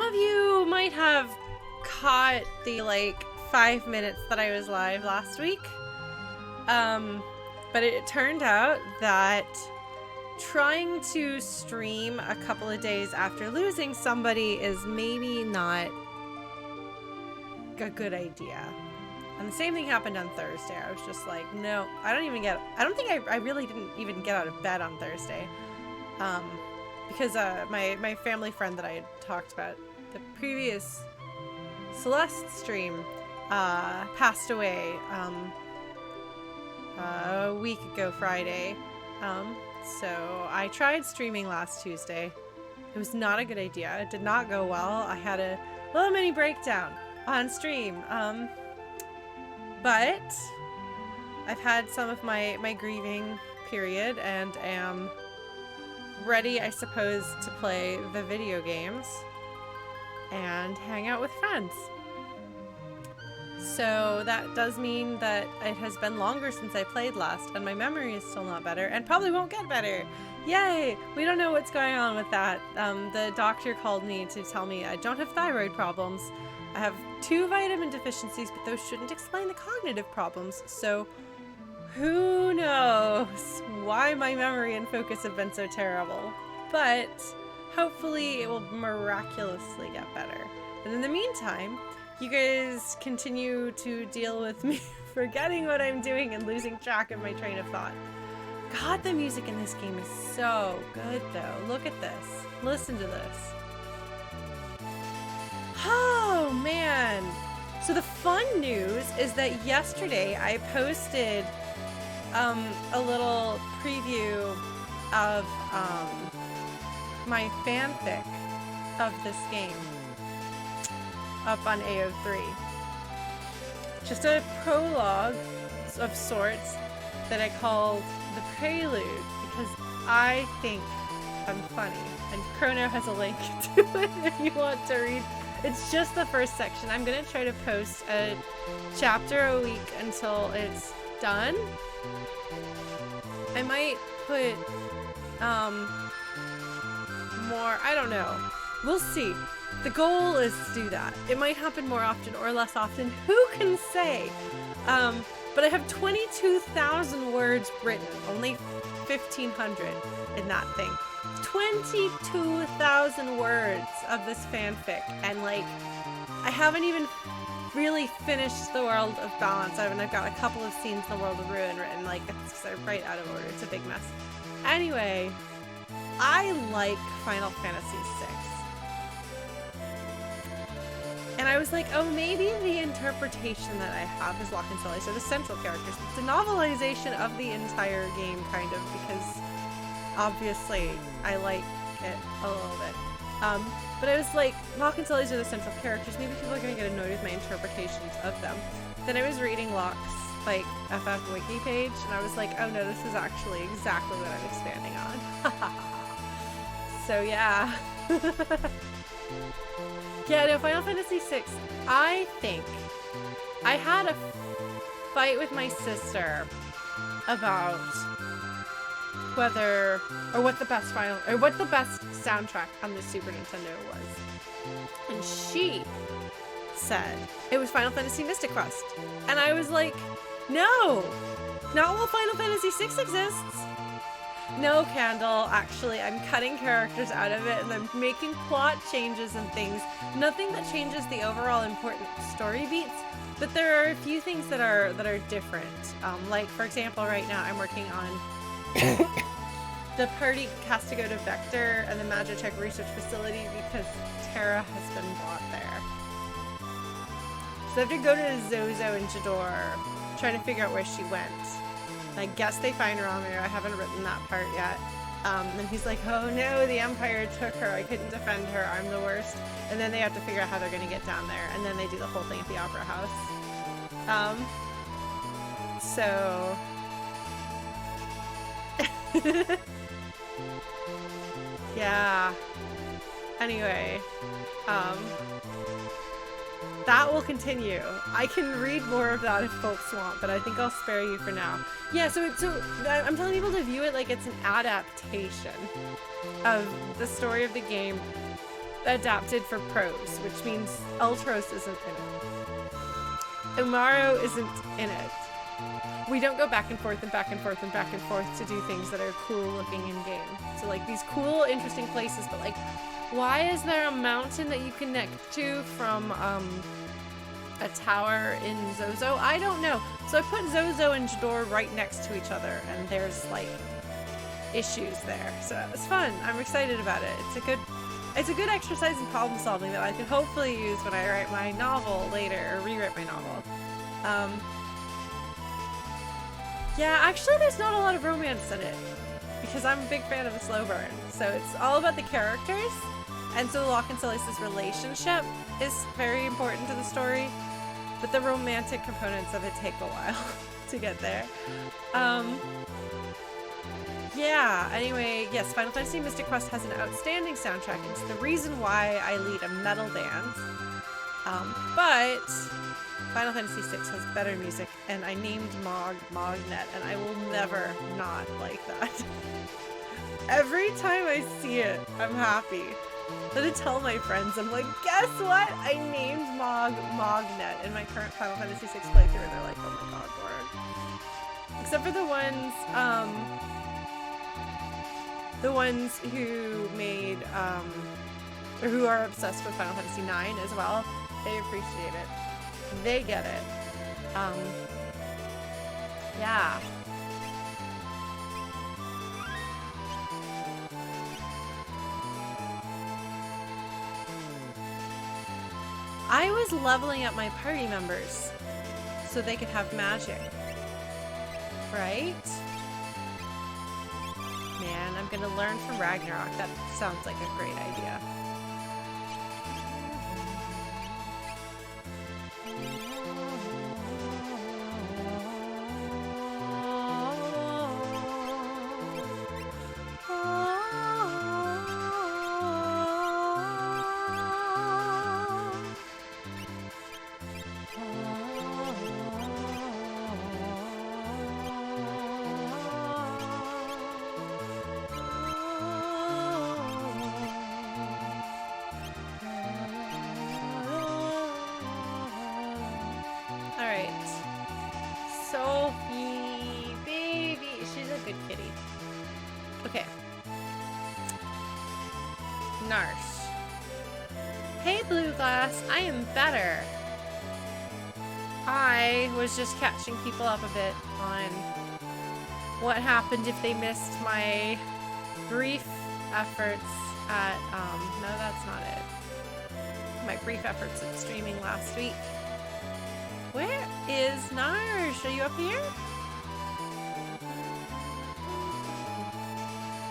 of you might have caught the, like, 5 minutes that I was live last week. But it turned out that trying to stream a couple of days after losing somebody is maybe not a good idea. And the same thing happened on Thursday. I was just like, no, I really didn't even get out of bed on Thursday. Because my family friend that I had talked about the previous Celeste stream passed away a week ago Friday. So I tried streaming last Tuesday. It was not a good idea. It did not go well. I had a little mini breakdown on stream. But I've had some of my grieving period and am ready, I suppose, to play the video games and hang out with friends. So that does mean that it has been longer since I played last, and my memory is still not better, and probably won't get better. Yay! We don't know what's going on with that. The doctor called me to tell me I don't have thyroid problems. I have 2 vitamin deficiencies, but those shouldn't explain the cognitive problems. So who knows why my memory and focus have been so terrible. But hopefully it will miraculously get better. And in the meantime, you guys continue to deal with me forgetting what I'm doing and losing track of my train of thought. God, the music in this game is so good though. Look at this. Listen to this. Oh man. So the fun news is that yesterday I posted a little preview of my fanfic of this game up on AO3. Just a prologue of sorts that I called the prelude because I think I'm funny, and Chrono has a link to it if you want to read. It's just the first section. I'm gonna try to post a chapter a week until it's done. I might put more, I don't know. We'll see. The goal is to do that. It might happen more often or less often. Who can say? But I have 22,000 words written. Only 1,500 in that thing. 22,000 words of this fanfic. And like, I haven't even really finished the World of Balance. I've got a couple of scenes in the World of Ruin written. Like, it's right out of order. It's a big mess. Anyway, I like Final Fantasy VI. And I was like, oh, maybe the interpretation that I have is Locke and Sully, so the central characters. It's a novelization of the entire game, kind of, because obviously I like it a little bit. But I was like, Locke and Sully are the central characters. Maybe people are going to get annoyed with my interpretations of them. Then I was reading Locke's, like, FF wiki page, and I was like, oh no, this is actually exactly what I'm expanding on. So yeah. Yeah, no, Final Fantasy VI, I think I had a fight with my sister about whether, or what the best soundtrack on the Super Nintendo was. And she said it was Final Fantasy Mystic Quest. And I was like, no, not while Final Fantasy VI exists. No, Candle, actually, I'm cutting characters out of it and I'm making plot changes and things. Nothing that changes the overall important story beats, but there are a few things that are different. Like, for example, right now I'm working on the party has to go to Vector and the Magitech Research Facility because Terra has been brought there. So I have to go to Zozo and Jador, trying to figure out where she went. I guess they find her on there. I haven't written that part yet. And he's like, oh no, the Empire took her. I couldn't defend her. I'm the worst. And then they have to figure out how they're going to get down there. And then they do the whole thing at the Opera House. So... yeah. Anyway. That will continue. I can read more of that if folks want, but I think I'll spare you for now. Yeah, so I'm telling people to view it like it's an adaptation of the story of the game adapted for prose, which means Ultros isn't in it. Umaro isn't in it. We don't go back and forth and back and forth and back and forth to do things that are cool looking in game. So like these cool, interesting places, but like, why is there a mountain that you connect to from a tower in Zozo? I don't know. So I put Zozo and Jador right next to each other, and there's like issues there. So it's fun. I'm excited about it. It's a good exercise in problem solving that I can hopefully use when I write my novel later, or rewrite my novel. Yeah, actually there's not a lot of romance in it, because I'm a big fan of a slow burn. So it's all about the characters, and so Locke and Solis's relationship is very important to the story, but the romantic components of it take a while to get there. Yeah, anyway, yes, Final Fantasy Mystic Quest has an outstanding soundtrack. It's the reason why I lead a metal band. But Final Fantasy VI has better music, and I named Mog Mognet, and I will never not like that. Every time I see it, I'm happy. Then I tell my friends, I'm like, guess what? I named Mog Mognet in my current Final Fantasy VI playthrough, and they're like, oh my god, Lauren. Except for the ones who made, or who are obsessed with Final Fantasy IX as well. They appreciate it. They get it. Yeah. I was leveling up my party members so they could have magic. Right? Man, I'm gonna learn from Ragnarok. That sounds like a great idea. I am better. I was just catching people up a bit on what happened if they missed my brief efforts at, no, that's not it. My brief efforts at streaming last week. Where is Narsh? Are you up here?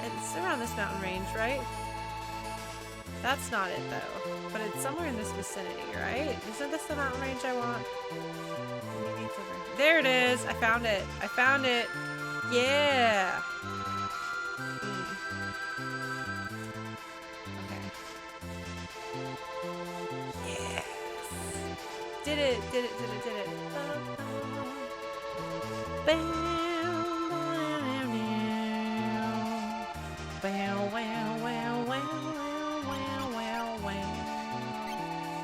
It's around this mountain range, right? That's not it though, but it's somewhere in this vicinity, right? Isn't this the mountain range I want? There it is! I found it! I found it! Yeah! Okay. Yes! Did it! Did it! Did it! Did it! Bam!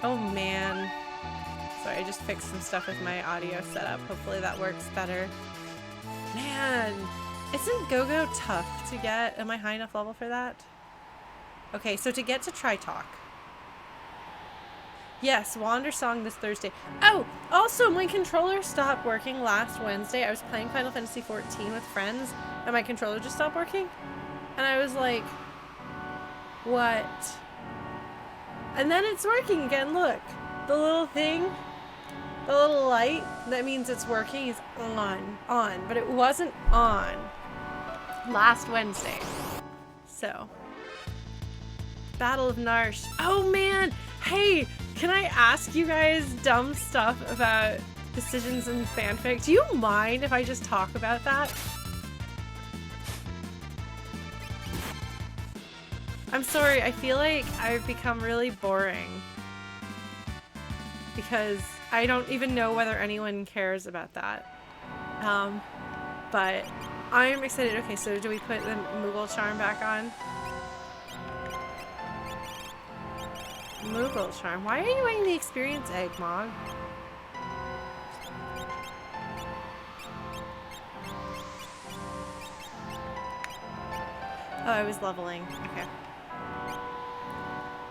Oh man. Sorry, I just fixed some stuff with my audio setup. Hopefully that works better. Man, isn't Gogo tough to get? Am I high enough level for that? Okay, so to get to Tritalk. Yes, Wander Song this Thursday. Oh, also my controller stopped working last Wednesday. I was playing Final Fantasy 14 with friends, and my controller just stopped working. And I was like, what? And then it's working again, look. The little thing, the little light, that means it's working, is on. But it wasn't on last Wednesday. So, Battle of Narsh. Oh man, hey, can I ask you guys dumb stuff about decisions in fanfic? Do you mind if I just talk about that? I'm sorry, I feel like I've become really boring because I don't even know whether anyone cares about that. But I'm excited. Okay, so do we put the Moogle charm back on? Moogle charm. Why are you wearing the experience egg, Mog? Oh, I was leveling. Okay.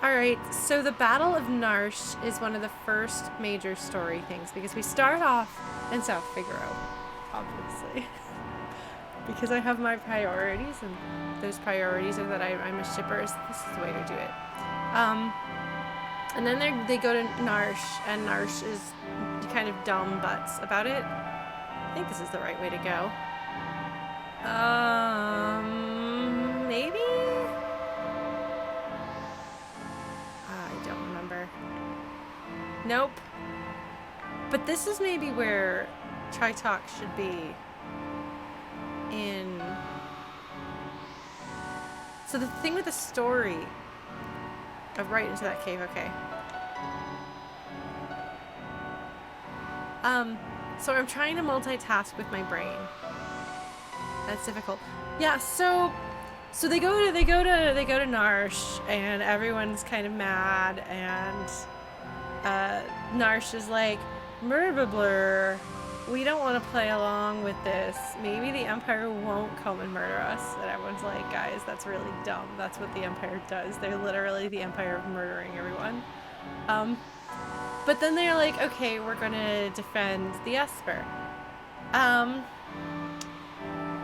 Alright, so the Battle of Narsh is one of the first major story things because we start off in South Figaro, obviously. Because I have my priorities, and those priorities are that I'm a shipper. So this is the way to do it. And then they go to Narsh, and Narsh is kind of dumb butts about it. I think this is the right way to go. Maybe? I don't remember. Nope. But this is maybe where Tritok should be in. So the thing with the story of right into that cave, okay. So I'm trying to multitask with my brain. That's difficult. Yeah, so they go to Narsh, and everyone's kind of mad, and Narsh is like, "Murder, we don't want to play along with this. Maybe the Empire won't come and murder us." And everyone's like, "Guys, that's really dumb. That's what the Empire does. They're literally the Empire of murdering everyone." But then they're like, "Okay, we're gonna defend the Esper."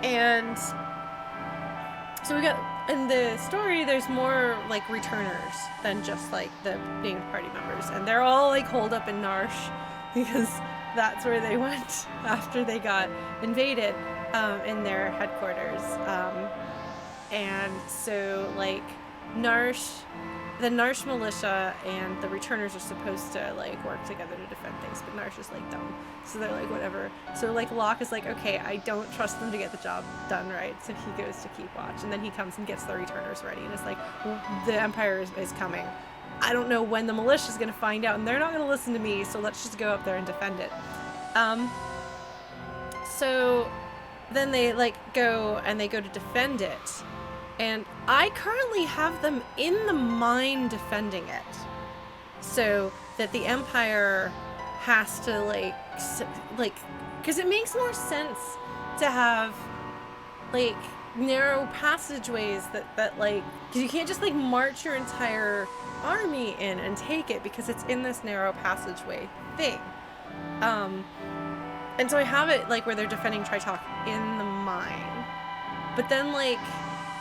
And so we got, in the story, there's more like returners than just like the named party members, and they're all like holed up in Narsh because that's where they went after they got invaded, in their headquarters. And so like the Narsh militia and the returners are supposed to like work together to defend things, but Narsh is like dumb, so they're like whatever. So like Locke is like, okay, I don't trust them to get the job done right, so he goes to keep watch, and then he comes and gets the returners ready, and it's like, well, the Empire is coming. I don't know when the militia is gonna find out, and they're not gonna listen to me, so let's just go up there and defend it. So then they like go to defend it. And I currently have them in the mine defending it, so that the Empire has to like, because it makes more sense to have like narrow passageways that like, because you can't just like march your entire army in and take it because it's in this narrow passageway thing. And so I have it like where they're defending Tritok in the mine, but then like,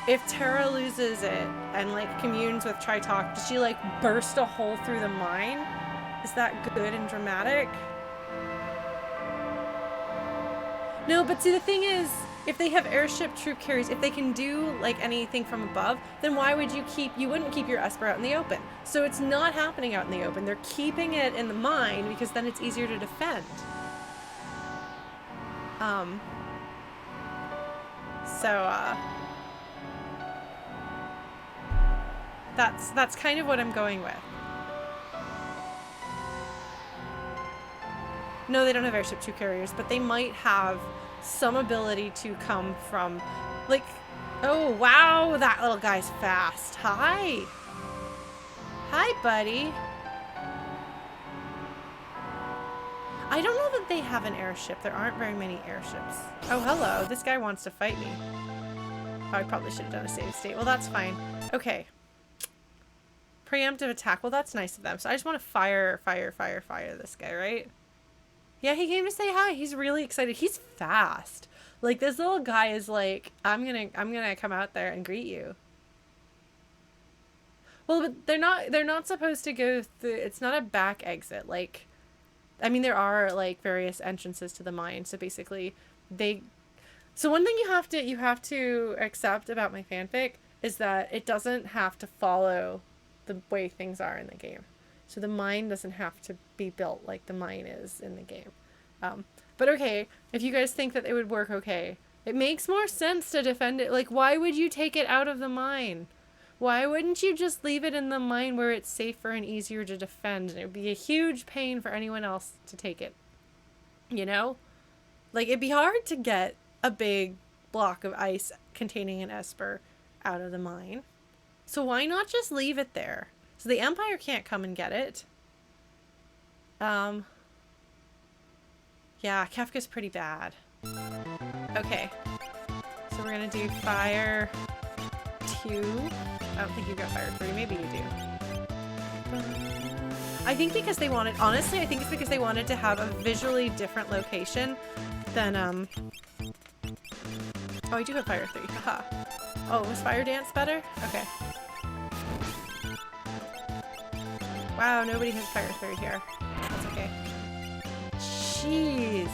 if Terra loses it and like communes with Tritok, does she like burst a hole through the mine? Is that good and dramatic? No, but see, the thing is, if they have airship troop carriers, if they can do like anything from above, then why would you wouldn't keep your Esper out in the open. So it's not happening out in the open. They're keeping it in the mine because then it's easier to defend. That's kind of what I'm going with. No, they don't have airship troop carriers, but they might have some ability to come from, like, oh wow, that little guy's fast. Hi, buddy. I don't know that they have an airship. There aren't very many airships. Oh, hello. This guy wants to fight me. Oh, I probably should have done a save state. Well, that's fine. Okay. Preemptive attack. Well, that's nice of them. So I just want to fire this guy, right? Yeah, he came to say hi. He's really excited. He's fast. Like, this little guy is like, I'm gonna come out there and greet you. Well, but they're not supposed to go through, it's not a back exit. Like, I mean, there are like various entrances to the mine. So basically so one thing you have to accept about my fanfic is that it doesn't have to follow the way things are in the game. So the mine doesn't have to be built like the mine is in the game. But okay, if you guys think that it would work, okay. It makes more sense to defend it. Like, why would you take it out of the mine? Why wouldn't you just leave it in the mine where it's safer and easier to defend? And it would be a huge pain for anyone else to take it. You know? Like, it'd be hard to get a big block of ice containing an Esper out of the mine. So why not just leave it there? So the Empire can't come and get it. Yeah, Kefka's pretty bad. Okay. So we're gonna do fire 2. I don't think you've got fire 3. Maybe you do. I think because they wanted, honestly, I think it's because they wanted to have a visually different location than, oh, I do have fire 3. Haha. Oh, was fire dance better? Okay. Wow, nobody has fire 3 here. That's okay. Jeez.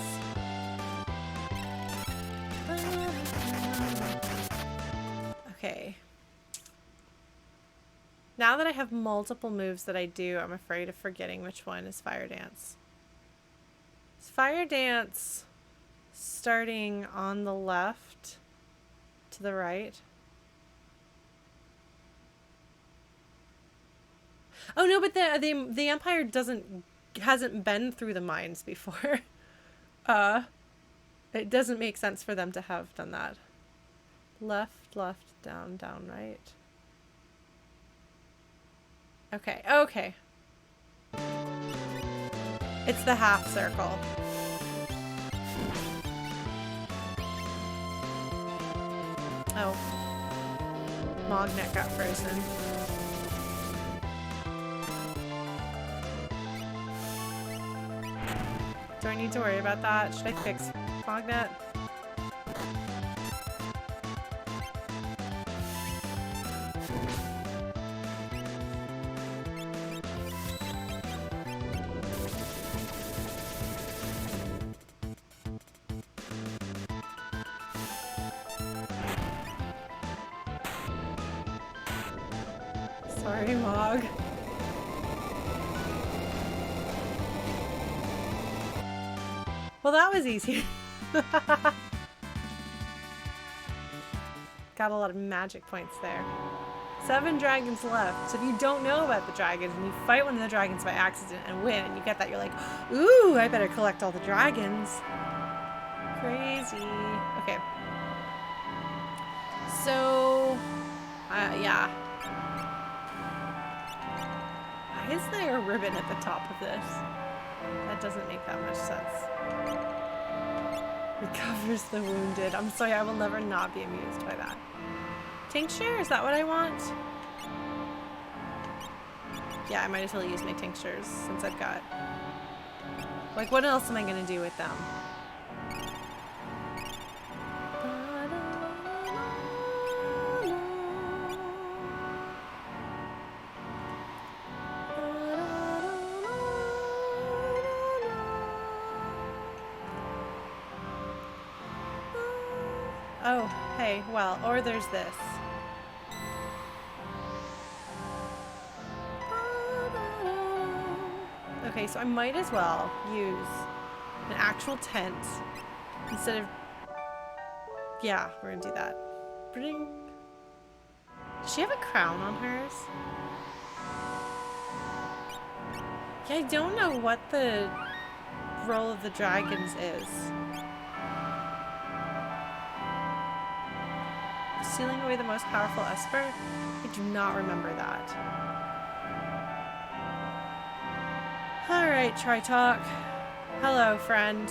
Okay. Now that I have multiple moves that I do, I'm afraid of forgetting which one is fire dance. Is fire dance starting on the left to the right? Oh no, but the Empire hasn't been through the mines before. It doesn't make sense for them to have done that. Left, left, down, down, right. Okay, okay. It's the half circle. Oh. Mognet got frozen. Do I need to worry about that? Should I fix Mognet? Sorry, Mog. Well, that was easy. Got a lot of magic points there. 7 dragons left. So if you don't know about the dragons and you fight one of the dragons by accident and win and you get that, you're like, ooh, I better collect all the dragons. Crazy. Okay. So, yeah. Why is there a ribbon at the top of this? That doesn't make that much sense. Recovers the wounded. I'm sorry, I will never not be amused by that. Tincture? Is that what I want? Yeah, I might as well use my tinctures since I've got... Like, what else am I gonna do with them? Oh, hey, well, or there's this. Okay, so I might as well use an actual tent instead of... Yeah, we're gonna do that. Bring... Does she have a crown on hers? Yeah, I don't know what the role of the dragons is. Sealing away the most powerful Esper? I do not remember that. Alright, try talk. Hello, friend.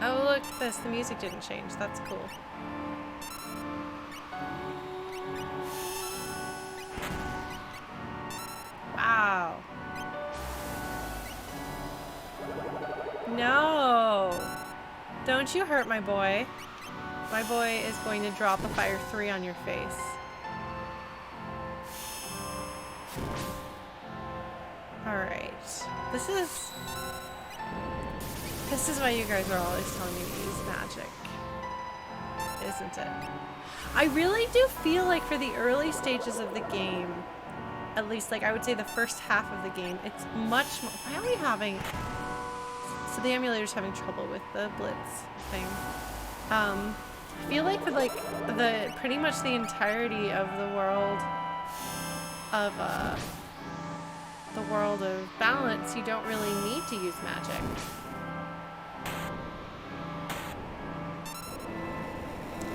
Oh, look at this. The music didn't change. That's cool. Wow. No! Don't you hurt my boy. My boy is going to drop a fire 3 on your face. Alright. This is why you guys are always telling me to use magic. Isn't it? I really do feel like for the early stages of the game, at least like I would say the first half of the game, it's much more... Why are we having... So the emulator's having trouble with the blitz thing. I feel like for like pretty much the entirety of the world of balance, you don't really need to use magic.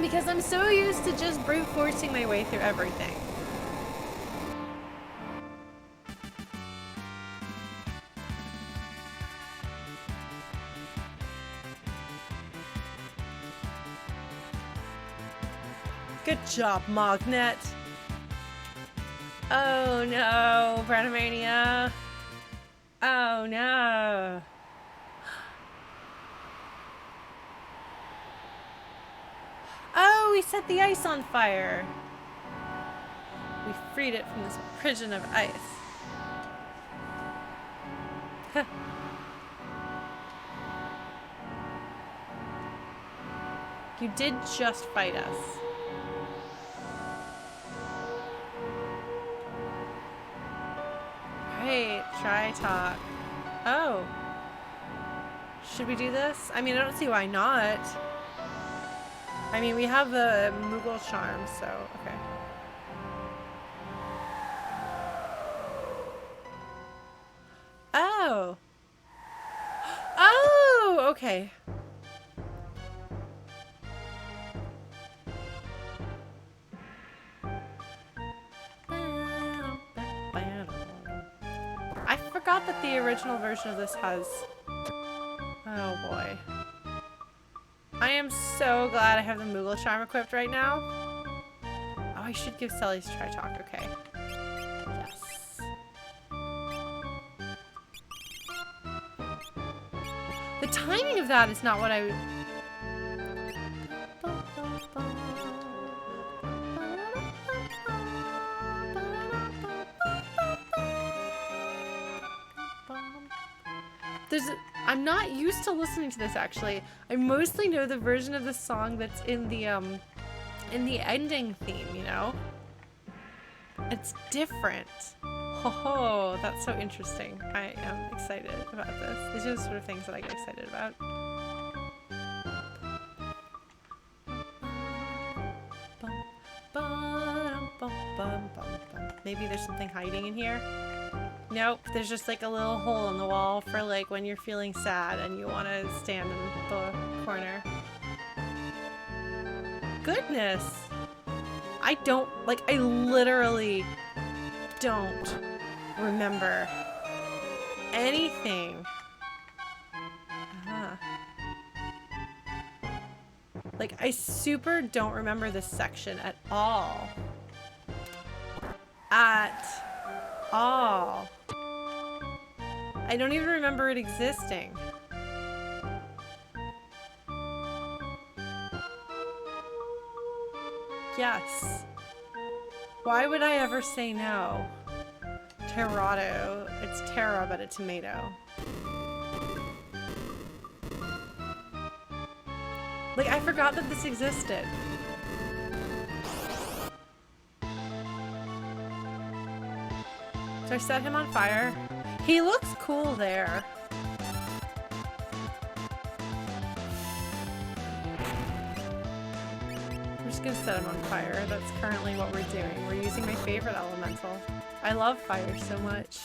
Because I'm so used to just brute forcing my way through everything. Good job, Magnet. Oh no, Branimania. Oh no. Oh, we set the ice on fire. We freed it from this prison of ice. Huh. You did just fight us. Right, try talk. Oh. Should we do this? I mean, I don't see why not. I mean, we have the Moogle charm, so okay. Oh. Oh, okay. I forgot that the original version of this has... Oh boy. I am so glad I have the Moogle charm equipped right now. Oh, I should give Selly's try talk. Okay. Yes. The timing of that is not what I... I'm not used to listening to this actually. I mostly know the version of the song that's in the ending theme, you know? It's different. Oh, that's so interesting. I am excited about this. These are the sort of things that I get excited about. Maybe there's something hiding in here. Nope, there's just like a little hole in the wall for like when you're feeling sad and you want to stand in the corner. Goodness! I literally don't remember anything. Like, I super don't remember this section at all. At all. I don't even remember it existing. Yes. Why would I ever say no? Terrato. It's Terra, but a tomato. Like, I forgot that this existed. So I set him on fire. He looks cool there. I'm just gonna set him on fire. That's currently what we're doing. We're using my favorite elemental. I love fire so much.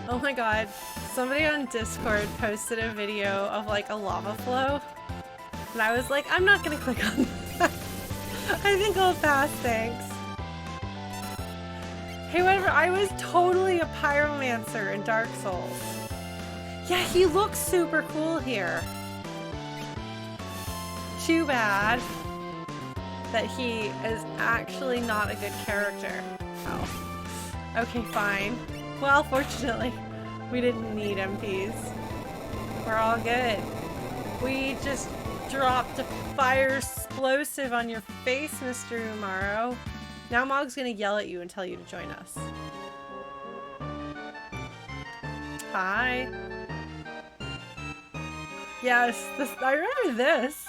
Oh my god. Somebody on Discord posted a video of like a lava flow. And I was like, I'm not gonna click on that. I think I'll pass, thanks. Hey, whatever, I was totally a pyromancer in Dark Souls. Yeah, he looks super cool here. Too bad that he is actually not a good character. Oh. Okay, fine. Well, fortunately, we didn't need MPs. We're all good. We just dropped a fire explosive on your face, Mr. Umaro. Now Mog's gonna yell at you and tell you to join us. Hi. Yes, I remember this.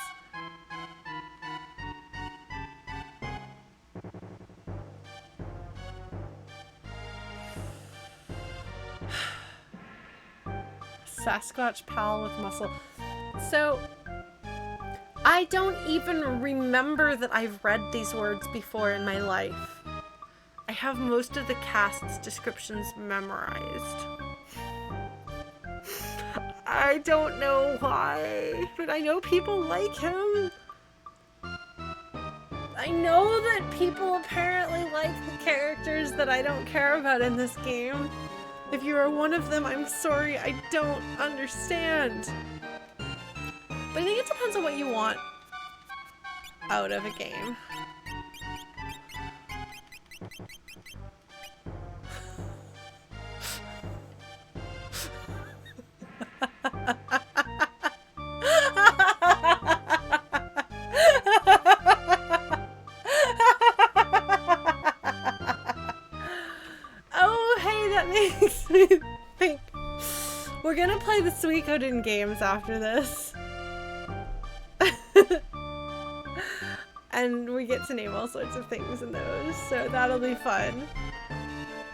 Sasquatch pal with muscle. So, I don't even remember that I've read these words before in my life. I have most of the cast's descriptions memorized. I don't know why, but I know people like him. I know that people apparently like the characters that I don't care about in this game. If you are one of them, I'm sorry, I don't understand. But I think it depends on what you want out of a game. Oh, hey, that makes me think. We're gonna play the Suikoden games after this. And we get to name all sorts of things in those, so that'll be fun.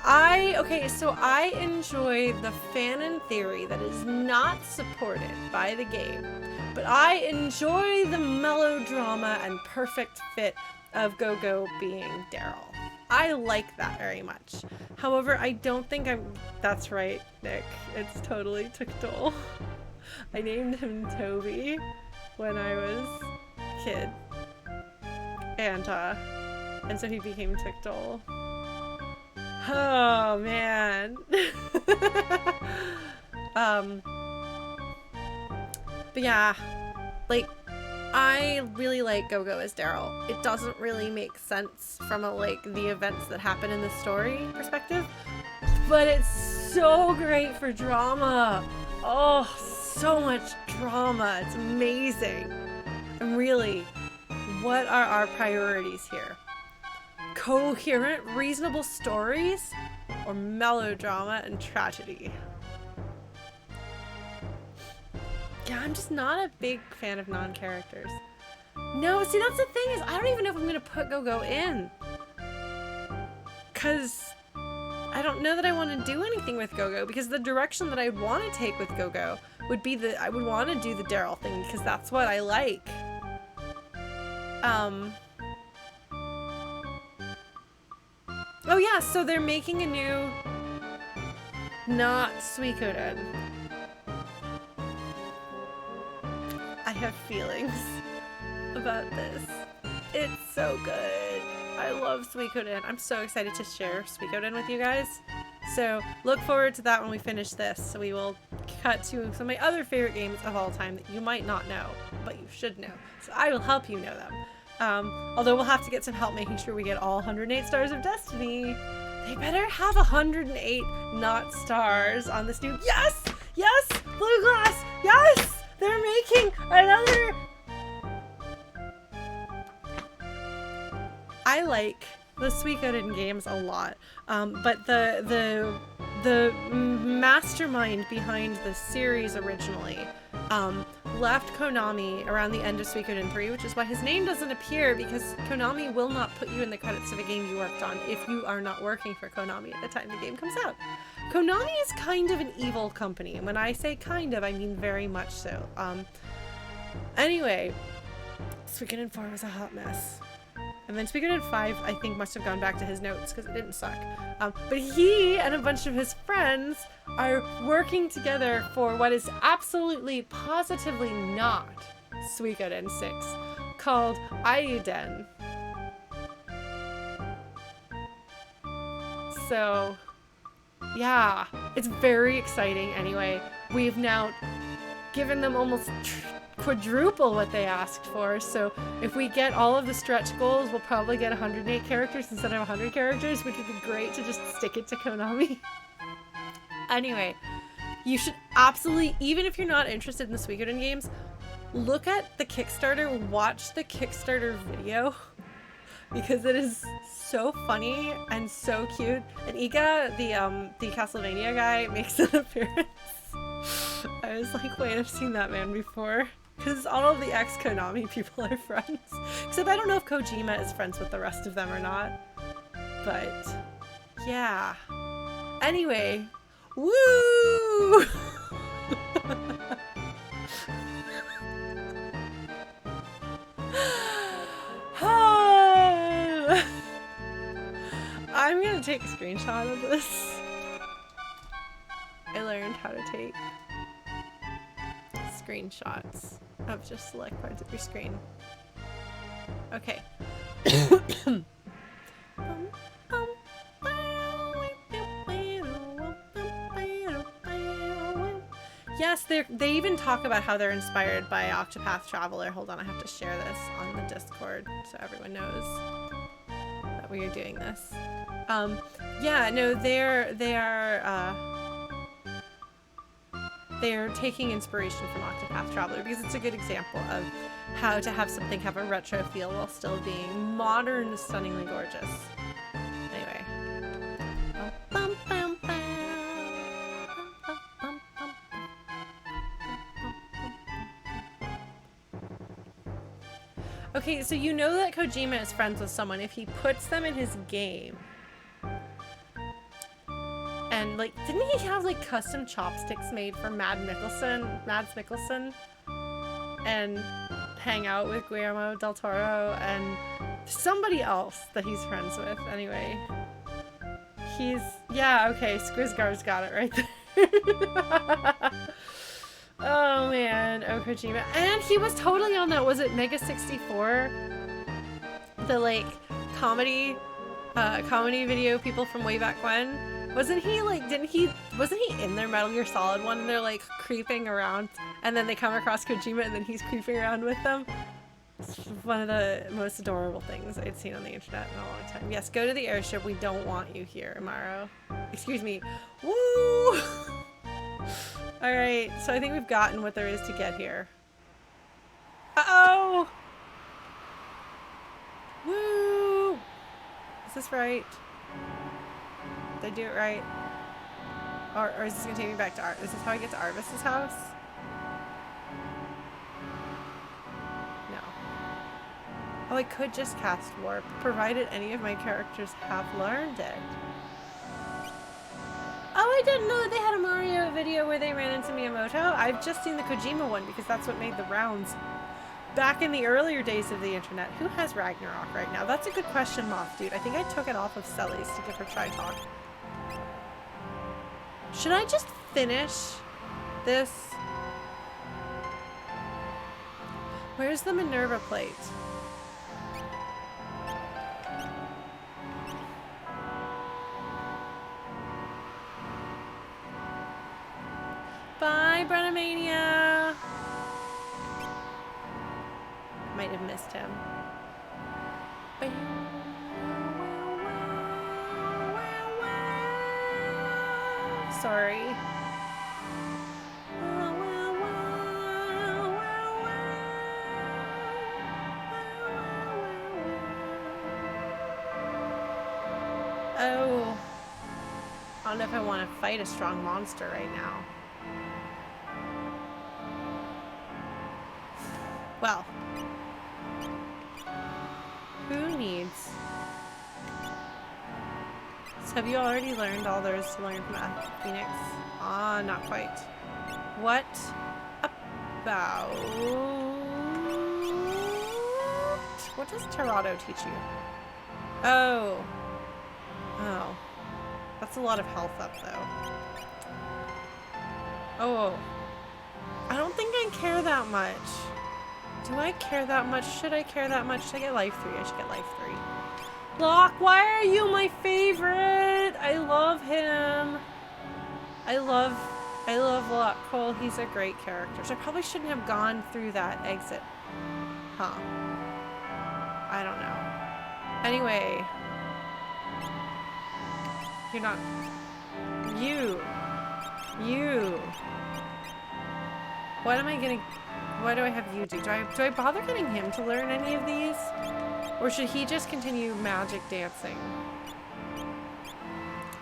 Okay, so I enjoy the fanon theory that is not supported by the game, but I enjoy the melodrama and perfect fit of Gogo being Daryl. I like that very much. However, I don't think that's right, Nick. It's totally Tukdol. I named him Toby when I was a kid. And so he became Tukdol. Oh, man. But yeah, like, I really like Gogo as Daryl. It doesn't really make sense from the events that happen in the story perspective, but it's so great for drama. Oh, so much drama. It's amazing. And really, what are our priorities here? Coherent, reasonable stories, or melodrama and tragedy? Yeah, I'm just not a big fan of non-characters. No, see, that's the thing is, I don't even know if I'm going to put Gogo in. Because I don't know that I want to do anything with Gogo, because the direction that I would want to take with Gogo would be I would want to do the Daryl thing, because that's what I like. Oh yeah, so they're making a new not Suikoden. I have feelings about this. It's so good. I love Suikoden. I'm so excited to share Suikoden with you guys. So look forward to that when we finish this. So we will cut to some of my other favorite games of all time that you might not know, but you should know. So I will help you know them. Although we'll have to get some help making sure we get all 108 Stars of Destiny. They better have 108 not stars on this new. Yes! Yes! Blue Glass! Yes! They're making another. I like the Suikoden games a lot, but the mastermind behind the series originally left Konami around the end of Suikoden 3, which is why his name doesn't appear, because Konami will not put you in the credits of a game you worked on if you are not working for Konami at the time the game comes out. Konami is kind of an evil company, and when I say kind of, I mean very much so. Anyway, Suikoden 4 was a hot mess. And then Suikoden 5, I think, must have gone back to his notes because it didn't suck. But he and a bunch of his friends are working together for what is absolutely, positively not Suikoden 6, called Ayuden. So, yeah, it's very exciting anyway. We've now given them almost quadruple what they asked for, so if we get all of the stretch goals, we'll probably get 108 characters instead of 100 characters, which would be great to just stick it to Konami. Anyway, you should absolutely, even if you're not interested in the Suikoden games, look at the Kickstarter, watch the Kickstarter video, because it is so funny and so cute. And Iga, the Castlevania guy, makes an appearance. I was like, wait, I've seen that man before. Because all of the ex-Konami people are friends. Except I don't know if Kojima is friends with the rest of them or not. But, yeah. Anyway, woo! I'm gonna take a screenshot of this. I learned how to take screenshots of just select parts of your screen. Okay. Yes, they even talk about how they're inspired by Octopath Traveler. Hold on, I have to share this on the Discord so everyone knows that we are doing this. Yeah, no, they're taking inspiration from Octopath Traveler because it's a good example of how to have something have a retro feel while still being modern, stunningly gorgeous. Anyway. Okay, so you know that Kojima is friends with someone if he puts them in his game. And, like, didn't he have, like, custom chopsticks made for Mads Mikkelsen? And hang out with Guillermo del Toro and somebody else that he's friends with. Anyway. Yeah, okay, Skrizgar's got it right there. Oh, man. Oh, Kojima. And he was totally on that. Was it Mega 64? The, like, comedy video people from way back when? Wasn't he, like, wasn't he in their Metal Gear Solid one and they're, like, creeping around and then they come across Kojima and then he's creeping around with them? It's one of the most adorable things I'd seen on the internet in a long time. Yes, go to the airship. We don't want you here, Umaro. Excuse me. Woo! Alright, so I think we've gotten what there is to get here. Uh-oh! Woo! Is this right? Did I do it right? Or is this gonna take me back to Is this how I get to Arvis's house? No. Oh, I could just cast Warp, provided any of my characters have learned it. Oh, I didn't know that they had a Mario video where they ran into Miyamoto. I've just seen the Kojima one because that's what made the rounds back in the earlier days of the internet. Who has Ragnarok right now? That's a good question, Moth Dude. I think I took it off of Selly's to give her try talk. Should I just finish this? Where's the Minerva plate? Bye, Brennomania! Might have missed him. Sorry. Oh. I don't know if I want to fight a strong monster right now. Well. Who needs... So have you already learned all there is to learn from Phoenix? Ah, not quite. What about... What does Terado teach you? Oh. Oh. That's a lot of health up, though. Oh. I don't think I care that much. Do I care that much? Should I care that much? Should I get life 3? I should get life 3. Locke, why are you my favorite? I love him. I love Locke Cole. He's a great character. So I probably shouldn't have gone through that exit. Huh. I don't know. Anyway. You're not... You. What am I gonna... What do I have you do? Do I bother getting him to learn any of these? Or should he just continue magic dancing?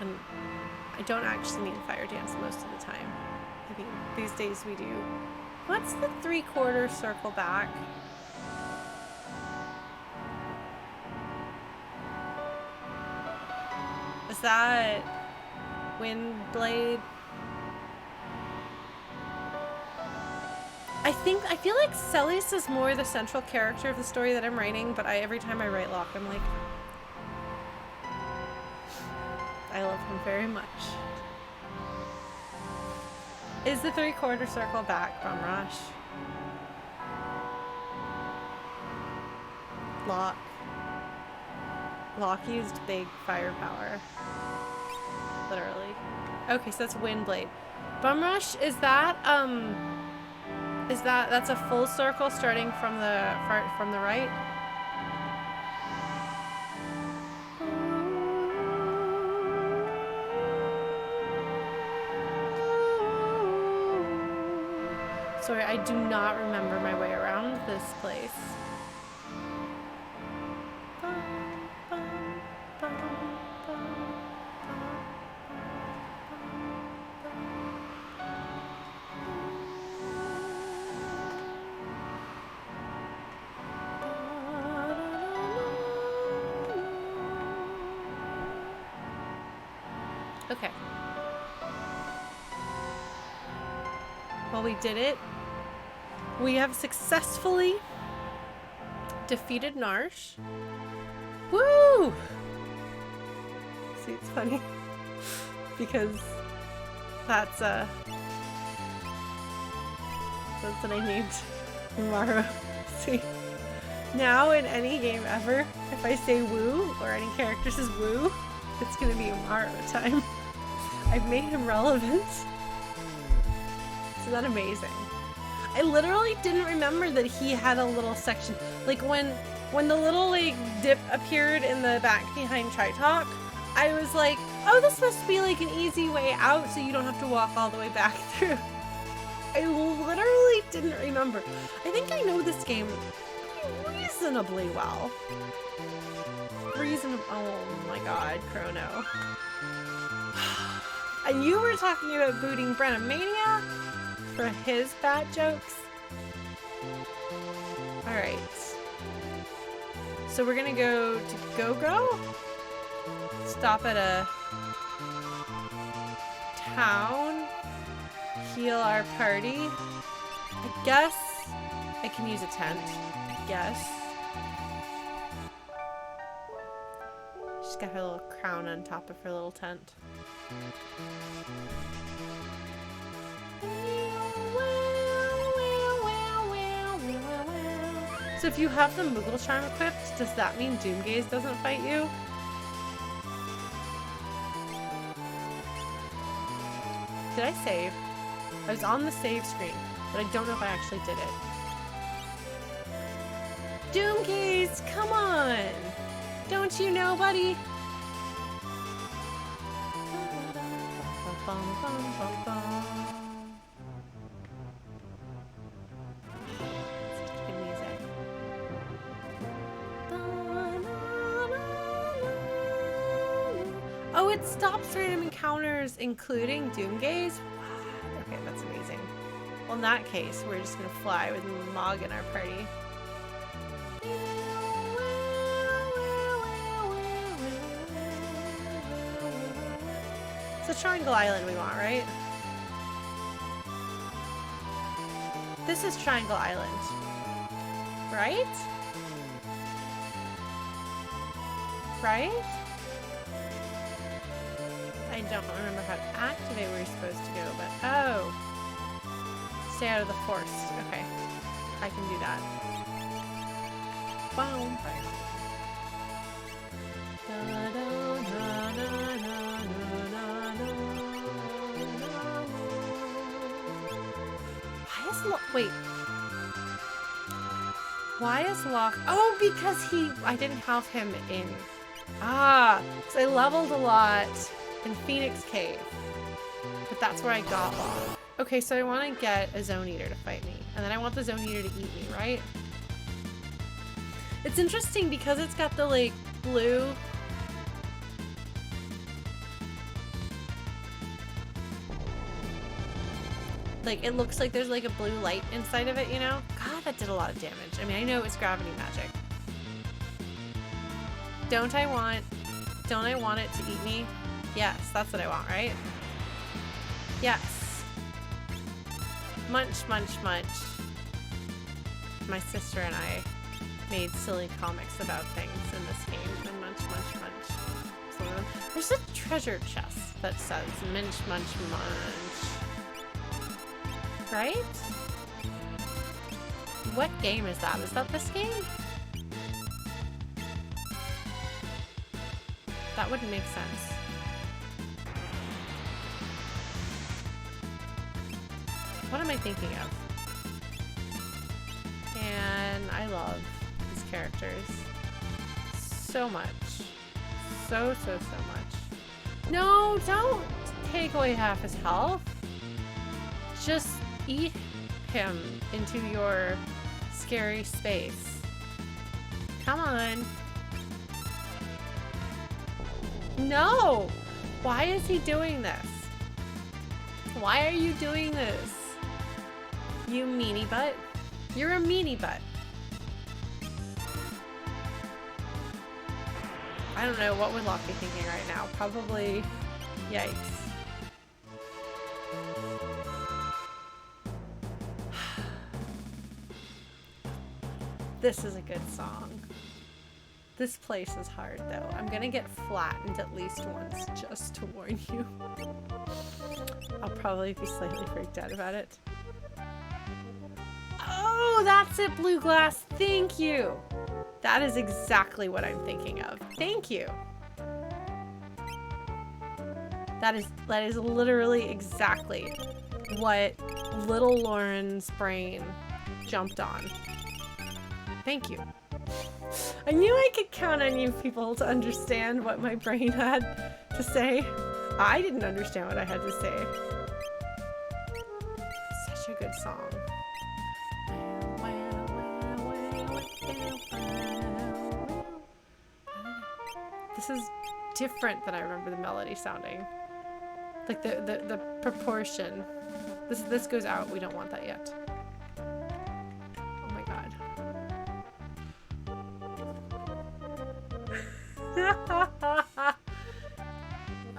And I don't actually need fire dance most of the time. I mean, these days we do. What's the 3/4 circle back? Is that Windblade? I feel like Celis is more the central character of the story that I'm writing, but every time I write Locke, I'm like, I love him very much. Is the 3/4 circle back from Rush? Locke used big firepower. Literally. Okay, so that's Windblade. Bum Rush, is that that's a full circle starting from the right? Sorry, I do not remember my way around this place. Okay. Well, we did it. We have successfully defeated Narsh. Woo! See, it's funny because that's what I named Umaro. See, now in any game ever, if I say woo or any character says woo, it's gonna be Umaro time. I've made him relevant. Isn't that amazing? I literally didn't remember that he had a little section. Like when the little like dip appeared in the back behind Tritalk, I was like, oh, this must be like an easy way out so you don't have to walk all the way back through. I literally didn't remember. I think I know this game reasonably well. Oh my god, Chrono. And you were talking about booting Brenna for his bad jokes. Alright. So we're gonna go to Gogo. Stop at a town. Heal our party. I guess I can use a tent. I guess. She's got her little crown on top of her little tent. So if you have the Moogle Charm equipped, does that mean Doomgaze doesn't fight you? Did I save? I was on the save screen, but I don't know if I actually did it. Doomgaze, come on! Don't you know, buddy? Oh, it stops random encounters, including Doomgaze? Wow. Okay, that's amazing. Well, in that case, we're just gonna fly with Mog in our party. It's a Triangle Island we want, right? This is Triangle Island. Right? Right? I don't remember how to activate where you're supposed to go, but oh. Stay out of the forest. Okay. I can do that. Wow. Wait. Why is Locke? Oh, because I didn't have him in. Ah, because I leveled a lot in Phoenix Cave. But that's where I got Locke. Okay, so I want to get a Zone Eater to fight me. And then I want the Zone Eater to eat me, right? It's interesting because it's got the, like, blue... Like, it looks like there's, like, a blue light inside of it, you know? God, that did a lot of damage. I mean, I know it's gravity magic. Don't I want it to eat me? Yes, that's what I want, right? Yes. Munch, munch, munch. My sister and I made silly comics about things in this game. And munch, munch, munch. So there's a treasure chest that says munch, munch, munch. right? What game is that? Is that this game? That wouldn't make sense. What am I thinking of? And I love these characters so much. So much. No, don't take away half his health. Just eat him into your scary space. Come on. No! Why is he doing this? Why are you doing this? You meanie butt. You're a meanie butt. I don't know, what would Locke be thinking right now? Probably, yikes. This is a good song. This place is hard though. I'm gonna get flattened at least once just to warn you. I'll probably be slightly freaked out about it. Oh, that's it, Blue Glass. Thank you. That is exactly what I'm thinking of. Thank you. That is literally exactly what little Lauren's brain jumped on. Thank you. I knew I could count on you people to understand what my brain had to say. I didn't understand what I had to say. Such a good song. This is different than I remember the melody sounding. Like the proportion. This goes out. We don't want that yet. Oh my god.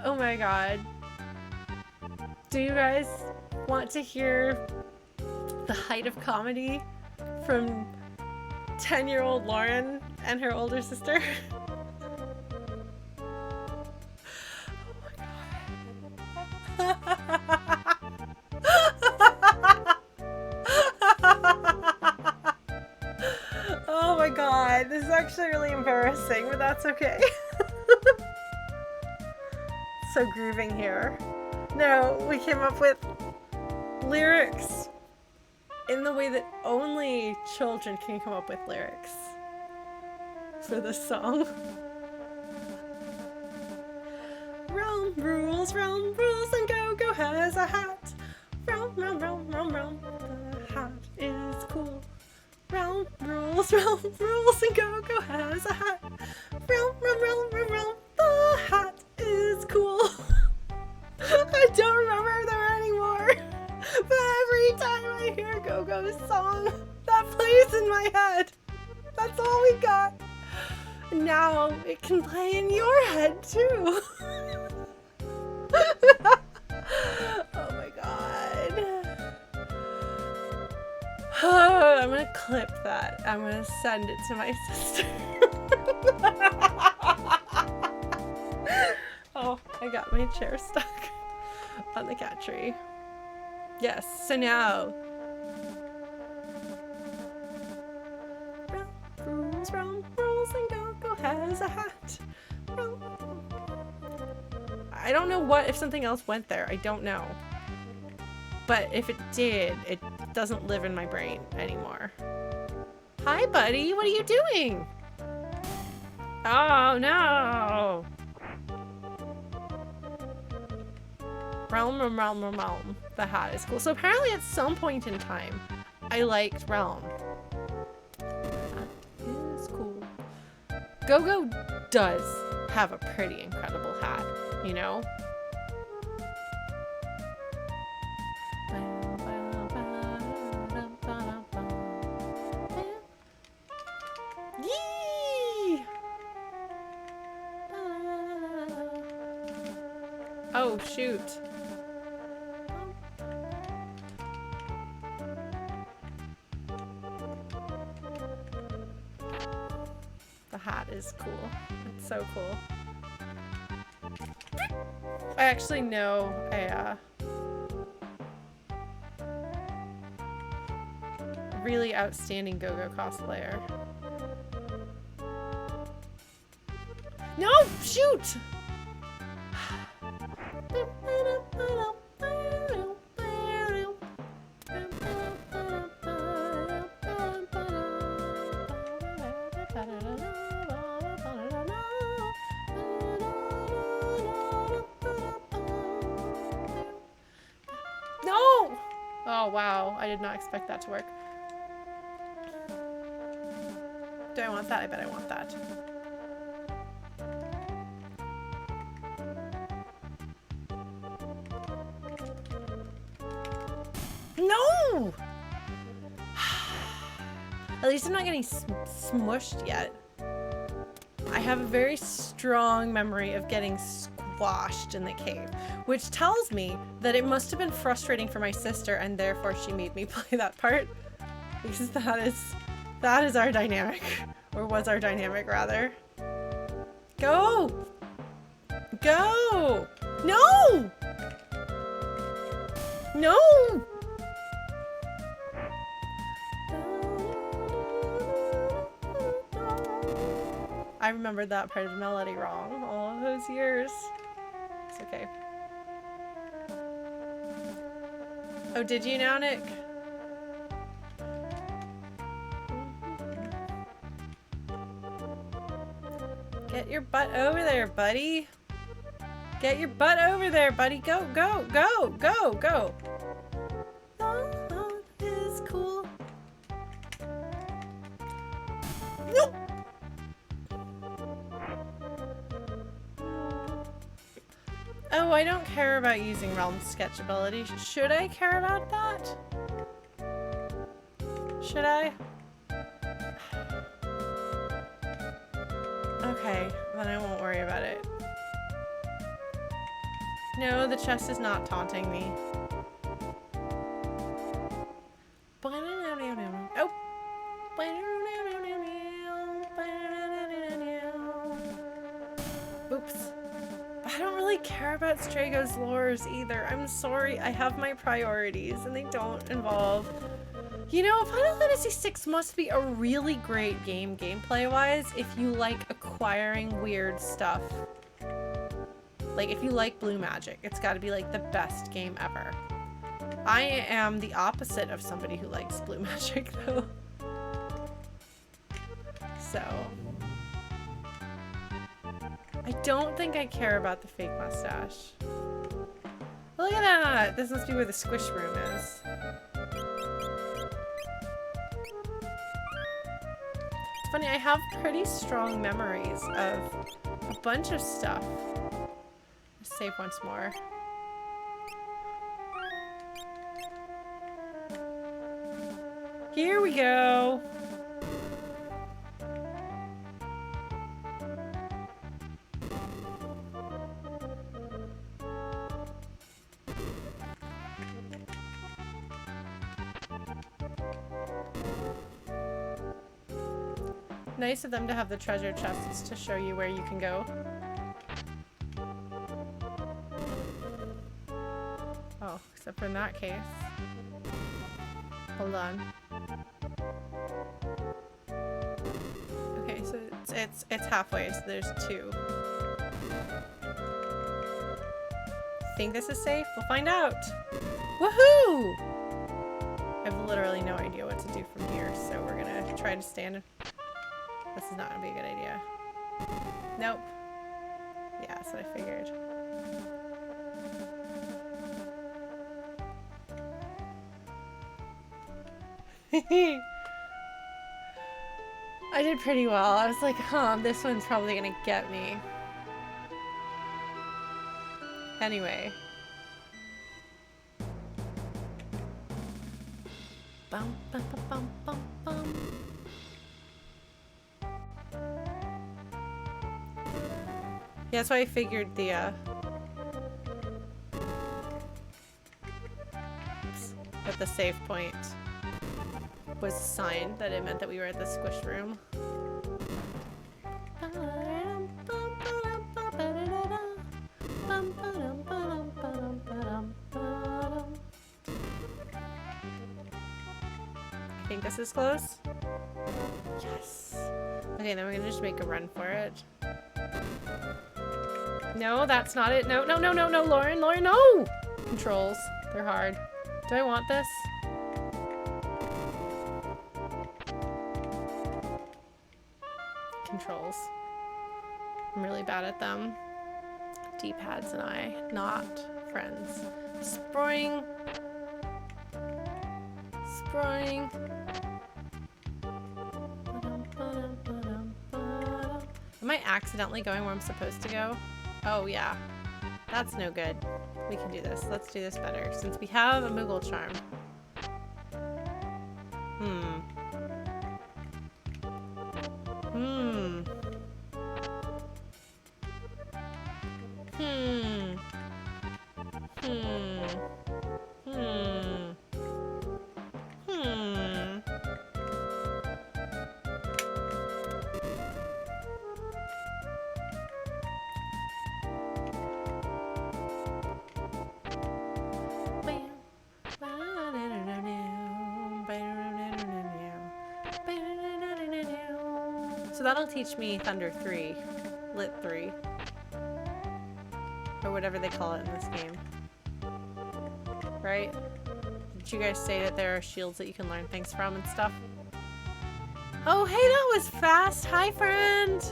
Oh my god. Do you guys want to hear the height of comedy from 10-year-old Lauren and her older sister? Oh my god, this is actually really embarrassing, but that's okay. So grooving here. No, we came up with lyrics in the way that only children can come up with lyrics for this song. Realm rules, and Gogo has a hat. Realm, the hat is cool. Realm rules, and Gogo has a hat. Realm, the hat is cool. I don't remember there anymore, but every time I hear Gogo's song, that plays in my head. That's all we got. Now it can play in your head too. Oh my god. Oh, I'm gonna clip that. I'm gonna send it to my sister. Oh, I got my chair stuck on the cat tree. Yes, so now. Rules, and Gogo has a hat. I don't know if something else went there. I don't know. But if it did, it doesn't live in my brain anymore. Hi, buddy. What are you doing? Oh, no. Realm. The hat is cool. So apparently at some point in time, I liked Realm. That is cool. Gogo does have a pretty incredible hat, you know? Yee! Oh, shoot. The hat is cool. It's so cool. I actually know really outstanding Gogo cosplayer. No! Shoot! No! Oh, wow. I did not expect that to work. Do I want that? I bet I want that. No! At least I'm not getting smushed yet. I have a very strong memory of getting squashed in the cave, which tells me that it must have been frustrating for my sister and therefore she made me play that part. Because that is our dynamic. Or was our dynamic, rather. Go! Go! No! No! I remembered that part of the melody wrong all those years. It's okay. Oh, did you now, Nick? Get your butt over there, buddy. Get your butt over there, buddy. Go, go, go, go, go. Oh, is cool. Nope. Oh, I don't care about using Realm Sketch ability. Should I care about that? Should I? Okay, then I won't worry about it. No, the chest is not taunting me. Oh! Oops. I don't really care about Strago's lores either. I'm sorry, I have my priorities and they don't involve... You know, Final Fantasy VI must be a really great game gameplay-wise if you like acquiring weird stuff. Like, if you like blue magic, it's gotta be like the best game ever. I am the opposite of somebody who likes blue magic, though. So... I don't think I care about the fake mustache. Look at that! This must be where the squish room is. It's funny, I have pretty strong memories of a bunch of stuff. Let's save once more. Here we go! Nice of them to have the treasure chests to show you where you can go. Oh, except for in that case. Hold on. Okay, so it's halfway, so there's two. Think this is safe? We'll find out. Woohoo! I have literally no idea what to do from here, so we're gonna try to stand. This is not gonna be a good idea. Nope. Yeah, that's what I figured. I did pretty well. I was like, huh, this one's probably gonna get me. Anyway. Bum, bum, bum, bum, bum. Yeah, that's why I figured the, that the save point was a sign that it meant that we were at the squish room. I think this is close? Yes. Okay, then we're gonna just make a run for it. No, that's not it. No, no, no, no, no, Lauren, Lauren, no! Controls. They're hard. Do I want this? Controls. I'm really bad at them. D-pads and I, not friends. Spring. Spring. Am I accidentally going where I'm supposed to go? Oh yeah. That's no good. We can do this. Let's do this better. Since we have a Moogle charm. Hmm. Hmm. Hmm. Hmm. Hmm. Hmm. So that'll teach me Thunder 3, Lit 3, or whatever they call it in this game. Right? Did you guys say that there are shields that you can learn things from and stuff? Oh, hey, that was fast. Hi, friend.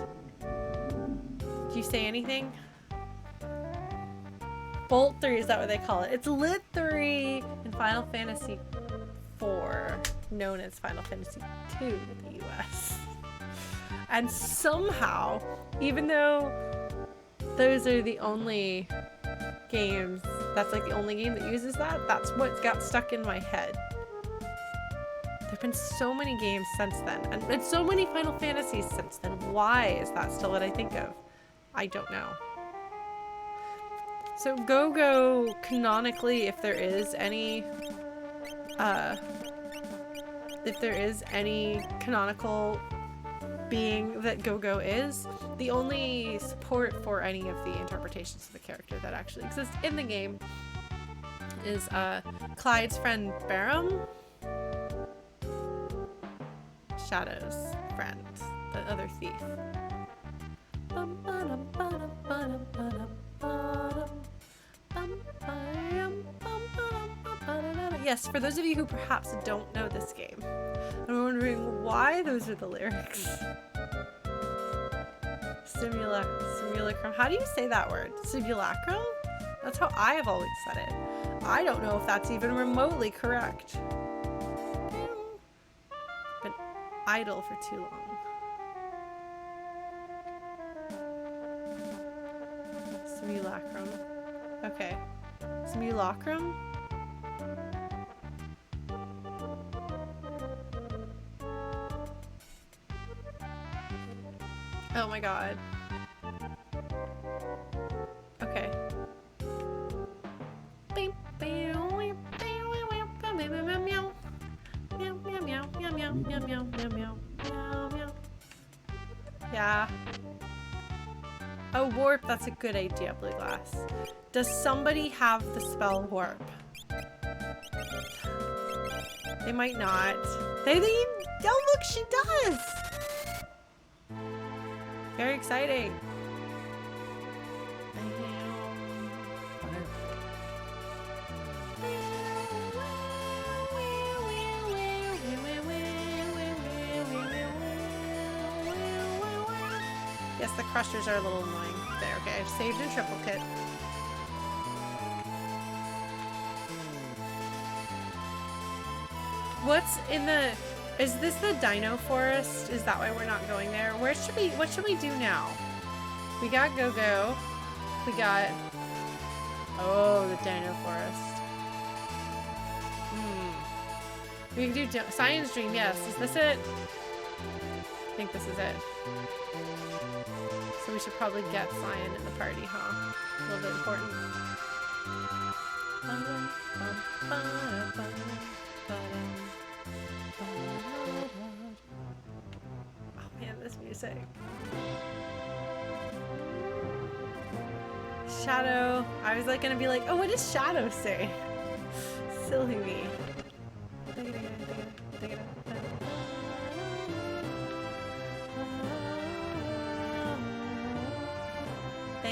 Did you say anything? Bolt 3, is that what they call it? It's Lit 3 in Final Fantasy 4, known as Final Fantasy 2 in the US. And somehow, even though those are the only games, that's like the only game that uses that, that's what got stuck in my head. There've been so many games since then, and so many Final Fantasies since then. Why is that still what I think of? I don't know. So Gogo, canonically, if there is any canonical being that Gogo is, the only support for any of the interpretations of the character that actually exist in the game is Clyde's friend Barum, Shadow's friend, the other thief. Yes, for those of you who perhaps don't know this game, I'm wondering why those are the lyrics. Simulacrum. How do you say that word? Simulacrum? That's how I have always said it. I don't know if that's even remotely correct. Been idle for too long. Simulacrum. Okay. Simulacrum? Oh my god. Okay. Yeah. Oh, warp, that's a good idea, Blue Glass. Does somebody have the spell warp? They might not. Oh look, she does! Very exciting. Yes, the crushers are a little annoying. There, okay, I've saved in triplicate. What's in the... Is this the Dino Forest? Is that why we're not going there? What should we do now? We got Gogo. We got... Oh, the Dino Forest. We can do Cyan's Dream, yes. Is this it? I think this is it. So we should probably get Cyan in the party, huh? A little bit important. Oh man, this music. Shadow. I was like gonna be like, oh, what does Shadow say? Silly me.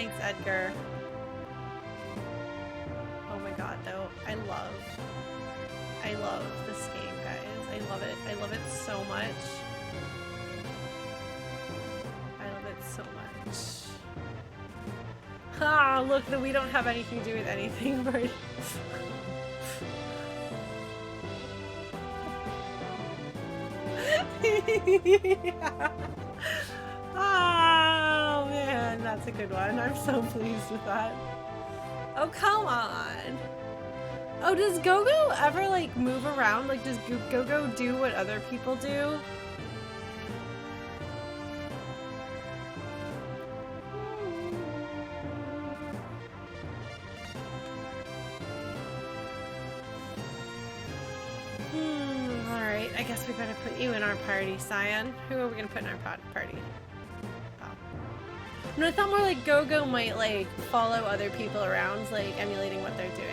Thanks, Edgar. Oh my god, though. I love this game, guys. I love it. I love it so much. I love it so much. Ah, look, that we don't have anything to do with anything, right? Yeah. Oh man, that's a good one. I'm so pleased with that. Oh, come on. Oh, does Gogo ever like move around? Like, does Gogo do what other people do? Alright, I guess we better put you in our party, Cyan. Who are we gonna put in our party? Oh. No, I thought more like Gogo might like follow other people around, like emulating what they're doing.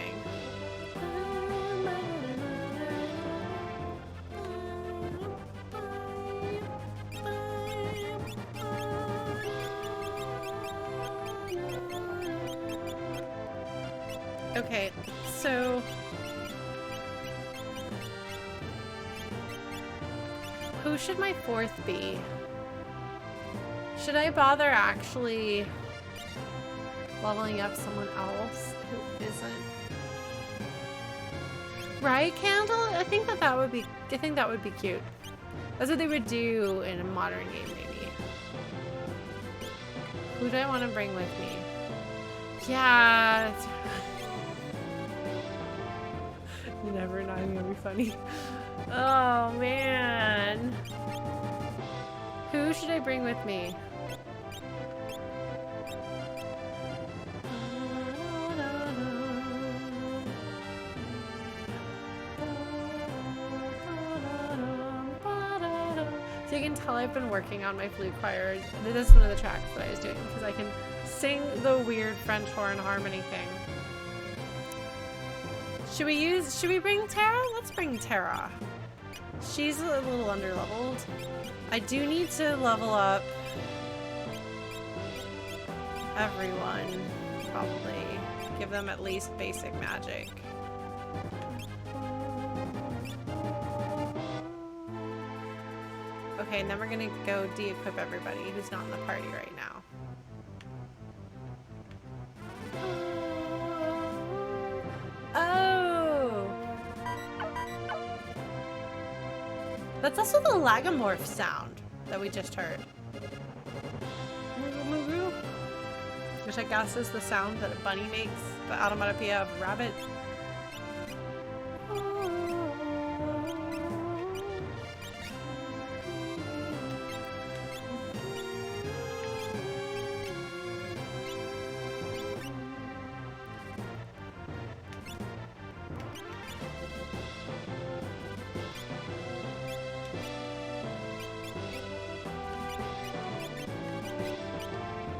Okay, so who should my fourth be? Should I bother actually leveling up someone else who isn't? Riot Candle? I think that would be cute. That's what they would do in a modern game, maybe. Who do I want to bring with me? Yeah. Never not even gonna be funny. Oh man. Who should I bring with me? So you can tell I've been working on my flute choir. This is one of the tracks that I was doing because I can sing the weird French horn harmony thing. Should we bring Tara? Let's bring Tara. She's a little underleveled. I do need to level up everyone, probably. Give them at least basic magic. Okay, and then we're gonna go de-equip everybody who's not in the party right now. That's also the Lagomorph sound that we just heard. Which I guess is the sound that a bunny makes, the onomatopoeia of a rabbit.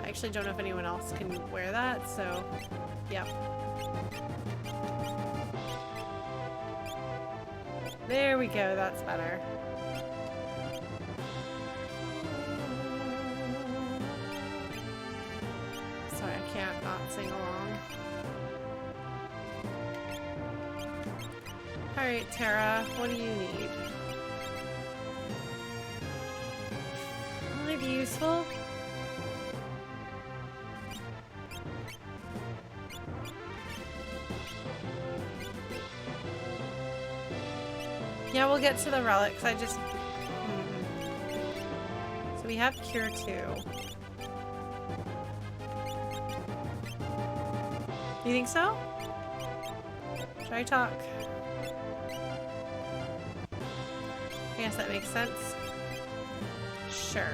I actually don't know if anyone else can wear that, so yep. There we go, that's better. Sorry, I can't not sing along. Alright, Tara, what do you need? Might be useful. Yeah, we'll get to the relics. I just... So we have Cure 2. You think so? Try talk. I guess that makes sense. Sure.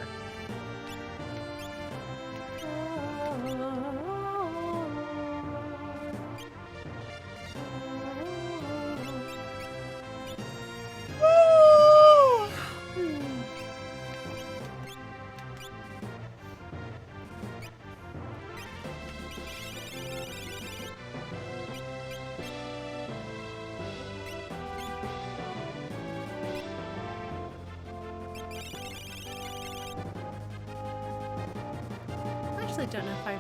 I don't know if I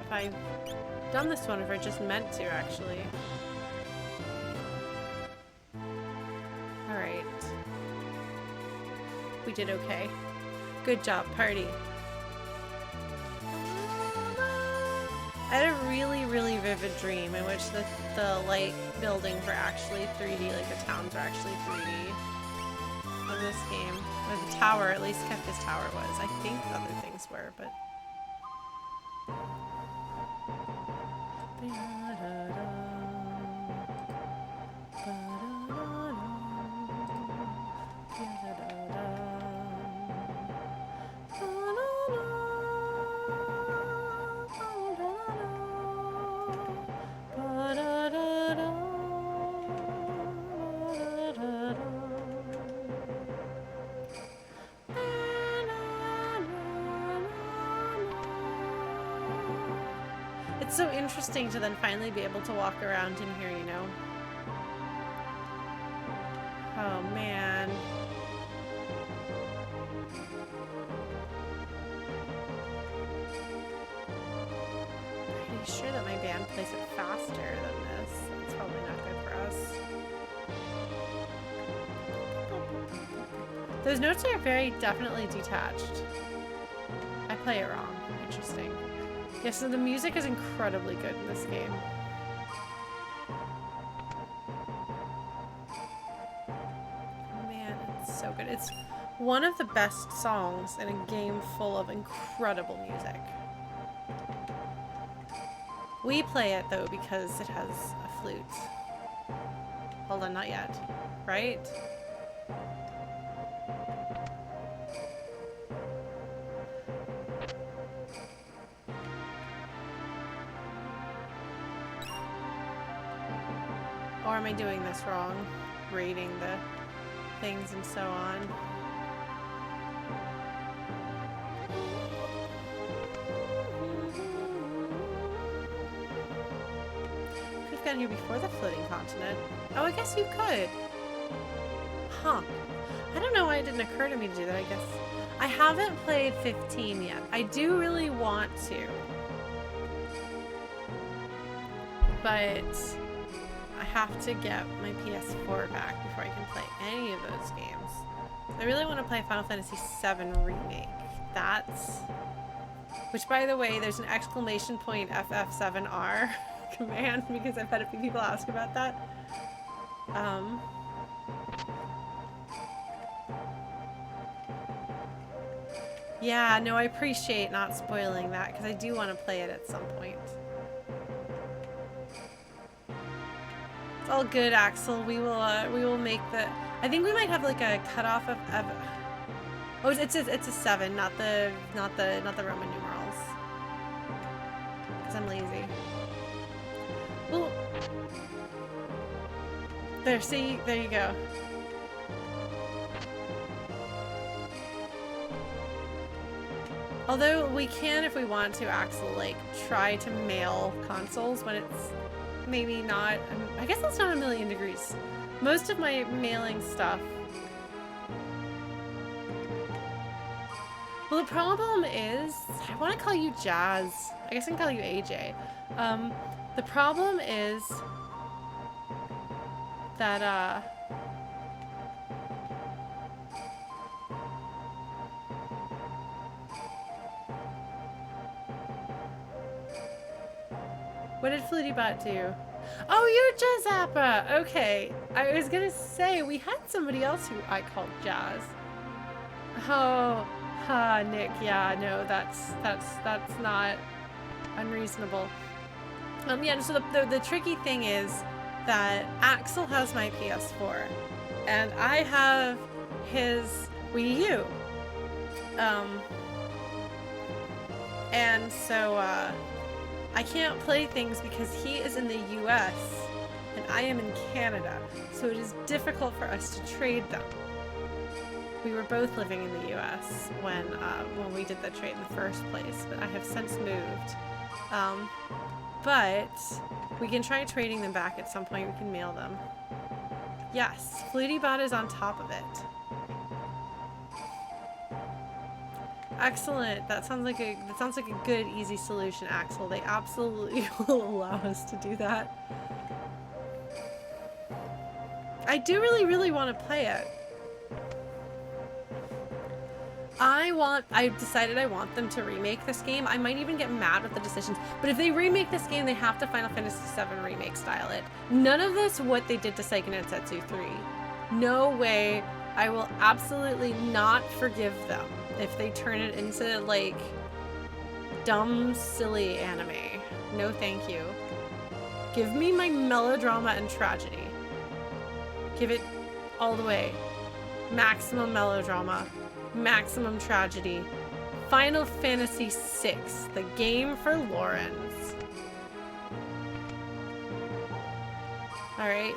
if I've done this one, if I just meant to, actually. Alright. We did okay. Good job, party. I had a really, really vivid dream in which the like buildings were actually 3D, like the towns are actually 3D on this game. Or the tower, at least Kefka's tower was. I think other things were, but... It's so interesting to then finally be able to walk around in here, you know? Oh, man. Pretty sure that my band plays it faster than this. That's probably not good for us. Those notes are very definitely detached. I play it wrong. Interesting. Yeah, so the music is incredibly good in this game. Man, it's so good. It's one of the best songs in a game full of incredible music. We play it, though, because it has a flute. Hold on, not yet. Right? Or am I doing this wrong? Reading the things and so on. Could have gotten here before the floating continent. Oh, I guess you could. Huh. I don't know why it didn't occur to me to do that, I guess. I haven't played 15 yet. I do really want to. But I have to get my PS4 back before I can play any of those games. I really want to play Final Fantasy VII Remake. That's... Which, by the way, there's an exclamation point FF7R command because I've had a few people ask about that. Yeah, no, I appreciate not spoiling that because I do want to play it at some point. It's all good, Axel. We will make the... I think we might have like a cutoff of oh, it's a 7, not the Roman numerals. Because I'm lazy. Well, there, see, there you go. Although we can, if we want to, Axel, like, try to mail consoles when it's maybe not... I guess that's not a million degrees. Most of my mailing stuff... Well, the problem is... I want to call you Jazz. I guess I can call you AJ. The problem is... that, what did FlutyBot do? Oh, you're Jazzappa! Okay. I was gonna say, we had somebody else who I called Jazz. Oh, Nick, yeah, no, that's not unreasonable. Yeah, so the tricky thing is that Axel has my PS4, and I have his Wii U. And so, I can't play things because he is in the US and I am in Canada, so it is difficult for us to trade them. We were both living in the US when we did the trade in the first place, but I have since moved. But we can try trading them back at some point. We can mail them. Yes, FlutyBot is on top of it. Excellent. That sounds like a good, easy solution, Axel. They absolutely will allow us to do that. I do really, really want to play it. I've decided I want them to remake this game. I might even get mad with the decisions, but if they remake this game, they have to Final Fantasy VII remake style it. None of this what they did to Seiken Densetsu 3. No way. I will absolutely not forgive them if they turn it into, like, dumb, silly anime. No thank you. Give me my melodrama and tragedy. Give it all the way. Maximum melodrama. Maximum tragedy. Final Fantasy VI, the game for Laurens. Alright.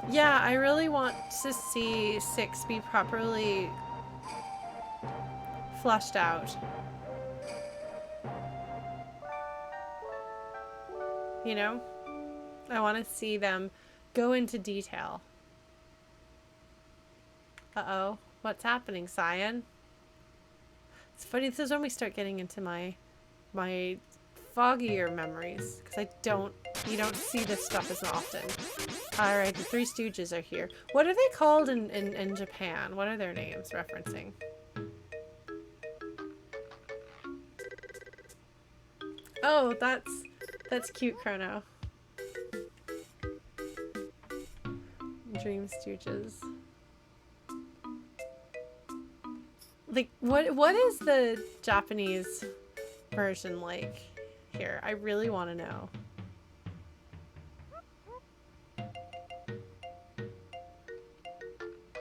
Yeah, I really want to see 6 be properly fleshed out. You know? I want to see them go into detail. Uh-oh. What's happening, Cyan? It's funny, this is when we start getting into my foggier memories, because you don't see this stuff as often. Alright, the Three Stooges are here. What are they called in Japan? What are their names referencing? Oh, that's cute, Chrono. Dream Stooges. Like, what is the Japanese version like here? I really want to know.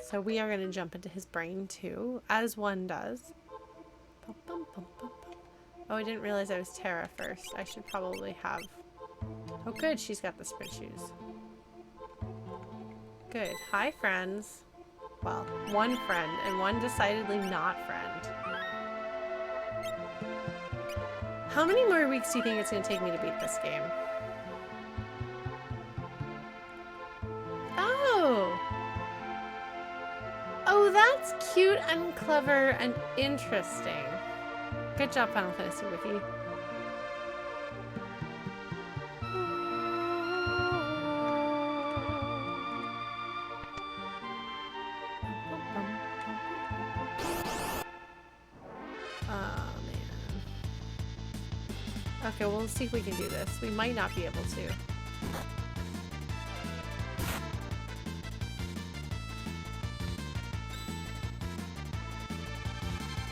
So we are going to jump into his brain too, as one does. Oh, I didn't realize I was Terra first. I should probably have... Oh good, she's got the sprint shoes. Good. Hi, friends. Well, one friend and one decidedly not friend. How many more weeks do you think it's going to take me to beat this game? Oh! Oh, that's cute and clever and interesting. Good job, Final Fantasy Wiki. Okay, well, let's see if we can do this. We might not be able to.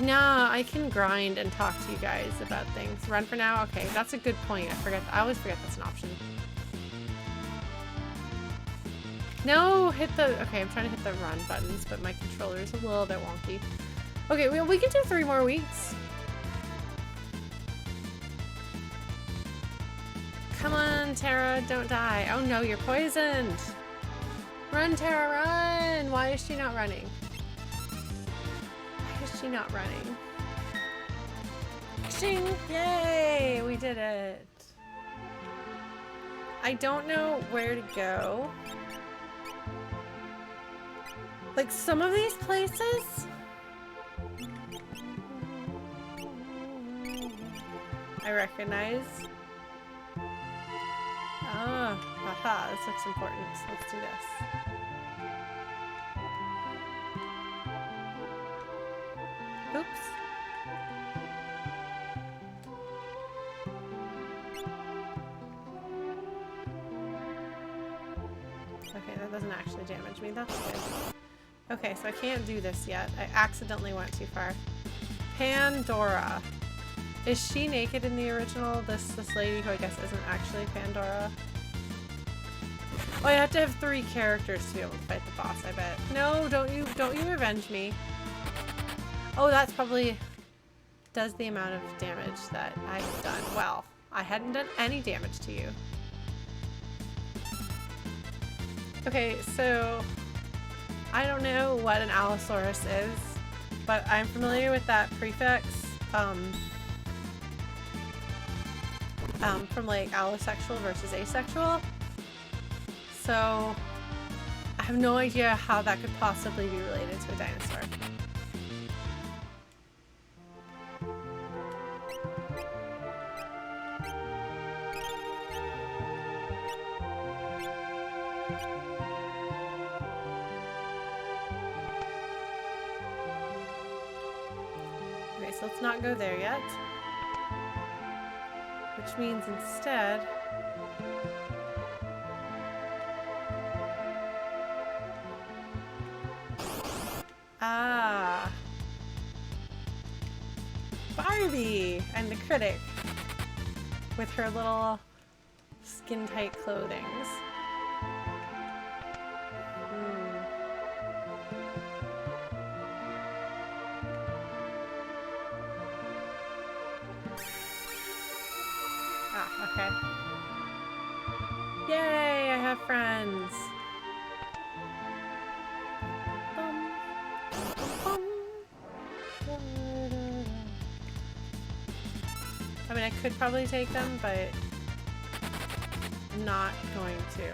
Nah, I can grind and talk to you guys about things. Run for now? Okay, that's a good point. I always forget that's an option. No, okay, I'm trying to hit the run buttons, but my controller is a little bit wonky. Okay, we can do 3 more weeks. Come on, Terra, don't die. Oh no, you're poisoned. Run, Terra, run! Why is she not running? Why is she not running? Shing! Yay! We did it. I don't know where to go. Like, some of these places... I recognize. Oh, haha, this looks important. Let's do this. Oops. Okay, that doesn't actually damage me. That's good. Okay, so I can't do this yet. I accidentally went too far. Pandora. Is she naked in the original? This lady who I guess isn't actually Pandora. Oh, I have to have 3 characters to be able to fight the boss, I bet. No, don't you revenge me. Oh, that's probably does the amount of damage that I've done. Well, I hadn't done any damage to you. Okay, so I don't know what an Allosaurus is, but I'm familiar with that prefix. from like allosexual versus asexual. So I have no idea how that could possibly be related to a dinosaur. Okay, so let's not go there yet. Which means instead... Ah. Barbie and the critic with her little skin-tight clothings. Ah, okay. Yay, I have friends. I mean, I could probably take them, but I'm not going to.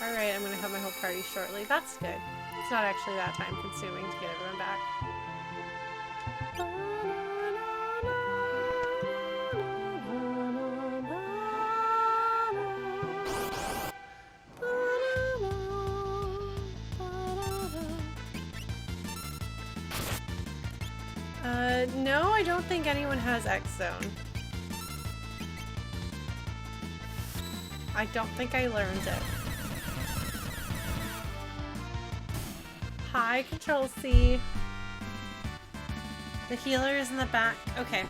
Alright, I'm gonna have my whole party shortly. That's good. It's not actually that time consuming to get everyone back. No, I don't think anyone has X Zone. I don't think I learned it. Hi, Control C. The healer is in the back. Okay.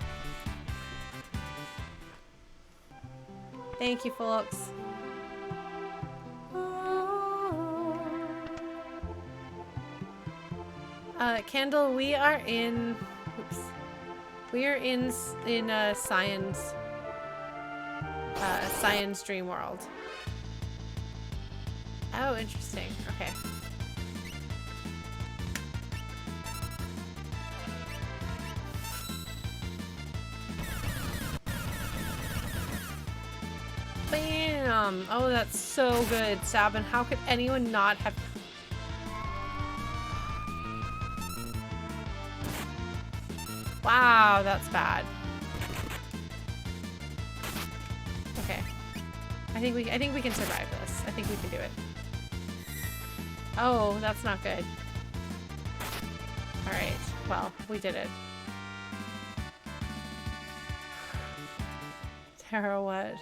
Thank you, folks. Candle, we are in... Oops. We are in Cyan's dream world. Oh, interesting. Okay. Bam! Oh, that's so good, Sabin. How could anyone not have... Wow, that's bad. Okay. I think we can survive this. I think we can do it. Oh, that's not good. All right. Well, we did it. Tara, what?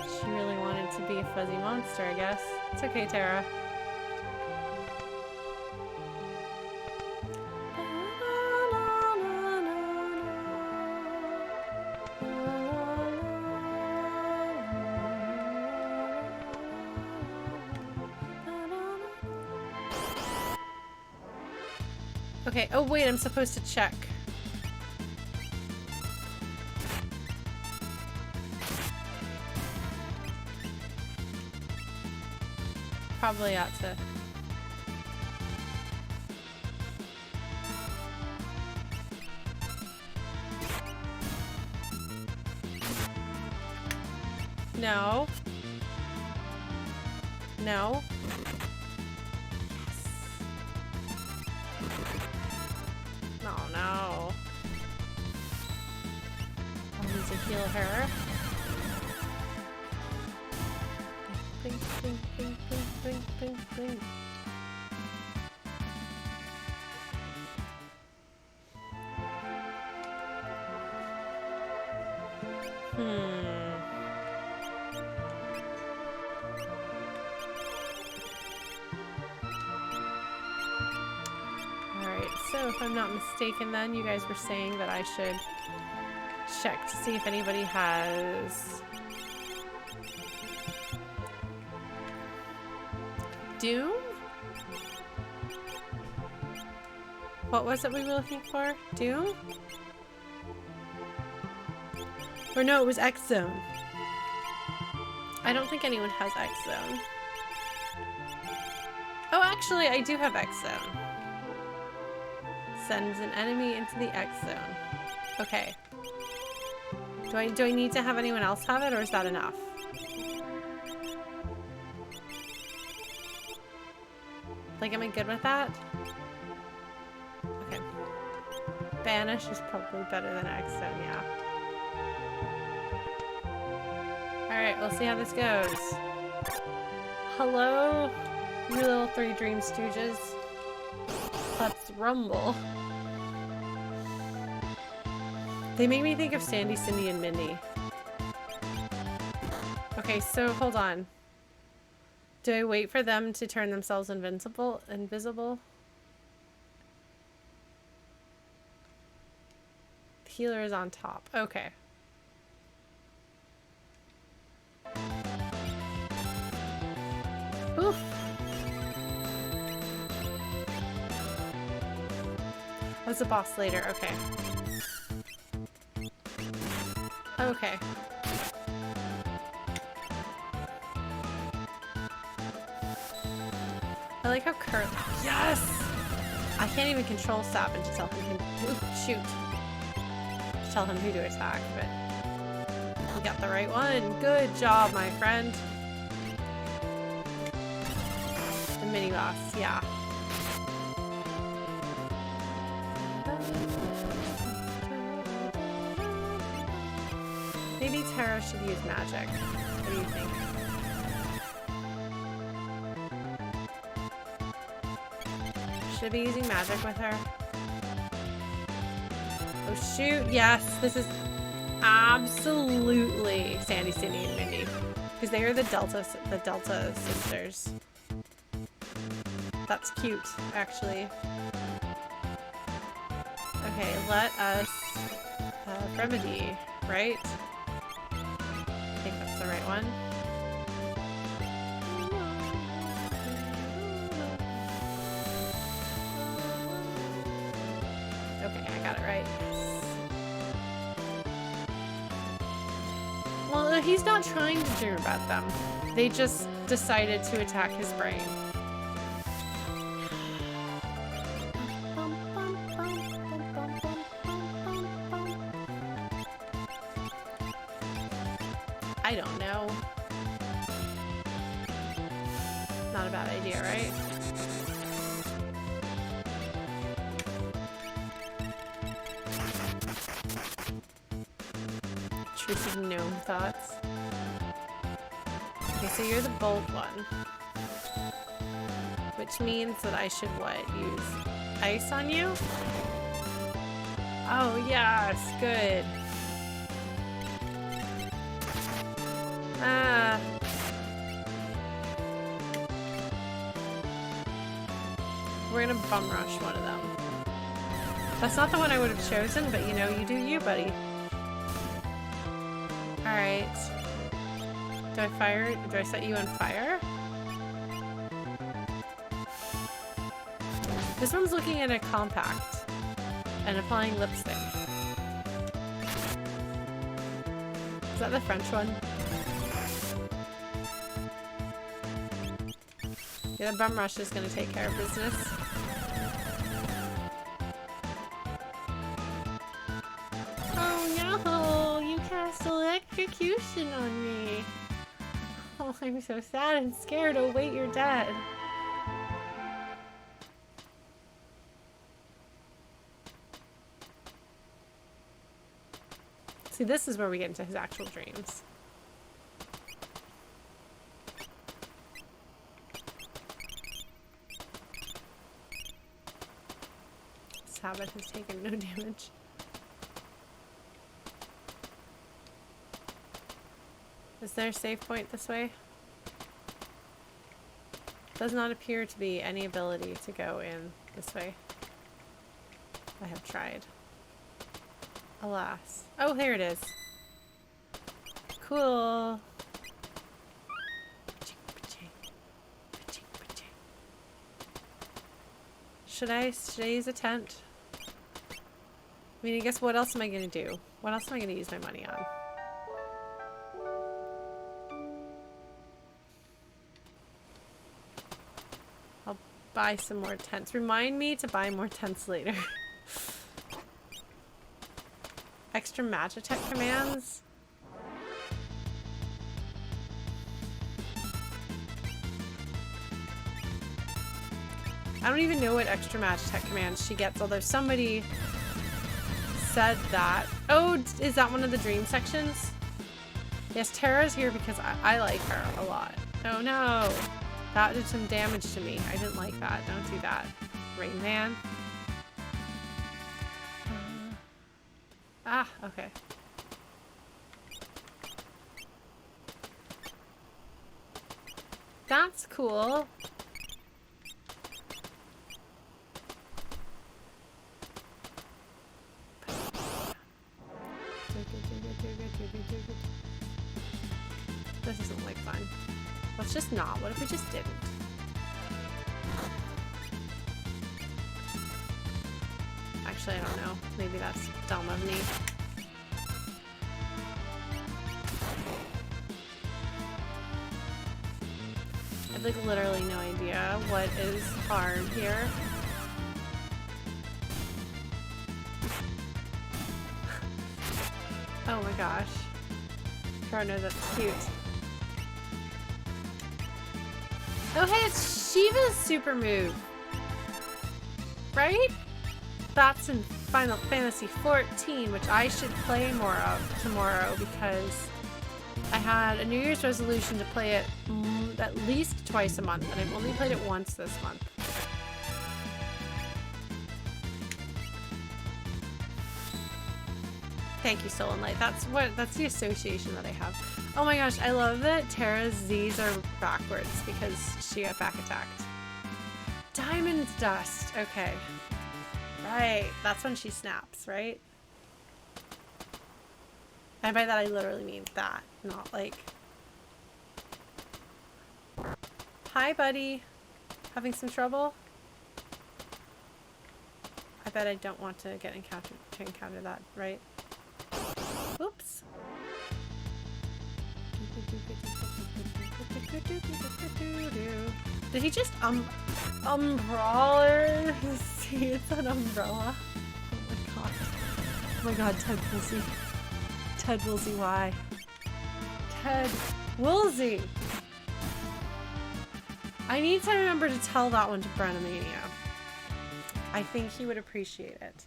She really wanted to be a fuzzy monster, I guess. It's okay, Tara. Okay, oh wait, I'm supposed to check. Probably ought to. No. No. Oh no. I need to heal her. Bing, bing, bing, bing, bing, bing, bing. Alright, so if I'm not mistaken then, you guys were saying that I should check to see if anybody has... Doom? What was it we were looking for? Doom? Or no, it was X Zone. I don't think anyone has X Zone. Oh, actually, I do have X Zone. Sends an enemy into the X Zone. Okay. Do I need to have anyone else have it, or is that enough? Like, am I good with that? Okay. Banish is probably better than X Zone, yeah. Alright, we'll see how this goes. Hello, you little three dream stooges. Let's rumble. They make me think of Sandy, Cindy, and Mindy. Okay, so hold on. Do I wait for them to turn themselves invisible? The healer is on top. Okay. Oof. That's a boss later. Okay. Okay. I like how Kurt. Yes! I can't even control Sabin to tell him who. Shoot. To tell him who to attack, but. We got the right one. Good job, my friend. The mini boss, yeah. Maybe Tara should use magic. What do you think? Should I be using magic with her? Oh shoot, yes, this is absolutely Sandy, Cindy, and Mindy. Because they are the Delta sisters. That's cute, actually. Okay, let us remedy, right? I think that's the right one. Okay, I got it right. Yes. Well, he's not trying to dream about them. They just decided to attack his brain. I don't know. Not a bad idea, right? Intrusive gnome thoughts. Okay, so you're the bold one. Which means that I should what? Use ice on you? Oh, yes, good. Ah. We're gonna bum rush one of them. That's not the one I would have chosen, but you know, you do you, buddy. Alright. Do I fire? Do I set you on fire? This one's looking at a compact and applying lipstick. Is that the French one? Yeah, the bum rush is gonna take care of business. Oh no! You cast electrocution on me! Oh, I'm so sad and scared. Oh wait, you're dead. See, this is where we get into his actual dreams. Sabbath has taken no damage. Is there a save point this way? Does not appear to be any ability to go in this way. I have tried. Alas. Oh, here it is. Cool. Should I use a tent? I mean, I guess what else am I gonna do? What else am I gonna use my money on? buy some more tents. Remind me to buy more tents later. Extra Magitech commands? I don't even know what extra Magitech commands she gets, although somebody said that. Oh, is that one of the dream sections? Yes, Tara's here because I like her a lot. Oh no! That did some damage to me. I didn't like that. Don't do that. Rain Man. Ah, okay. That's cool. This isn't like fun. Let's just not. What if we just didn't? Actually, I don't know. Maybe that's dumb of me. I have like literally no idea what is hard here. Oh my gosh. Tara knows that's cute. Oh hey, it's Shiva's super move. Right? That's in Final Fantasy XIV, which I should play more of tomorrow because I had a New Year's resolution to play it at least twice a month, and I've only played it once this month. Thank you, Soul and Light. That's the association that I have. Oh my gosh, I love that Tara's Z's are backwards because she got back attacked. Diamond Dust. Okay. Right. That's when she snaps, right? And by that I literally mean that, not like... Hi, buddy. Having some trouble? I bet I don't want to get encounter that, right? Oops. Did he just umbrella? See, it's an umbrella. Oh my god. Oh my god, Ted Woolsey. Ted Woolsey, why? Ted Woolsey! I need to remember to tell that one to Brenamania. I think he would appreciate it.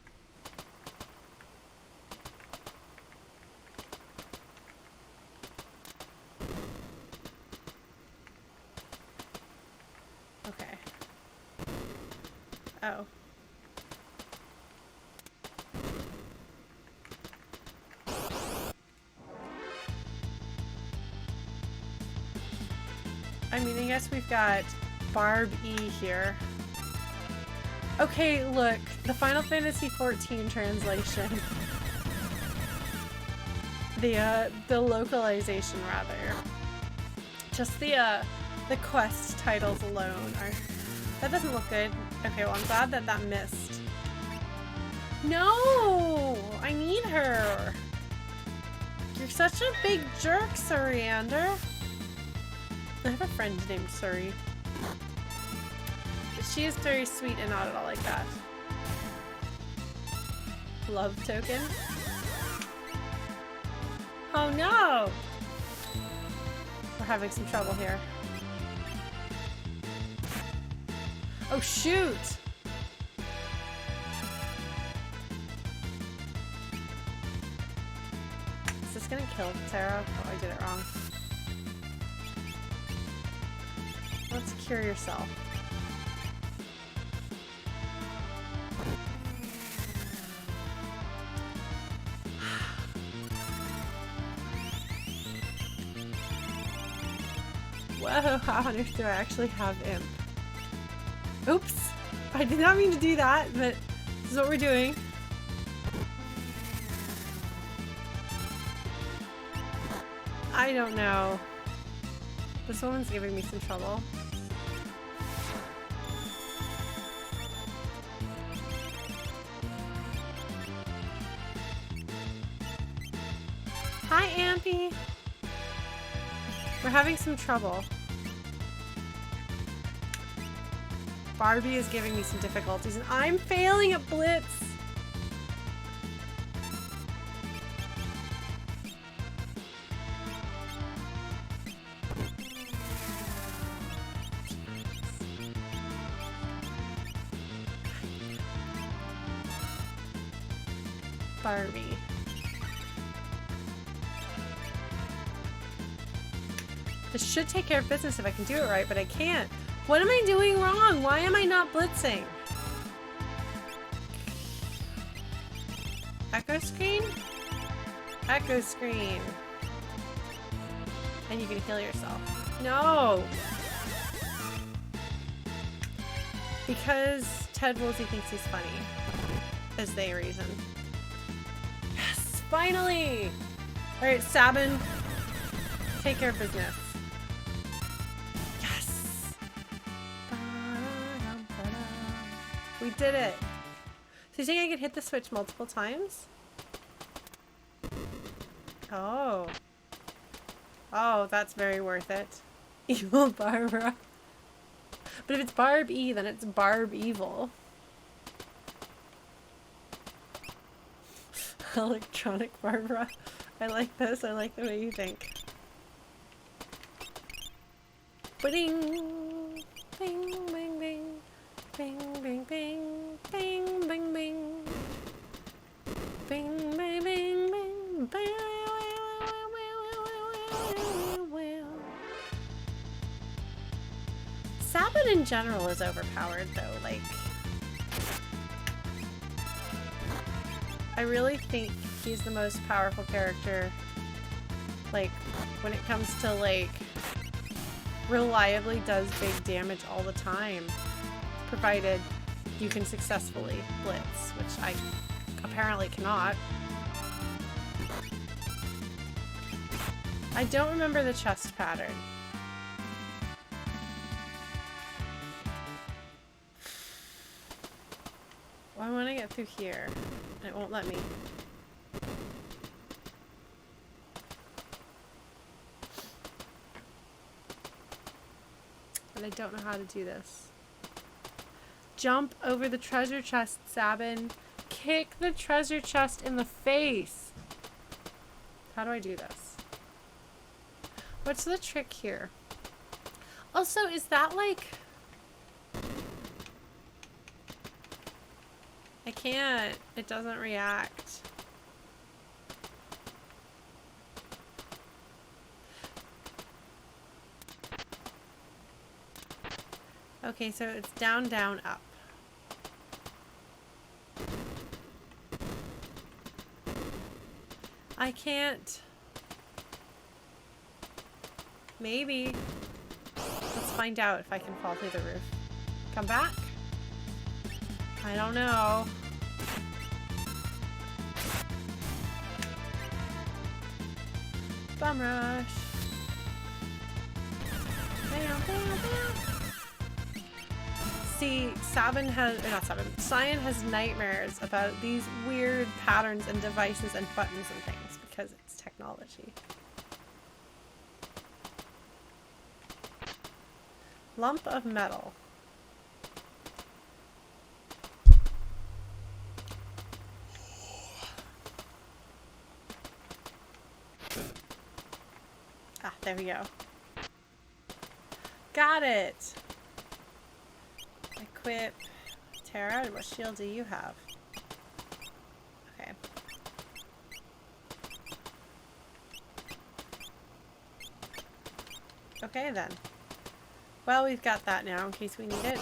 Okay. Oh. I mean, I guess we've got Barb E here. Okay, look, the Final Fantasy XIV translation. The localization, rather. Just the quest titles alone are... That doesn't look good. Okay, well, I'm glad that that missed. No! I need her! You're such a big jerk, Suriander. I have a friend named Suri. But she is very sweet and not at all like that. Love token? Oh no! We're having some trouble here. Oh shoot! Is this gonna kill Tara? Oh, I did it wrong. Let's cure yourself. Whoa, how on earth do I actually have imp? Oops! I did not mean to do that, but this is what we're doing. I don't know. This woman's giving me some trouble. Hi, Ampy! We're having some trouble. Barbie is giving me some difficulties, and I'm failing at Blitz. Barbie. This should take care of business if I can do it right, but I can't. What am I doing wrong? Why am I not blitzing? Echo screen? Echo screen. And you can heal yourself. No! Because Ted Woolsey thinks he's funny. Is the reason. Yes! Finally! Alright, Sabin. Take care of business. We did it! So you think I could hit the switch multiple times? Oh. Oh, that's very worth it. Evil Barbara. But if it's Barb E, then it's Barb Evil. Electronic Barbara. I like this. I like the way you think. Ba-ding! Bing, bing, bing. Bing, bing, bing, bing, bing, bing. Bing, bing, bing, bing, bing. Sabin in general is overpowered though, like... I really think he's the most powerful character, like, when it comes to, like, reliably does big damage all the time. Provided you can successfully blitz, which I apparently cannot. I don't remember the chest pattern. Well, I want to get through here, and it won't let me. But I don't know how to do this. Jump over the treasure chest, Sabin. Kick the treasure chest in the face. How do I do this? What's the trick here? Also, is that like... I can't. It doesn't react. Okay, so it's down, down, up. I can't. Maybe. Let's find out if I can fall through the roof. Come back? I don't know. Bum rush. Bam, bam, bam. See, Sabin has, or not Sabin, Cyan has nightmares about these weird patterns and devices and buttons and things because it's technology. Lump of metal. Ah, there we go. Got it! Equip. Tara, what shield do you have? Okay. Okay then. Well, we've got that now in case we need it.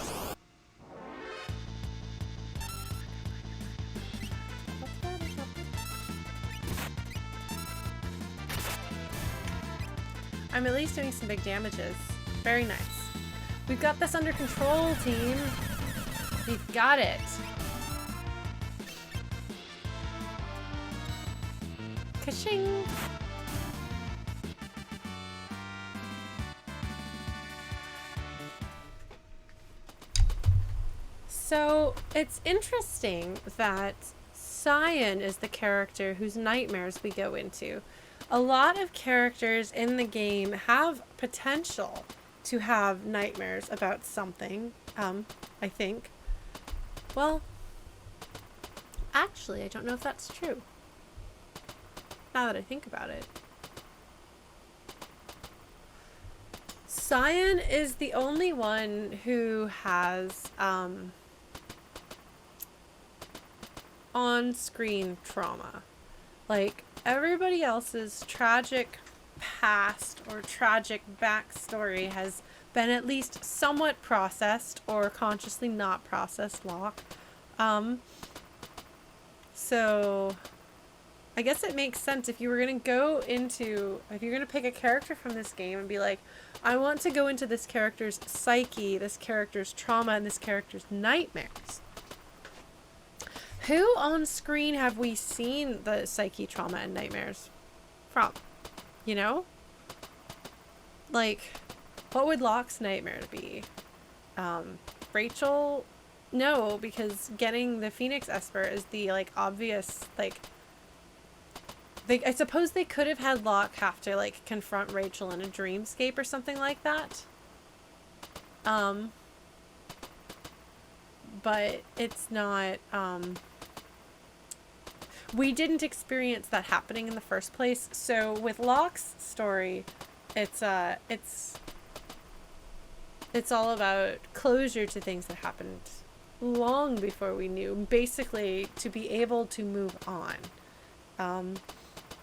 I'm at least doing some big damages. Very nice. We've got this under control, team. We've got it. Ka-ching! So, it's interesting that Cyan is the character whose nightmares we go into. A lot of characters in the game have potential to have nightmares about something. I think. Well, actually, I don't know if that's true. Now that I think about it. Cyan is the only one who has on-screen trauma. Like, everybody else's tragic past or tragic backstory has been at least somewhat processed or consciously not processed, Locke. So I guess it makes sense if you were going to if you're going to pick a character from this game and be like, I want to go into this character's psyche, this character's trauma, and this character's nightmares. Who on screen have we seen the psyche, trauma, and nightmares from? You know? Like, what would Locke's nightmare be? Rachel? No, because getting the Phoenix Esper is the, like, obvious, like... I suppose they could have had Locke have to, like, confront Rachel in a dreamscape or something like that. But it's not, we didn't experience that happening in the first place. So with Locke's story, it's all about closure to things that happened long before we knew, basically to be able to move on.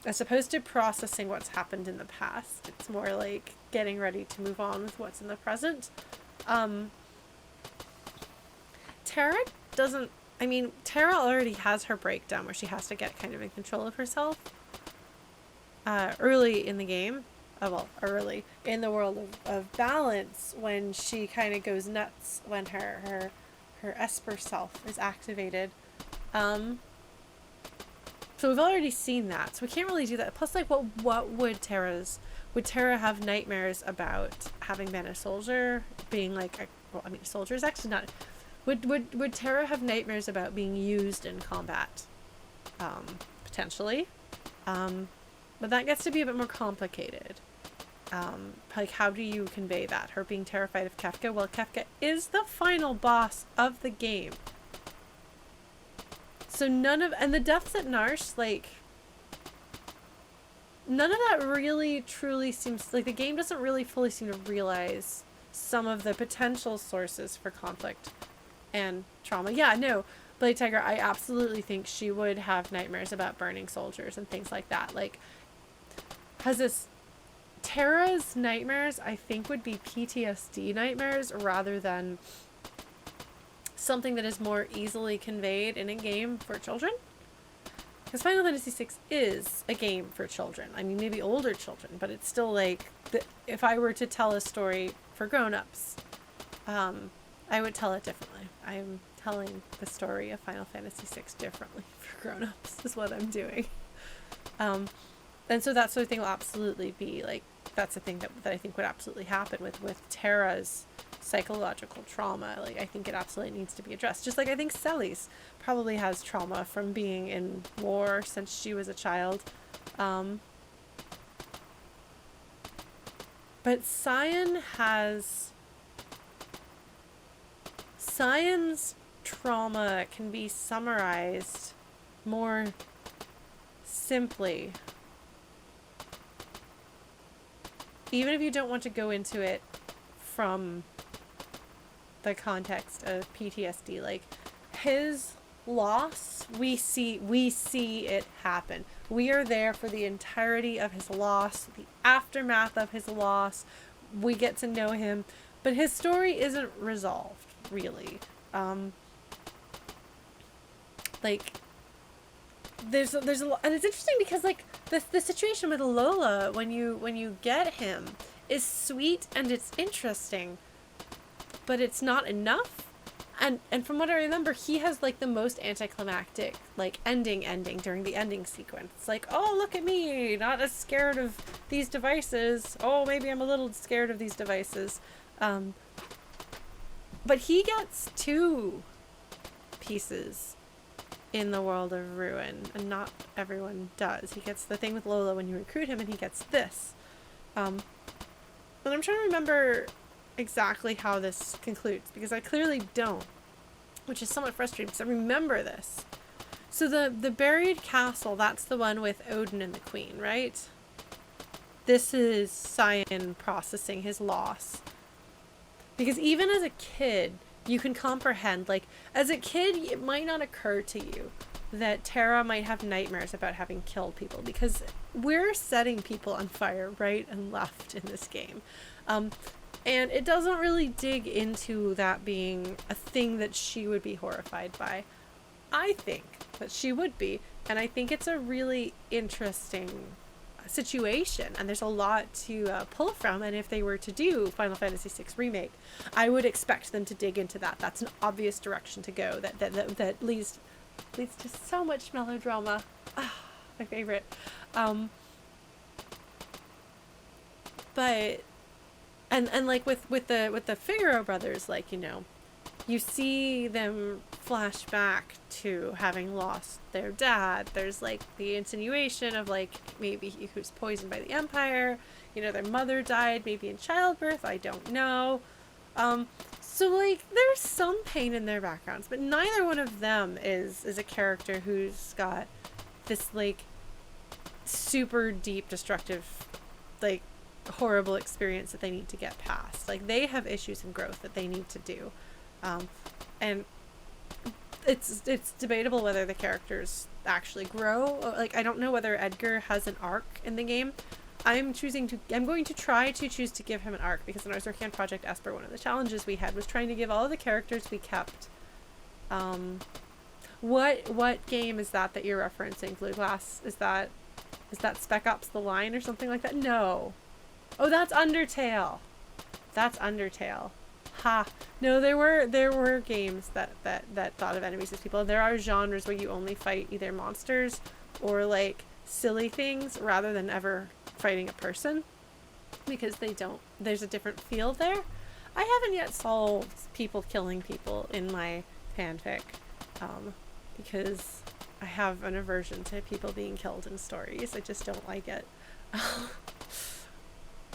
As opposed to processing what's happened in the past, it's more like getting ready to move on with what's in the present. Tara doesn't, I mean, Tara already has her breakdown where she has to get kind of in control of herself early in the game. Early in the world of balance, when she kind of goes nuts when her Esper self is activated. So we've already seen that, so we can't really do that. Plus, like, what would Tara have nightmares about having been a soldier, being like a soldier is actually not. Would Tara have nightmares about being used in combat? Potentially. But that gets to be a bit more complicated. Like, how do you convey that? Her being terrified of Kefka? Well, Kefka is the final boss of the game. So and the deaths at Narsh, like, none of that really truly seems, like, the game doesn't really fully seem to realize some of the potential sources for conflict and trauma. Yeah, no, Blade Tiger, I absolutely think she would have nightmares about burning soldiers and things like that. Like, Tara's nightmares, I think, would be PTSD nightmares rather than something that is more easily conveyed in a game for children. Because Final Fantasy VI is a game for children. I mean, maybe older children, but it's still like, if I were to tell a story for grown-ups, I would tell it differently. I'm telling the story of Final Fantasy VI differently for grown-ups, is what I'm doing. And so that sort of thing will absolutely be, like, that's the thing that I think would absolutely happen with Tara's psychological trauma. Like, I think it absolutely needs to be addressed. Just like I think Celi's probably has trauma from being in war since she was a child. But Cyan's trauma can be summarized more simply. Even if you don't want to go into it from the context of PTSD, like, his loss, we see it happen. We are there for the entirety of his loss, the aftermath of his loss. We get to know him, but his story isn't resolved, really. Like, there's a lot, and it's interesting because, like, the situation with Lola, when you get him, is sweet and it's interesting, but it's not enough. And from what I remember, he has, like, the most anticlimactic, like, ending during the ending sequence. It's like, oh, look at me, not as scared of these devices. Oh, maybe I'm a little scared of these devices. But he gets 2 pieces in the world of Ruin, and not everyone does. He gets the thing with Lola when you recruit him, and he gets this. And I'm trying to remember exactly how this concludes, because I clearly don't, which is somewhat frustrating because I remember this. So the buried castle, that's the one with Odin and the queen, right? This is Cyan processing his loss. Because even as a kid, you can comprehend, like, as a kid, it might not occur to you that Terra might have nightmares about having killed people, because we're setting people on fire right and left in this game. And it doesn't really dig into that being a thing that she would be horrified by. I think that she would be, and I think it's a really interesting situation, and there's a lot to pull from. And if they were to do Final Fantasy VI Remake, I would expect them to dig into that. That's an obvious direction to go, that leads to so much melodrama. My favorite. But and like with the Figaro brothers, like, you know, you see them flash back to having lost their dad. There's like the insinuation of like maybe he was poisoned by the Empire. You know, their mother died maybe in childbirth. I don't know. So like there's some pain in their backgrounds, but neither one of them is a character who's got this like super deep destructive, like, horrible experience that they need to get past. Like, they have issues and growth that they need to do. And it's debatable whether the characters actually grow. Like, I don't know whether Edgar has an arc in the game. I'm going to try to choose to give him an arc, because in our Zircan Project Esper, one of the challenges we had was trying to give all of the characters we kept. What game is that you're referencing, Blue Glass? Is that Spec Ops The Line or something like that? No. Oh, that's Undertale. That's Undertale. Ha. No, there were games that thought of enemies as people. There are genres where you only fight either monsters or like silly things rather than ever fighting a person, because there's a different feel there. I haven't yet solved people killing people in my fanfic, because I have an aversion to people being killed in stories. I just don't like it.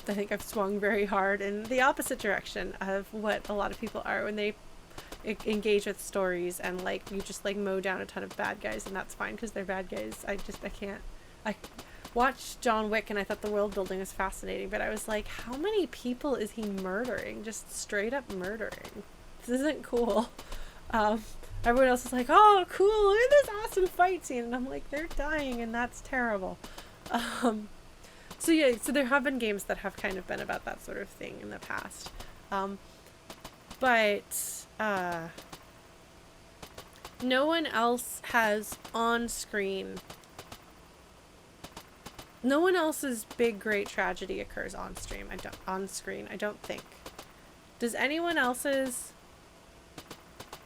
I think I've swung very hard in the opposite direction of what a lot of people are when they engage with stories, and like you just like mow down a ton of bad guys, and that's fine because they're bad guys. I can't. I watched John Wick and I thought the world building was fascinating, but I was like, how many people is he murdering? Just straight up murdering. This isn't cool. Everyone else is like, oh cool, look at this awesome fight scene, and I'm like, they're dying and that's terrible. So yeah, so there have been games that have kind of been about that sort of thing in the past. But no one else has on-screen. No one else's big, great tragedy occurs on screen. I don't think. Does anyone else's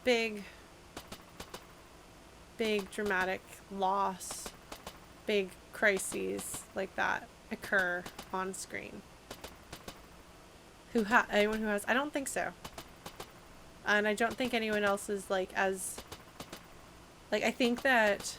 big dramatic loss, big crises like that occur on screen? Anyone who has? I don't think so. And I don't think anyone else is like as, like, I think that,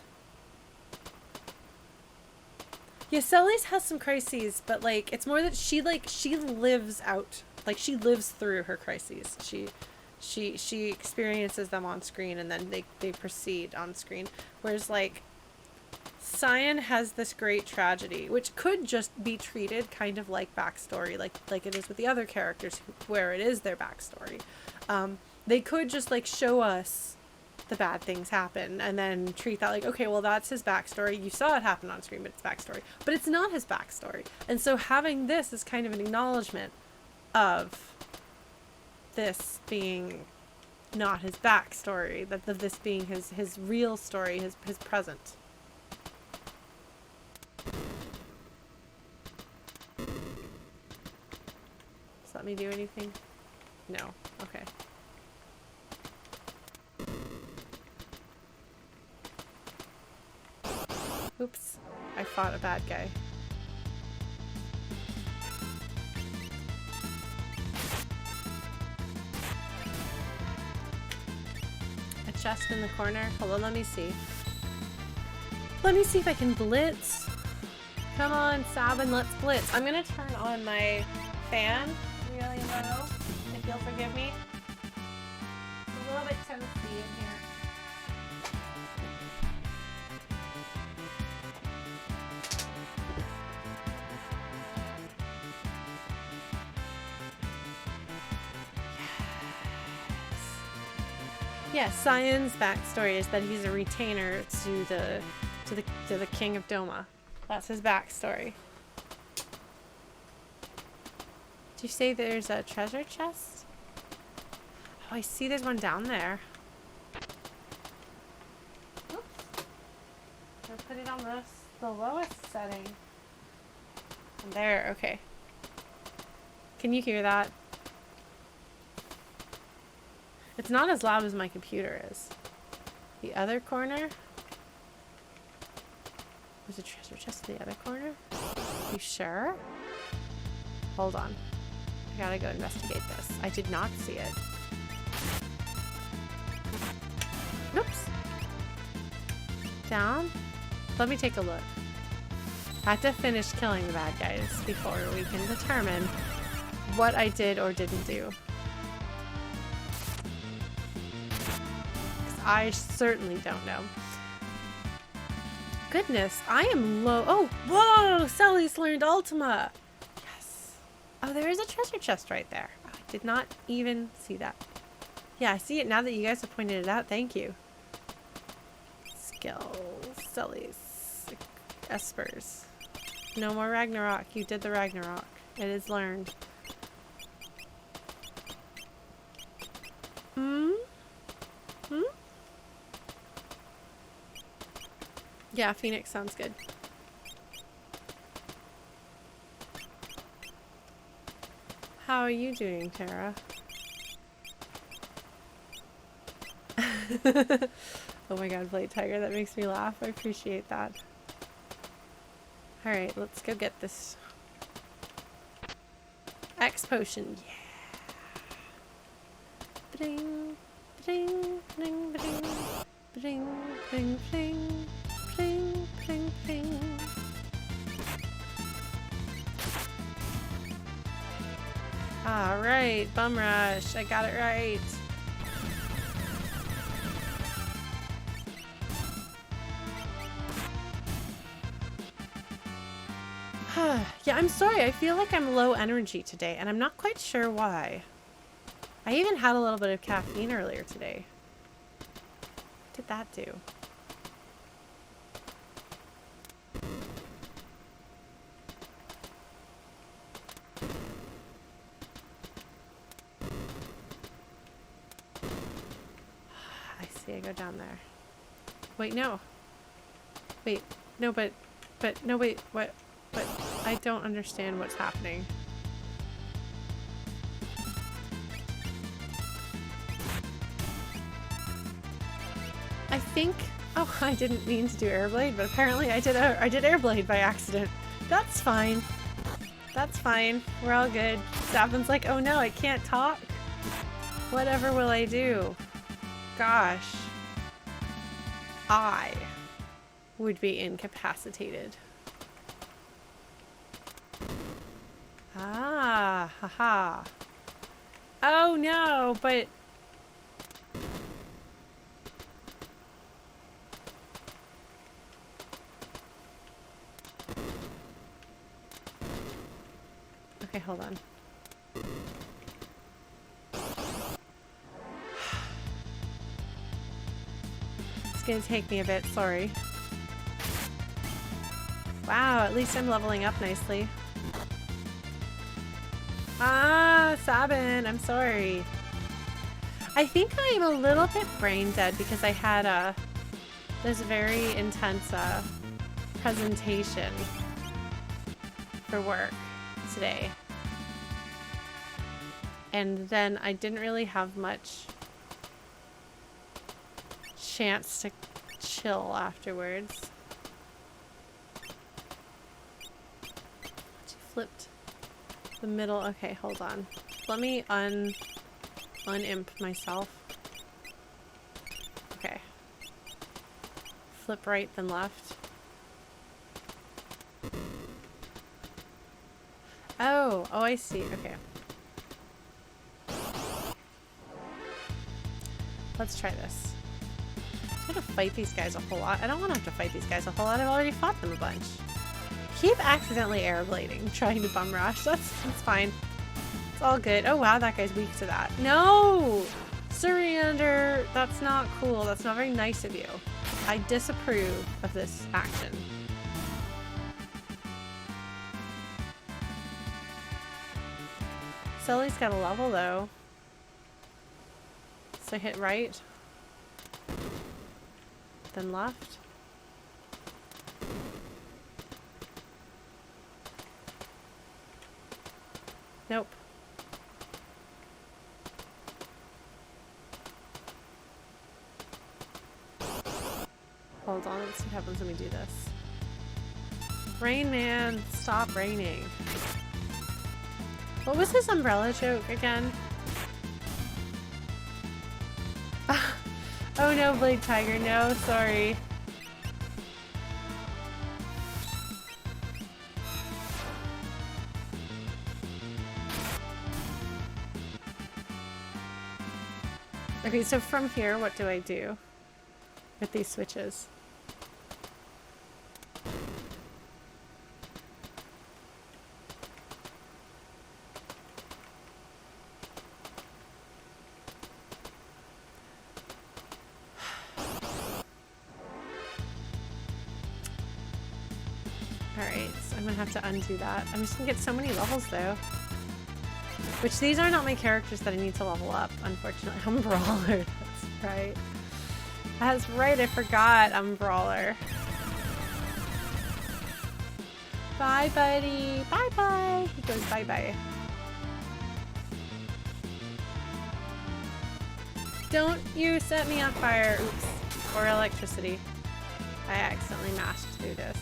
yeah, Celi's has some crises, but like it's more that she lives out, like she lives through her crises. She experiences them on screen, and then they proceed on screen. Whereas like Cyan has this great tragedy, which could just be treated kind of like backstory, like it is with the other characters, where it is their backstory. They could just like show us the bad things happen and then treat that like, okay, well that's his backstory. You saw it happen on screen, but it's backstory. But it's not his backstory. And so having this is kind of an acknowledgement of this being not his backstory, that this being his real story, his present. Does let me do anything? No. Okay. Oops. I fought a bad guy. A chest in the corner. Hold on, let me see. Let me see if I can blitz. Come on, Sabin, let's blitz. I'm gonna turn on my fan really low. if you'll forgive me. It's a little bit toasty in here. Yes, Cyan's backstory is that he's a retainer to the king of Doma. That's his backstory. Did you say there's a treasure chest? Oh, I see there's one down there. Oops. I'll put it on the lowest setting. And there, okay. Can you hear that? It's not as loud as my computer is. The other corner? There's a treasure chest in the other corner? You sure? Hold on. I gotta go investigate this. I did not see it. Oops. Down? Let me take a look. I have to finish killing the bad guys before we can determine what I did or didn't do. I certainly don't know. Goodness, I am low. Oh, whoa! Sally's learned Ultima! Yes. Oh, there is a treasure chest right there. Oh, I did not even see that. Yeah, I see it now that you guys have pointed it out. Thank you. Skills. Sally's. Espers. No more Ragnarok. You did the Ragnarok. It is learned. Hmm? Hmm? Yeah, Phoenix sounds good. How are you doing, Tara? Oh my god, Blade Tiger, that makes me laugh. I appreciate that. Alright, let's go get this X potion. Yeah. Bring, bring, bring, bring, bring, bring, bring. Pling, pling, pling. Alright, bum rush. I got it right. Yeah, I'm sorry. I feel like I'm low energy today, and I'm not quite sure why. I even had a little bit of caffeine earlier today. What did that do? I go down there. Wait, no. Wait, no, but no, wait, what? But I don't understand what's happening. I think, oh, I didn't mean to do Airblade, but apparently I did Airblade by accident. That's fine. That's fine. We're all good. Savin's like, oh no, I can't talk. Whatever will I do? Gosh. I would be incapacitated. Ah, haha. Oh no, but... Okay, hold on. It's gonna take me a bit, sorry. Wow, at least I'm leveling up nicely. Ah, Sabin, I'm sorry. I think I'm a little bit brain dead because I had this very intense presentation for work today. And then I didn't really have much chance to chill afterwards. She flipped the middle. Okay, hold on. Let me unimp myself. Okay. Flip right, then left. Oh, I see. Okay. Let's try this. I'm gonna fight these guys a whole lot. I don't want to have to fight these guys a whole lot. I've already fought them a bunch. Keep accidentally airblading, trying to bum rush. That's fine. It's all good. Oh wow, that guy's weak to that. No! Surrender! That's not cool. That's not very nice of you. I disapprove of this action. Sully's got a level though. So hit right. Then left. Nope. Hold on, let's see what happens when we do this. Rain Man, stop raining. What was his umbrella joke again? Oh no, Blade Tiger, no, sorry. Okay, so from here, what do I do with these switches? Alright, so I'm gonna have to undo that. I'm just gonna get so many levels though. Which these are not my characters that I need to level up, unfortunately. I'm Brawler, that's right. That's right, I forgot I'm Brawler. Bye, buddy. Bye-bye. He goes bye-bye. Don't you set me on fire. Oops. Or electricity. I accidentally mashed through this.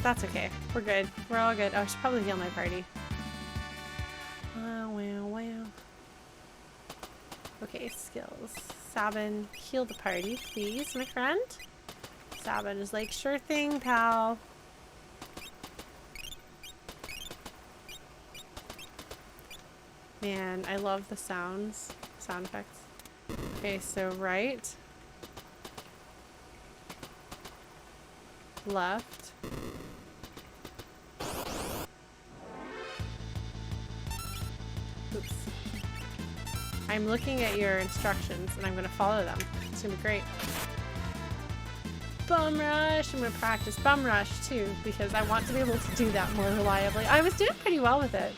That's okay. We're good. We're all good. Oh, I should probably heal my party. Wow, wow, wow. Okay, skills. Sabin, heal the party, please, my friend. Sabin is like, sure thing, pal. Man, I love the sound effects. Okay, so right. Left. Oops. I'm looking at your instructions and I'm going to follow them. It's going to be great. Bum rush! I'm going to practice bum rush too because I want to be able to do that more reliably. I was doing pretty well with it.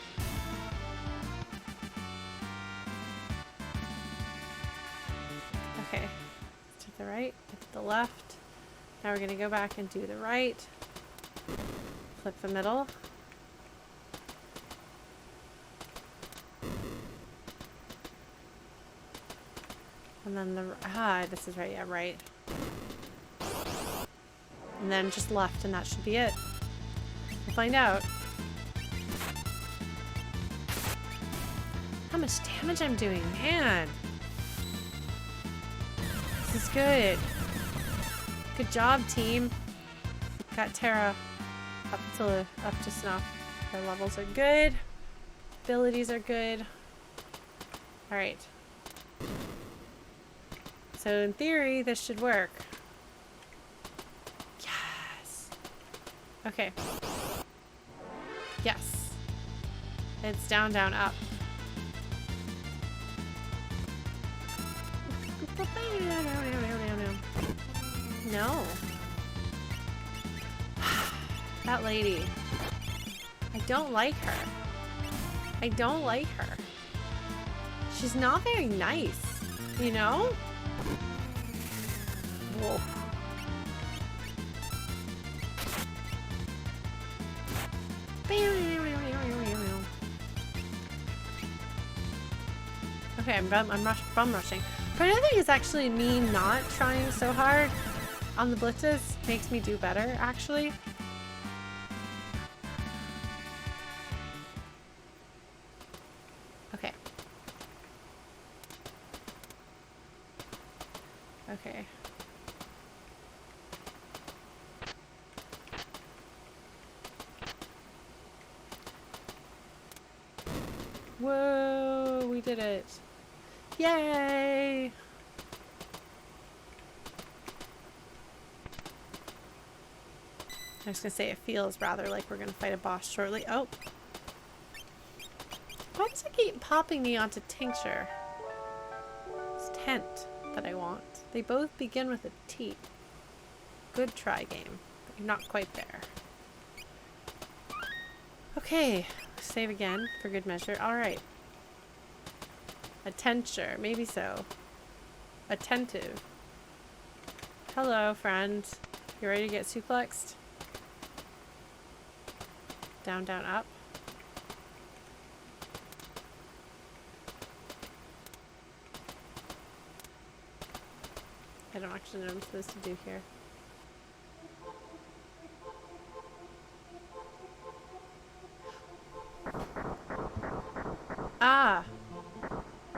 Okay. To the right, to the left. Now we're going to go back and do the right. Flip the middle. And then the, this is right, yeah, right. And then just left, and that should be it. We'll find out. How much damage I'm doing, man. This is good. Good job, team. Got Terra up to snuff. Her levels are good. Abilities are good. All right. So in theory, this should work. Yes. Okay. Yes. It's down, down, up. No. That lady. I don't like her. I don't like her. She's not very nice, you know? Whoa. Okay, I'm bum rushing. But another thing is actually me not trying so hard on the blitzes makes me do better, actually. Okay. Okay. Whoa, we did it. Yay! I was gonna say it feels rather like we're gonna fight a boss shortly. Oh! Why does it keep popping me onto tincture? It's tent that I want. They both begin with a T. Good try, game. But you're not quite there. Okay. Save again for good measure. Alright. A tincture. Maybe so. Attentive. Hello, friend. You ready to get suplexed? Down, down, up. I don't actually know what I'm supposed to do here. Ah!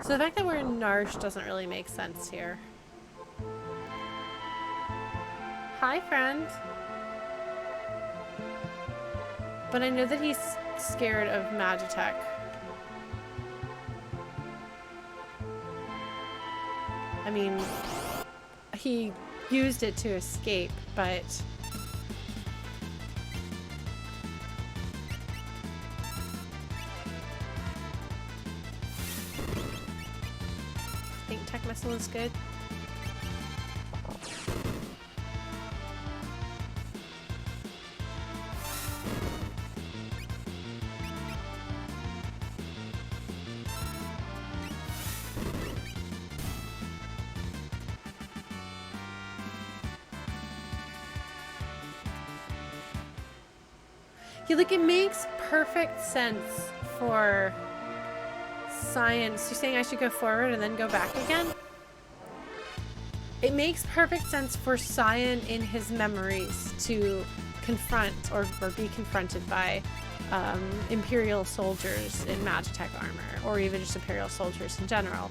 So the fact that we're in Narsh doesn't really make sense here. Hi, friend! But I know that he's scared of Magitech. I mean, he used it to escape, but... I think Tech Missile is good. Yeah, like it makes perfect sense for Cyan. So you're saying I should go forward and then go back again? It makes perfect sense for Cyan in his memories to confront or be confronted by Imperial soldiers in Magitech armor, or even just Imperial soldiers in general.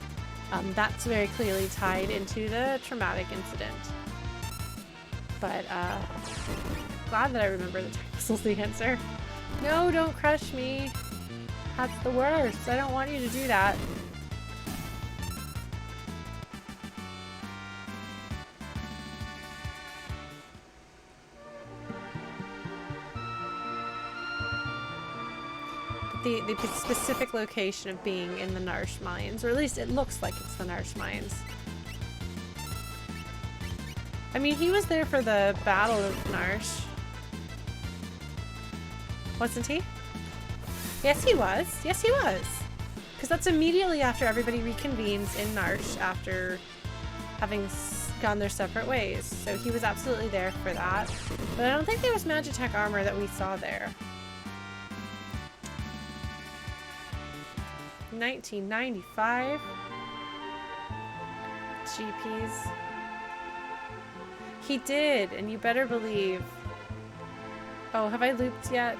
That's very clearly tied into the traumatic incident. But glad that I remember the Tech Missile's the answer. No, don't crush me. That's the worst. I don't want you to do that. The specific location of being in the Narsh mines, or at least it looks like it's the Narsh mines. I mean, he was there for the Battle of Narsh. Wasn't he? Yes, he was. Yes, he was. Because that's immediately after everybody reconvenes in Narsh after having gone their separate ways. So he was absolutely there for that. But I don't think there was Magitech armor that we saw there. 1995. GPs. He did, and you better believe. Oh, have I looped yet?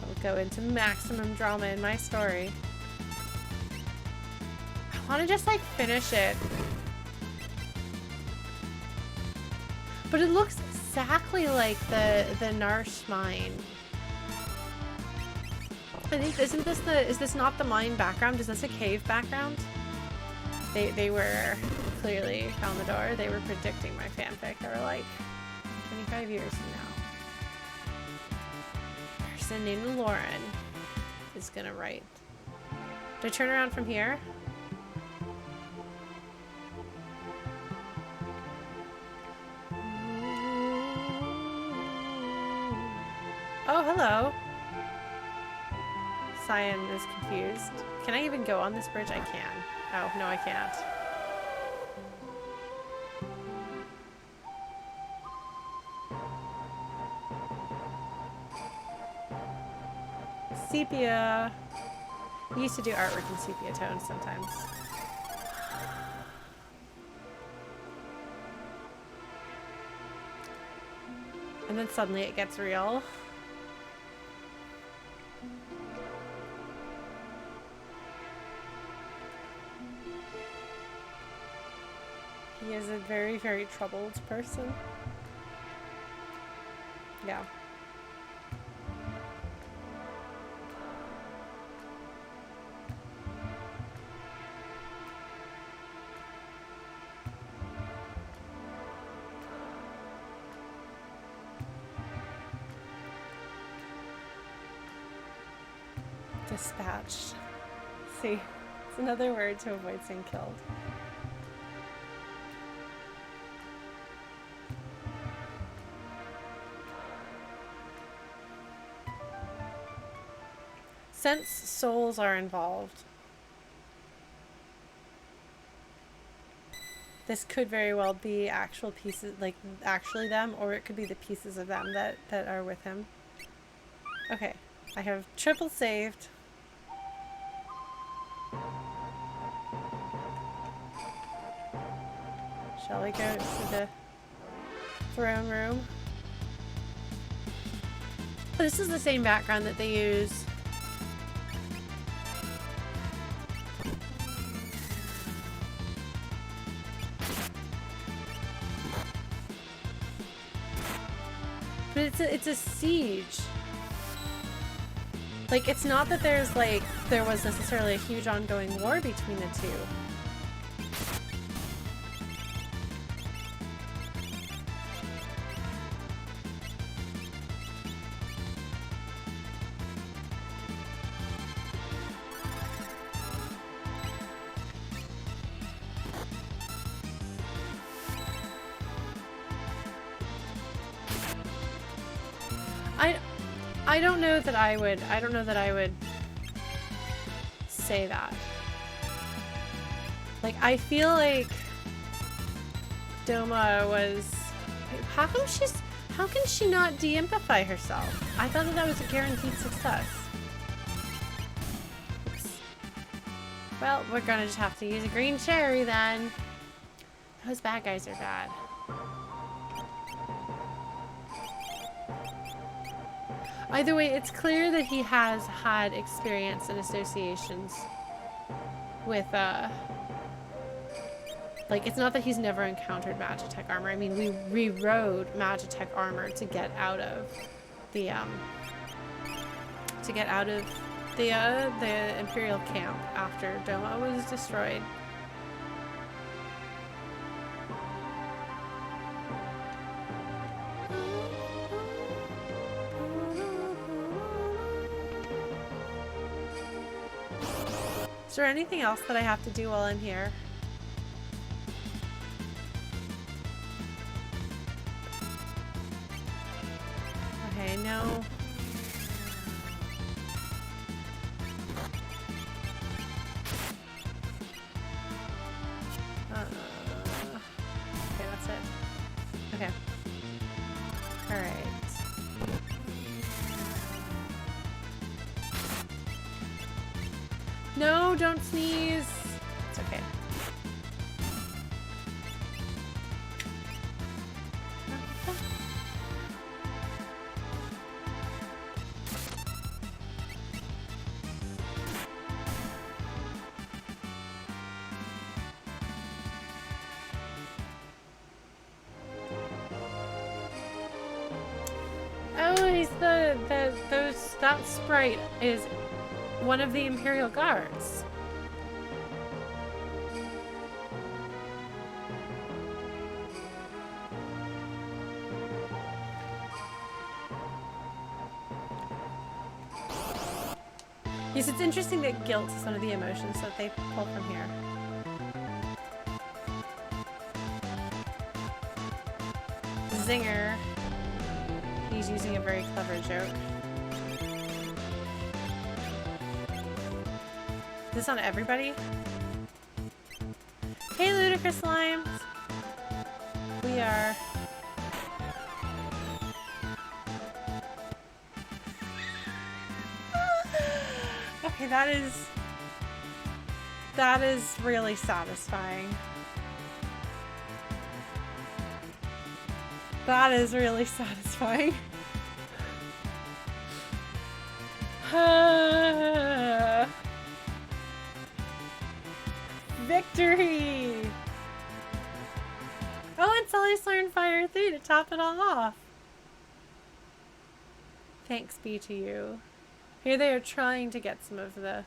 I'll go into maximum drama in my story. I want to just like finish it. But it looks exactly like the Narsh mine. I think is this not the mine background? Is this a cave background? They were clearly found the door. They were predicting my fanfic. They were like 25 years from now. A person named Lauren is gonna write. Do I turn around from here? Oh, hello. Cyan is confused. Can I even go on this bridge? I can. Oh, no, I can't. Sepia. I used to do artwork in sepia tones sometimes. And then suddenly it gets real. He is a very, very troubled person. Yeah. Dispatched. See, it's another word to avoid being killed. Since souls are involved, this could very well be actual pieces, like actually them, or it could be the pieces of them that are with him. Okay, I have triple saved. Shall we go to the throne room? Oh, this is the same background that they use. But it's a siege. Like, it's not that there's like there was necessarily a huge ongoing war between the two. I don't know that I would say that. Like, I feel like Doma was, how can she not de-empathy herself? I thought that was a guaranteed success. Oops. Well, we're gonna just have to use a green cherry then. Those bad guys are bad. Either way, it's clear that he has had experience and associations with, like, it's not that he's never encountered Magitech armor. I mean, we rewrote Magitech armor to get out of the Imperial camp after Doma was destroyed. Is there anything else that I have to do while I'm here? Okay, no. Okay, that's it. Okay. Alright. No, don't sneeze. It's okay. Oh, he's that sprite is one of the Imperial Guards. Yes, it's interesting that guilt is one of the emotions that they pull from here. Zinger. He's using a very clever joke. Is this on everybody? Hey, Ludicrous Slimes! We are... Okay, that is really satisfying. That is really satisfying. Victory! Oh, and Sully's learned Fire 3 to top it all off. Thanks be to you. Here they are trying to get some of the...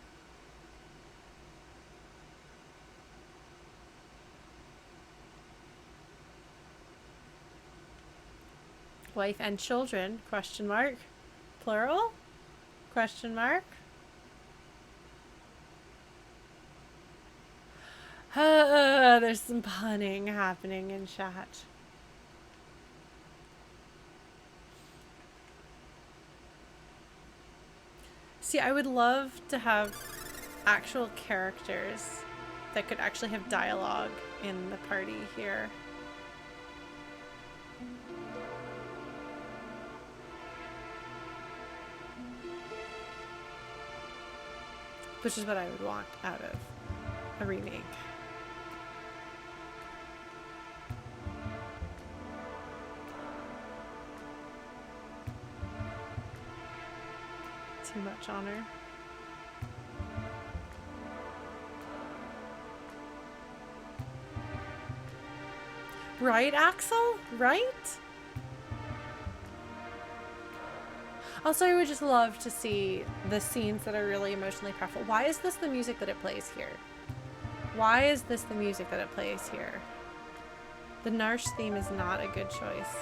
Wife and children, question mark. Plural? Question mark. There's some punning happening in chat. See, I would love to have actual characters that could actually have dialogue in the party here. Which is what I would want out of a remake. Too much honor. Right, Axel? Right? Also, I would just love to see the scenes that are really emotionally powerful. Why is this the music that it plays here? Why is this the music that it plays here? The Narsh theme is not a good choice.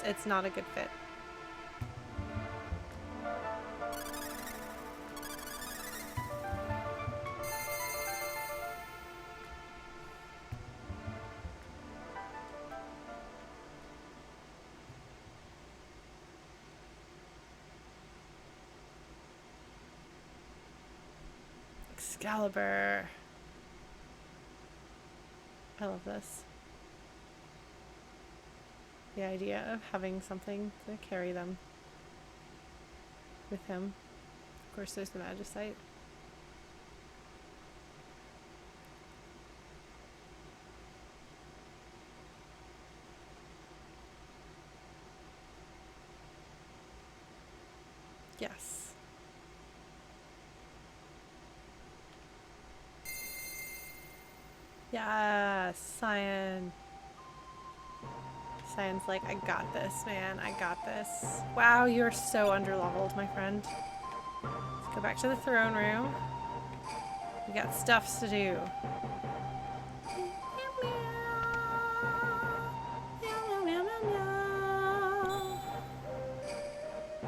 It's not a good fit. Excalibur. I love this. The idea of having something to carry them with him. Of course, there's the Magicite. Yes. Yes, Cyan. Cyan's like, I got this, man. I got this. Wow, you're so underleveled, my friend. Let's go back to the throne room. We got stuffs to do.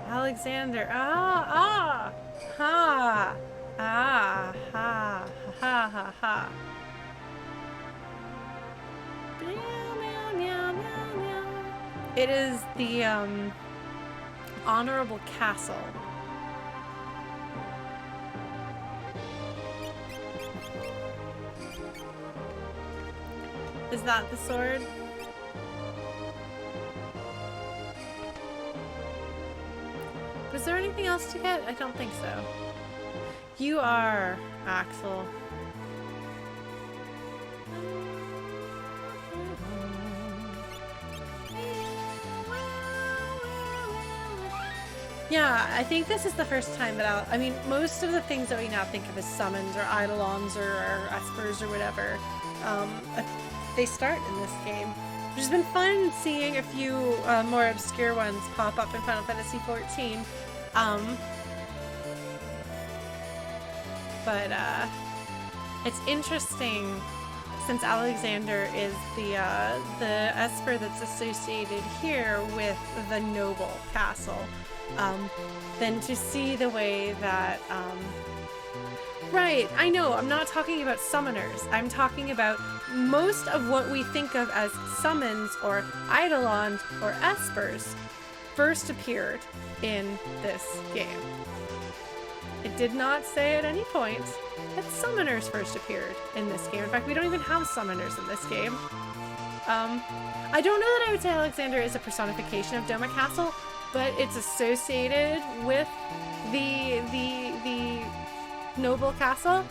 Alexander. Ha. Ha, ha, ha, ha, ha. It is the honorable castle. Is that the sword? Was there anything else to get? I don't think so. You are Axel. Yeah, I think this is the first time that I mean, most of the things that we now think of as summons or eidolons or espers or whatever, they start in this game. Which has been fun seeing a few more obscure ones pop up in Final Fantasy XIV. But it's interesting since Alexander is the esper that's associated here with the noble castle. Then to see the way that, right, I know, I'm not talking about summoners. I'm talking about most of what we think of as summons or eidolons or espers first appeared in this game. It did not say at any point that summoners first appeared in this game. In fact, we don't even have summoners in this game. I don't know that I would say Alexander is a personification of Doma Castle, but it's associated with the noble castle,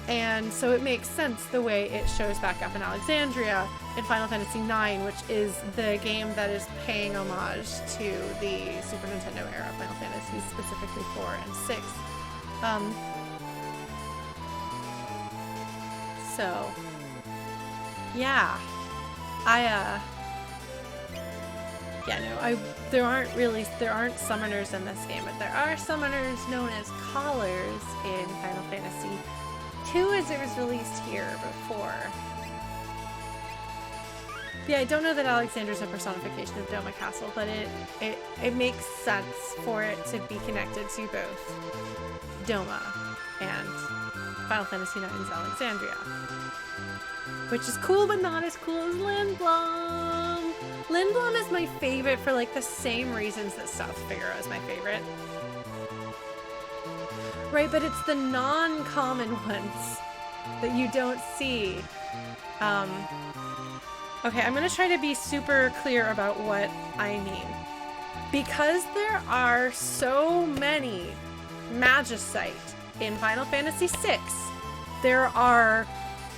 and so it makes sense the way it shows back up in Alexandria in Final Fantasy IX, which is the game that is paying homage to the Super Nintendo era Final Fantasy, specifically 4 and 6. So yeah, there aren't summoners in this game, but there are summoners known as callers in Final Fantasy II as it was released here before. Yeah, I don't know that Alexander's a personification of Doma Castle, but it makes sense for it to be connected to both Doma and Final Fantasy IX's Alexandria. Which is cool, but not as cool as Lindblom. Lindblom is my favorite for like the same reasons that South Figaro is my favorite. Right, but it's the non-common ones that you don't see. Okay, I'm gonna try to be super clear about what I mean. Because there are so many Magicite in Final Fantasy VI, there are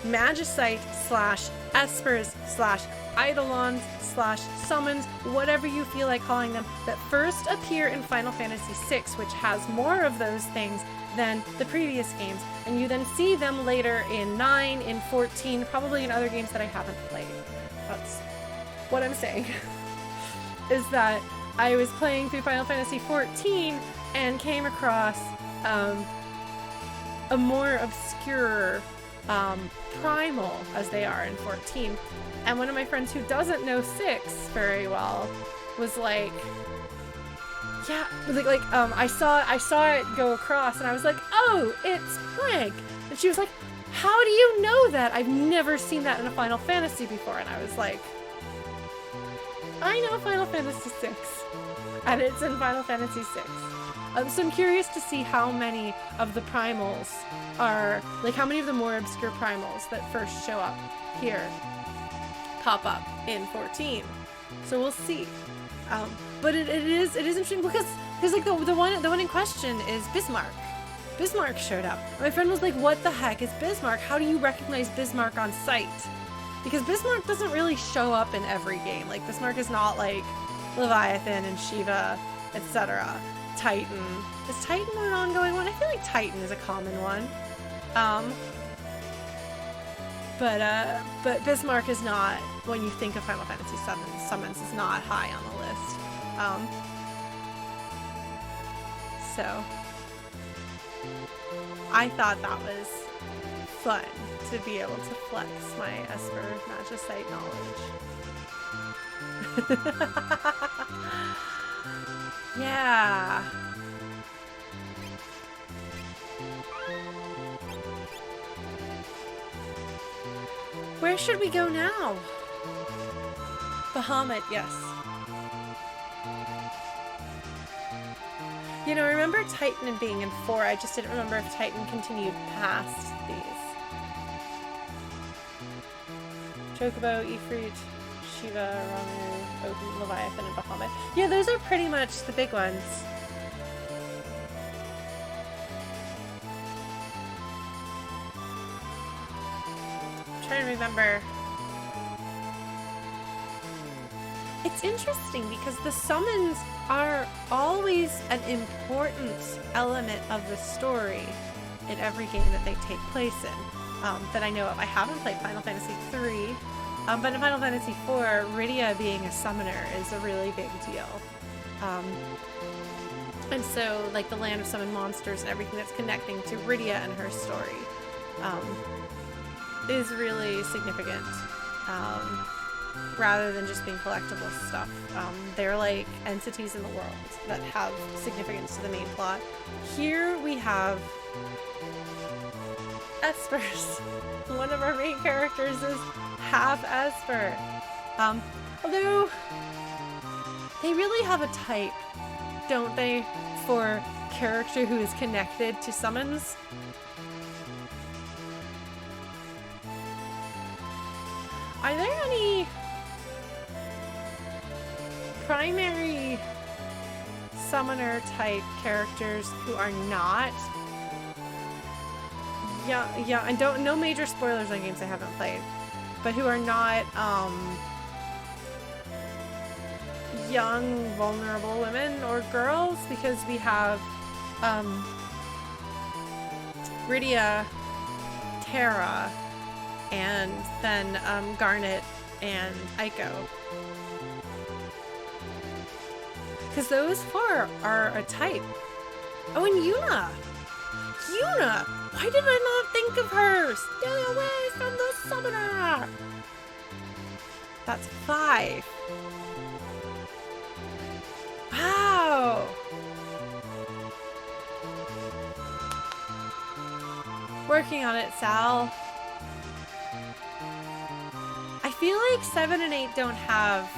Magicite slash Espers slash Eidolons slash summons, whatever you feel like calling them, that first appear in Final Fantasy VI, which has more of those things than the previous games, and you then see them later in 9, in 14, probably in other games that I haven't played. That's what I'm saying. Is that I was playing through Final Fantasy 14 and came across a more obscure primal, as they are in 14. And one of my friends who doesn't know 6 very well was like, yeah, I saw it go across and I was like, oh, it's Blank. And she was like, how do you know that? I've never seen that in a Final Fantasy before. And I was like, I know Final Fantasy 6. And it's in Final Fantasy 6. So I'm curious to see how many of the primals are, like how many of the more obscure primals that first show up here pop up in 14. So we'll see. But it is interesting because like the one in question is Bismarck. Bismarck showed up. My friend was like, what the heck is Bismarck? How do you recognize Bismarck on sight? Because Bismarck doesn't really show up in every game. Like Bismarck is not like Leviathan and Shiva, etc. Titan. Is Titan an ongoing one? I feel like Titan is a common one. But Bismarck is not, when you think of Final Fantasy VII, summons is not high on the list. So I thought that was fun to be able to flex my Esper Magicite knowledge. Yeah. Where should we go now? Bahamut, yes. You know, I remember Titan being in 4, I just didn't remember if Titan continued past these. Chocobo, Ifrit, Shiva, Ramu, Odin, Leviathan, and Bahamut. Yeah, those are pretty much the big ones. I'm trying to remember. It's interesting because the summons are always an important element of the story in every game that they take place in, that I know of. I haven't played Final Fantasy 3, but in Final Fantasy 4, Rydia being a summoner is a really big deal. And so, like, the Land of Summoned Monsters and everything that's connecting to Rydia and her story is really significant. Rather than just being collectible stuff. They're like entities in the world that have significance to the main plot. Here we have Espers. One of our main characters is half Esper. Although they really have a type, don't they, for character who is connected to summons? Are there any primary summoner type characters who are not? Yeah, I don't know, major spoilers on games I haven't played, but who are not young, vulnerable women or girls, because we have Rydia, Terra, and then Garnet and Aiko. Because those 4 are a type. Oh, and Yuna! Yuna! Why did I not think of her? Stay away from the summoner! That's 5. Wow! working on it, Sal. I feel like 7 and 8 don't have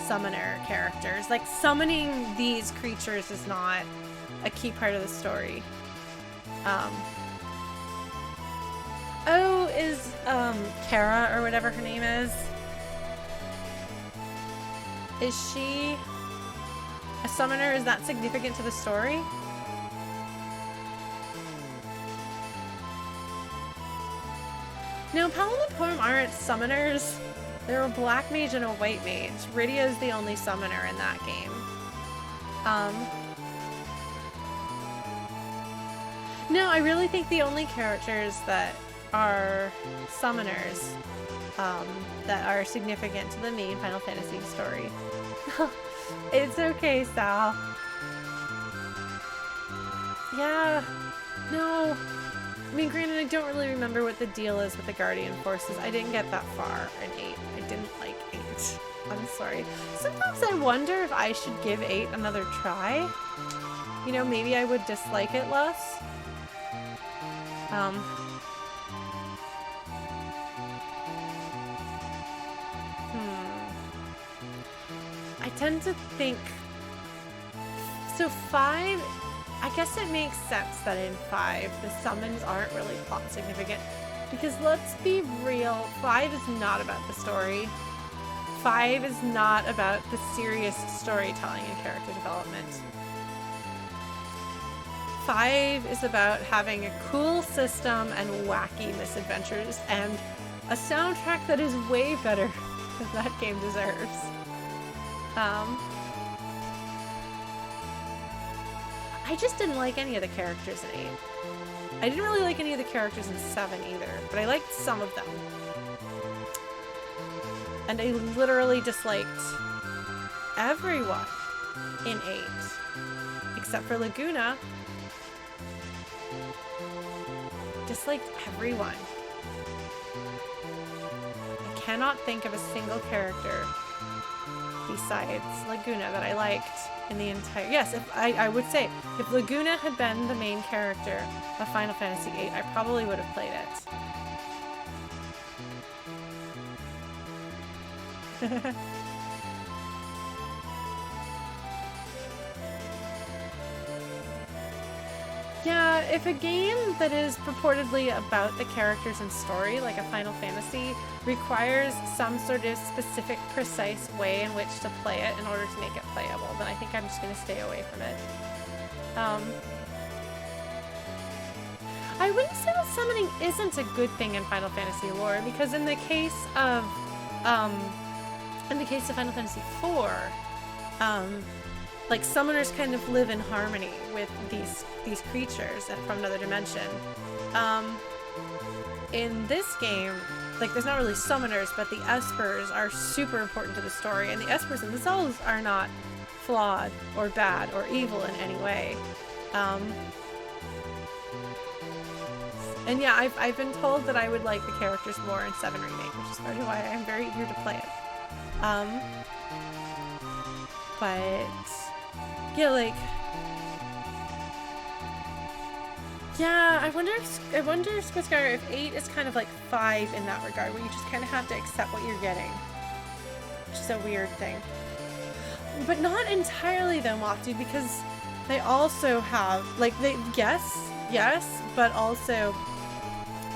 summoner characters. Like, summoning these creatures is not a key part of the story. Oh, is Kara or whatever her name is she a summoner? Is that significant to the story? No, Paladin and Poem aren't summoners. They're a black mage and a white mage. Rydia's the only summoner in that game. No, I really think the only characters that are summoners that are significant to the main Final Fantasy story. It's okay, Sal. Yeah. No. I mean, granted, I don't really remember what the deal is with the Guardian Forces. I didn't get that far in 8. I didn't like 8. I'm sorry. Sometimes I wonder if I should give 8 another try. You know, maybe I would dislike it less. I tend to think... So 5... I guess it makes sense that in 5, the summons aren't really plot significant. Because let's be real, 5 is not about the story. 5 is not about the serious storytelling and character development. 5 is about having a cool system and wacky misadventures and a soundtrack that is way better than that game deserves. I just didn't like any of the characters in 8. I didn't really like any of the characters in 7 either, but I liked some of them. And I literally disliked everyone in 8. Except for Laguna. Disliked everyone. I cannot think of a single character besides Laguna that I liked in the entire... Yes, if I would say, if Laguna had been the main character of Final Fantasy VIII, I probably would have played it. Yeah, if a game that is purportedly about the characters and story, like a Final Fantasy, requires some sort of specific, precise way in which to play it in order to make it playable, then I think I'm just going to stay away from it. I wouldn't say that summoning isn't a good thing in Final Fantasy lore, because in the case of Final Fantasy IV, like, summoners kind of live in harmony with these creatures from another dimension. In this game, like, there's not really summoners, but the Espers are super important to the story, and the Espers themselves are not flawed or bad or evil in any way. And yeah, I've been told that I would like the characters more in 7 Remake, which is part of why I'm very eager to play it. But yeah, like, yeah, I wonder, Skylar, if 8 is kind of like 5 in that regard, where you just kind of have to accept what you're getting, which is a weird thing. But not entirely though, Mofty, because they also have, like, yes, but also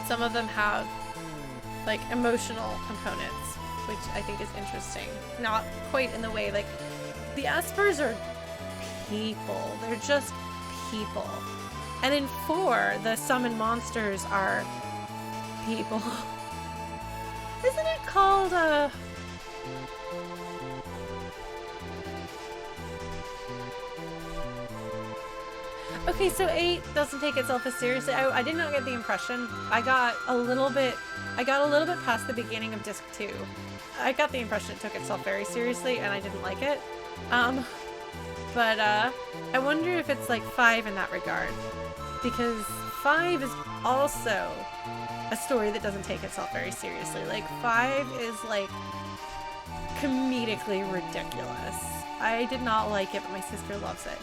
some of them have, like, emotional components, which I think is interesting. Not quite in the way, like, the Espers are people. They're just people. And in 4, the summoned monsters are people. Isn't it called, Okay, so 8 doesn't take itself as seriously. I did not get the impression. I got a little bit past the beginning of Disc 2. I got the impression it took itself very seriously, and I didn't like it. But I wonder if it's like 5 in that regard. Because 5 is also a story that doesn't take itself very seriously. Like, 5 is, like, comedically ridiculous. I did not like it, but my sister loves it.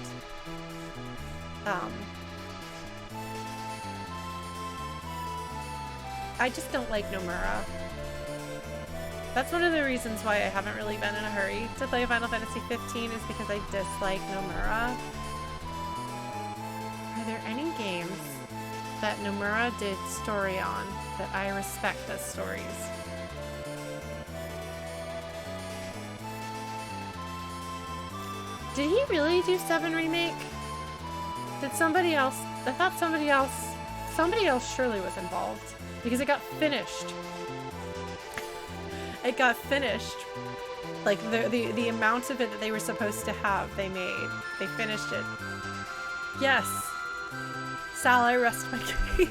I just don't like Nomura. That's one of the reasons why I haven't really been in a hurry to play Final Fantasy 15 is because I dislike Nomura. Are there any games that Nomura did story on that I respect as stories? Did he really do 7 Remake? Did somebody else? I thought somebody else surely was involved because it got finished. It got finished. Like the amount of it that they were supposed to have, they made. They finished it. Yes. Sal, I rest my case.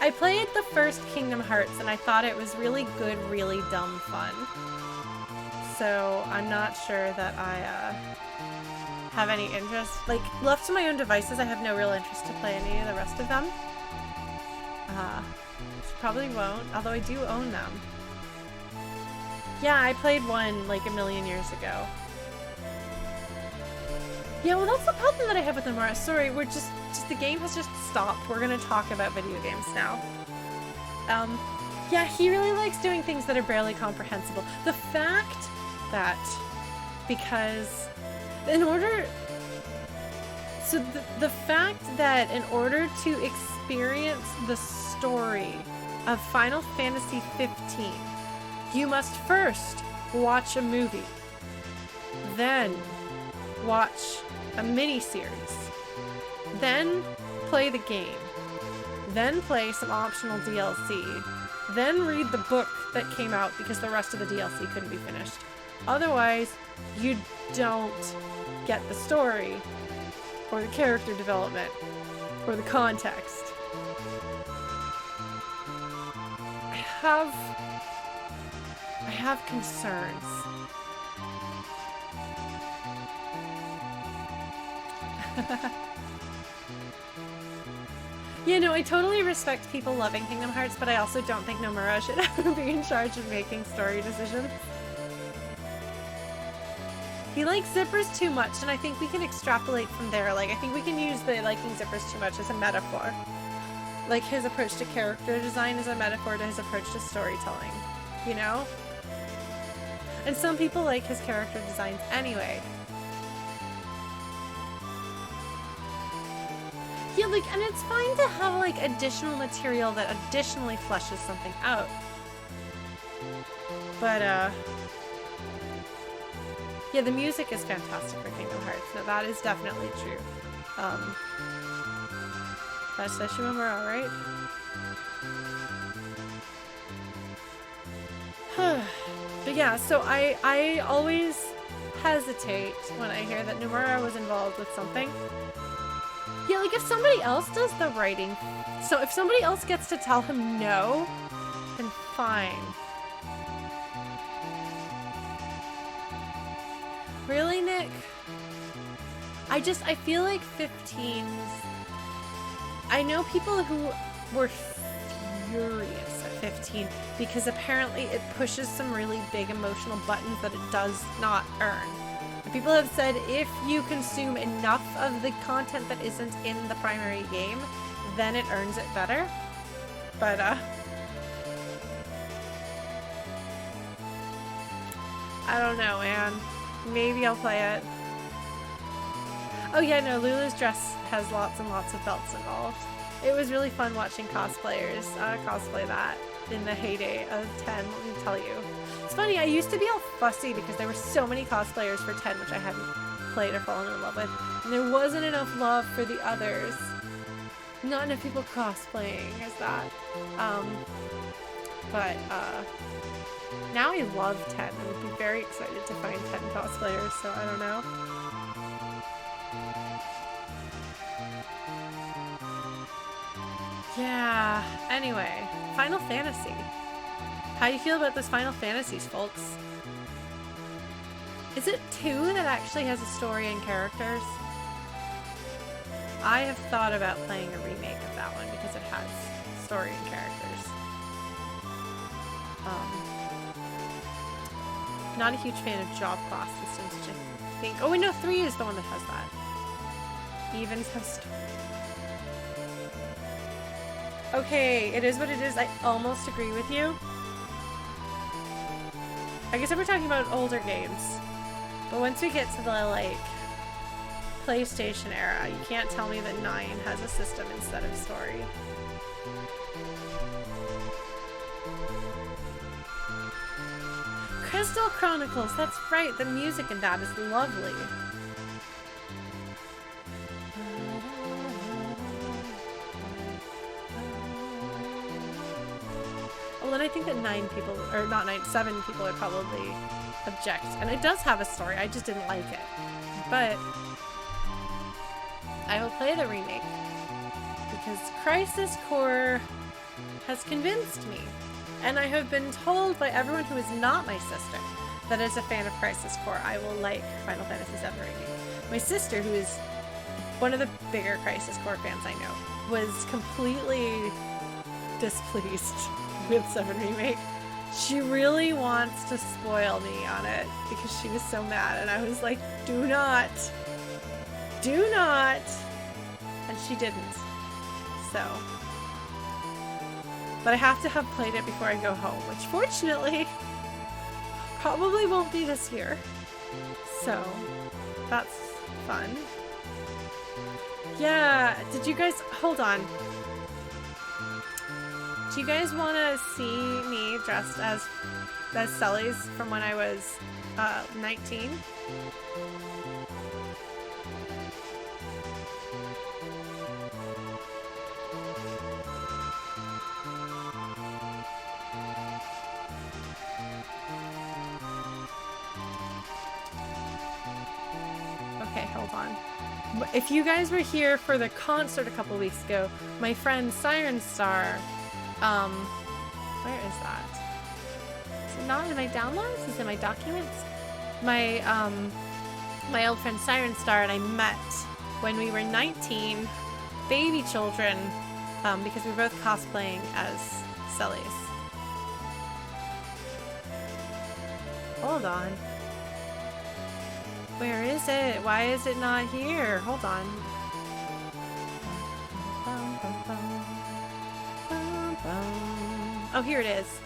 I played the first Kingdom Hearts and I thought it was really good, really dumb fun. So I'm not sure that I have any interest. Like, left to my own devices, I have no real interest to play any of the rest of them. Probably won't, although I do own them. Yeah, I played one like a million years ago. Yeah, well that's the problem that I have with Umaro. Sorry, we're just the game has just stopped. We're gonna talk about video games now. Yeah, he really likes doing things that are barely comprehensible. The fact that, because in order, so the fact that in order to experience the story of Final Fantasy 15, you must first watch a movie, then watch a mini-series, then play the game, then play some optional DLC, then read the book that came out because the rest of the DLC couldn't be finished. Otherwise, you don't get the story, or the character development, or the context. I have concerns. Yeah, no, I totally respect people loving Kingdom Hearts, but I also don't think Nomura should ever be in charge of making story decisions. He likes zippers too much, and I think we can extrapolate from there. Like, I think we can use the liking zippers too much as a metaphor. Like, his approach to character design is a metaphor to his approach to storytelling, you know? And some people like his character designs anyway. Yeah, like, and it's fine to have, like, additional material that additionally fleshes something out. But, yeah, the music is fantastic for Kingdom Hearts. No, that is definitely true. That's Umaro, right? But yeah, so I always hesitate when I hear that Umaro was involved with something. Yeah, like if somebody else does the writing, so if somebody else gets to tell him no, then fine. Really, Nick? I feel like 15's... I know people who were furious at 15 because apparently it pushes some really big emotional buttons that it does not earn. People have said if you consume enough of the content that isn't in the primary game, then it earns it better. But, I don't know, man. Maybe I'll play it. Oh yeah, no, Lulu's dress has lots and lots of belts involved. It was really fun watching cosplayers cosplay that in the heyday of 10, let me tell you. It's funny, I used to be all fussy because there were so many cosplayers for 10 which I hadn't played or fallen in love with, and there wasn't enough love for the others. Not enough people cosplaying as that. But now I love 10. I would be very excited to find 10 cosplayers, so I don't know. Yeah, anyway, Final Fantasy. How do you feel about this Final Fantasies, folks? Is it 2 that actually has a story and characters? I have thought about playing a remake of that one because it has story and characters. Not a huge fan of job class systems, which I think... Oh wait, no, 3 is the one that has that. Evens have story. Okay, it is what it is. I almost agree with you. I guess if we're talking about older games. But once we get to the, like, PlayStation era, you can't tell me that 9 has a system instead of story. Crystal Chronicles, that's right, the music in that is lovely. Well, then I think that 9 people, or not 9, 7 people would probably object. And it does have a story, I just didn't like it. But I will play the remake because Crisis Core has convinced me. And I have been told by everyone who is not my sister that is a fan of Crisis Core, I will like Final Fantasy VII Remake. My sister, who is one of the bigger Crisis Core fans I know, was completely displeased with 7 Remake. She really wants to spoil me on it because she was so mad, and I was like, do not. Do not. And she didn't. So. But I have to have played it before I go home, which fortunately probably won't be this year. So that's fun. Yeah, did you guys, hold on. Do you guys want to see me dressed as Sully's from when I was 19? Okay, hold on. If you guys were here for the concert a couple weeks ago, my friend Siren Star, where is that? Is it not in my downloads? Is it in my documents? My old friend Siren Star and I met when we were 19, baby children, because we were both cosplaying as Sully's. Hold on. Where is it? Why is it not here? Hold on. Oh, here it is.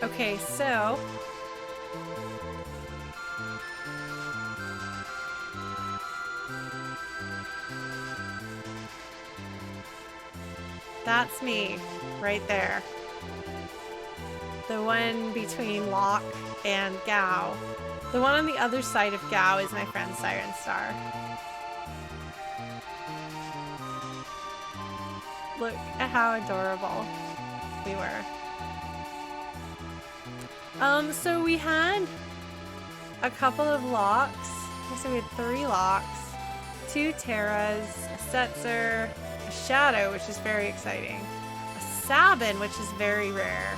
Okay, so that's me right there. The one between Locke and Gao. The one on the other side of Gao is my friend Siren Star. Look at how adorable we were. So we had a couple of Locks. So we had 3 Locks, 2 Terras, a Setzer, a Shadow, which is very exciting, a Sabin, which is very rare,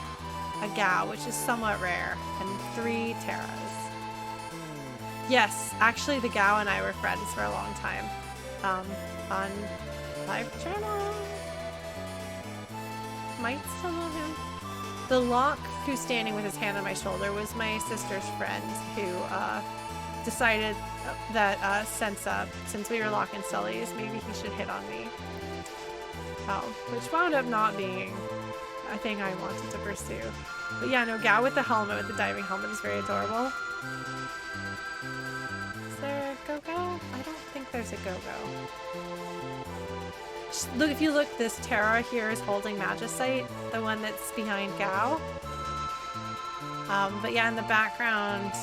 a Gao, which is somewhat rare, and 3 Terras. Yes, actually the Gao and I were friends for a long time. On live channel. Might still know him. The Locke who's standing with his hand on my shoulder was my sister's friend who decided that since we were Locke and Sully's, maybe he should hit on me. Which wound up not being a thing I wanted to pursue. But yeah, no, Gao with the helmet, with the diving helmet, is very adorable. Is there a Gogo? I don't think there's a Gogo. Look, if you look, this Terra here is holding Magicite, the one that's behind Gao. But yeah, in the background,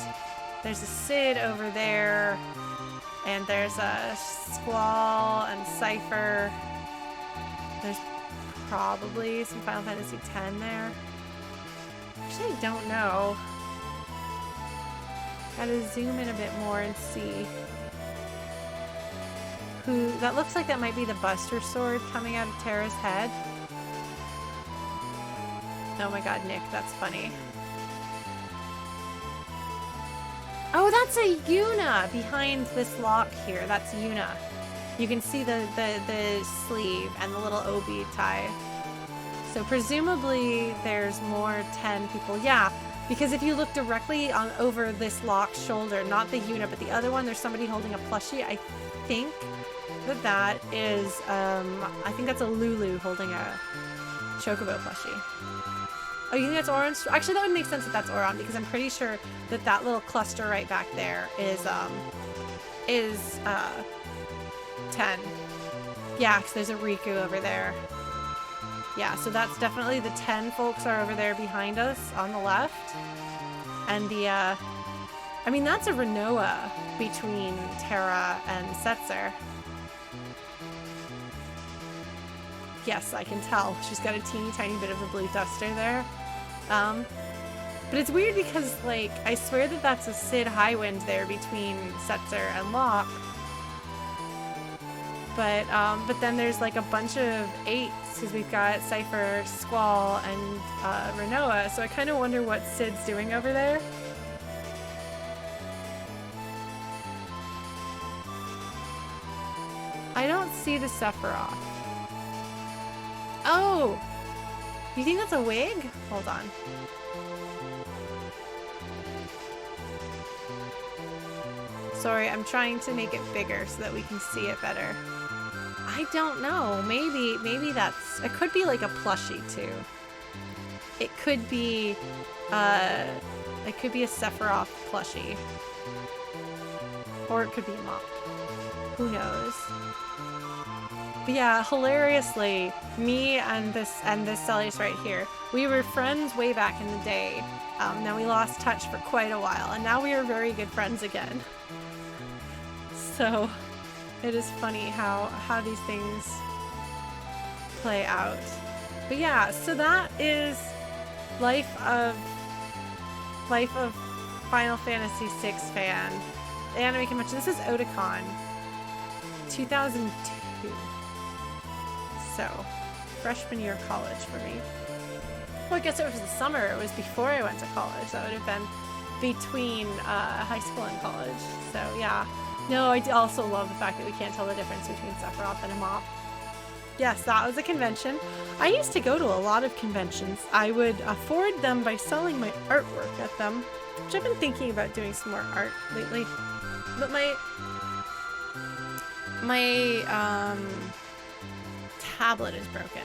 there's a Cid over there, and there's a Squall and Cypher. There's probably some Final Fantasy X there. Actually, I don't know. Gotta zoom in a bit more and see. Who, that looks like that might be the Buster Sword coming out of Terra's head. Oh my god, Nick, that's funny. Oh, that's a Yuna behind this Locke here. That's Yuna. You can see the sleeve and the little obi tie. So presumably there's more 10 people. Yeah, Because if you look directly on over this lock's shoulder, not the unit, but the other one, there's somebody holding a plushie. I think that is, I think that's a Lulu holding a Chocobo plushie. Oh, you think that's Oron? Actually, that would make sense that that's Oron, because I'm pretty sure that that little cluster right back there is 10. Yeah, because there's a Riku over there. Yeah, so that's definitely the 10 folks are over there behind us on the left. And the, I mean, that's a Renoa between Terra and Setzer. Yes, I can tell. She's got a teeny tiny bit of a blue duster there. But it's weird because, like, I swear that that's a Sid Highwind there between Setzer and Locke. But then there's like a bunch of 8s because we've got Cypher, Squall, and Renoa. So I kind of wonder what Sid's doing over there. I don't see the Sephiroth. Oh! You think that's a wig? Hold on. Sorry, I'm trying to make it bigger so that we can see it better. I don't know. Maybe that's... It could be like a plushie too. It could be a Sephiroth plushie. Or it could be a mop. Who knows? But yeah, hilariously, me and this Celius right here, we were friends way back in the day. Then we lost touch for quite a while, and now we are very good friends again. So it is funny how these things play out. But yeah, so that is Life of Final Fantasy VI fan. The anime convention. This is Otakon 2002. So, freshman year of college for me. Well, I guess it was the summer. It was before I went to college. That would have been between high school and college. So yeah. No, I also love the fact that we can't tell the difference between Sephiroth and a mop. Yes, that was a convention. I used to go to a lot of conventions. I would afford them by selling my artwork at them, which I've been thinking about doing some more art lately. But my tablet is broken,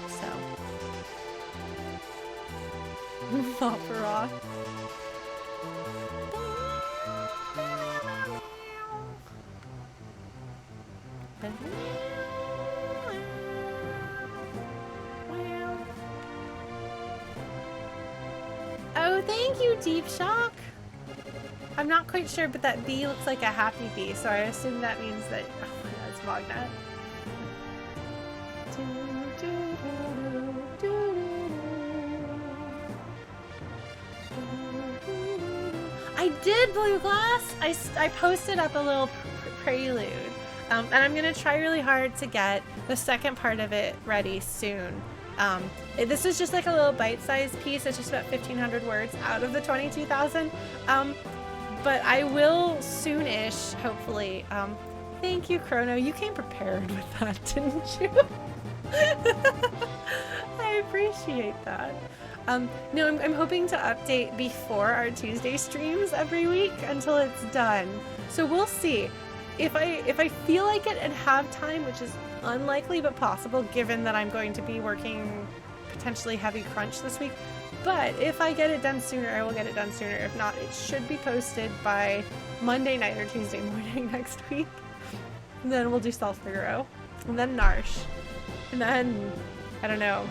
so. Sephiroth. Oh, thank you, Deep Shock. I'm not quite sure, but that bee looks like a happy bee, so I assume that means that. Oh my god, it's Magnet. I did, Blue Glass! I posted up a little prelude. And I'm going to try really hard to get the second part of it ready soon. This is just like a little bite-sized piece. It's just about 1,500 words out of the 22,000. But I will soonish, hopefully. Thank you, Chrono. You came prepared with that, didn't you? I appreciate that. No, I'm hoping to update before our Tuesday streams every week until it's done. So we'll see. If I feel like it and have time, which is unlikely but possible given that I'm going to be working potentially heavy crunch this week, but if I get it done sooner, I will get it done sooner. If not, it should be posted by Monday night or Tuesday morning next week. And then we'll do Stealth Figaro. And then Narsh. And then, I don't know.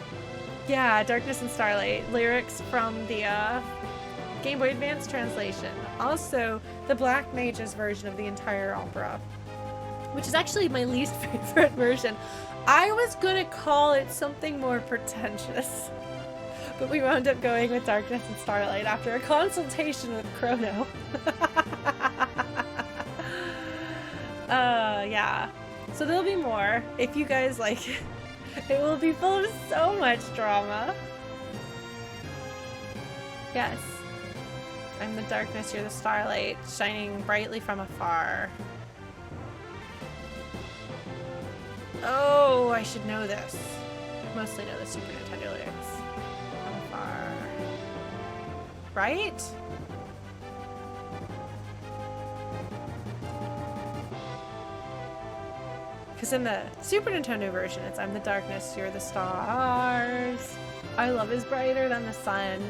Yeah, Darkness and Starlight. Lyrics from the Game Boy Advance translation. Also, the Black Mage's version of the entire opera, which is actually my least favorite version. I was gonna call it something more pretentious, but we wound up going with Darkness and Starlight after a consultation with Chrono. Yeah. So there'll be more. If you guys like it, it will be full of so much drama. Yes. I'm the darkness, you're the starlight, shining brightly from afar. Oh, I should know this. I mostly know the Super Nintendo lyrics. From afar. right? Because in the Super Nintendo version, it's I'm the darkness, you're the stars. Our love is brighter than the sun.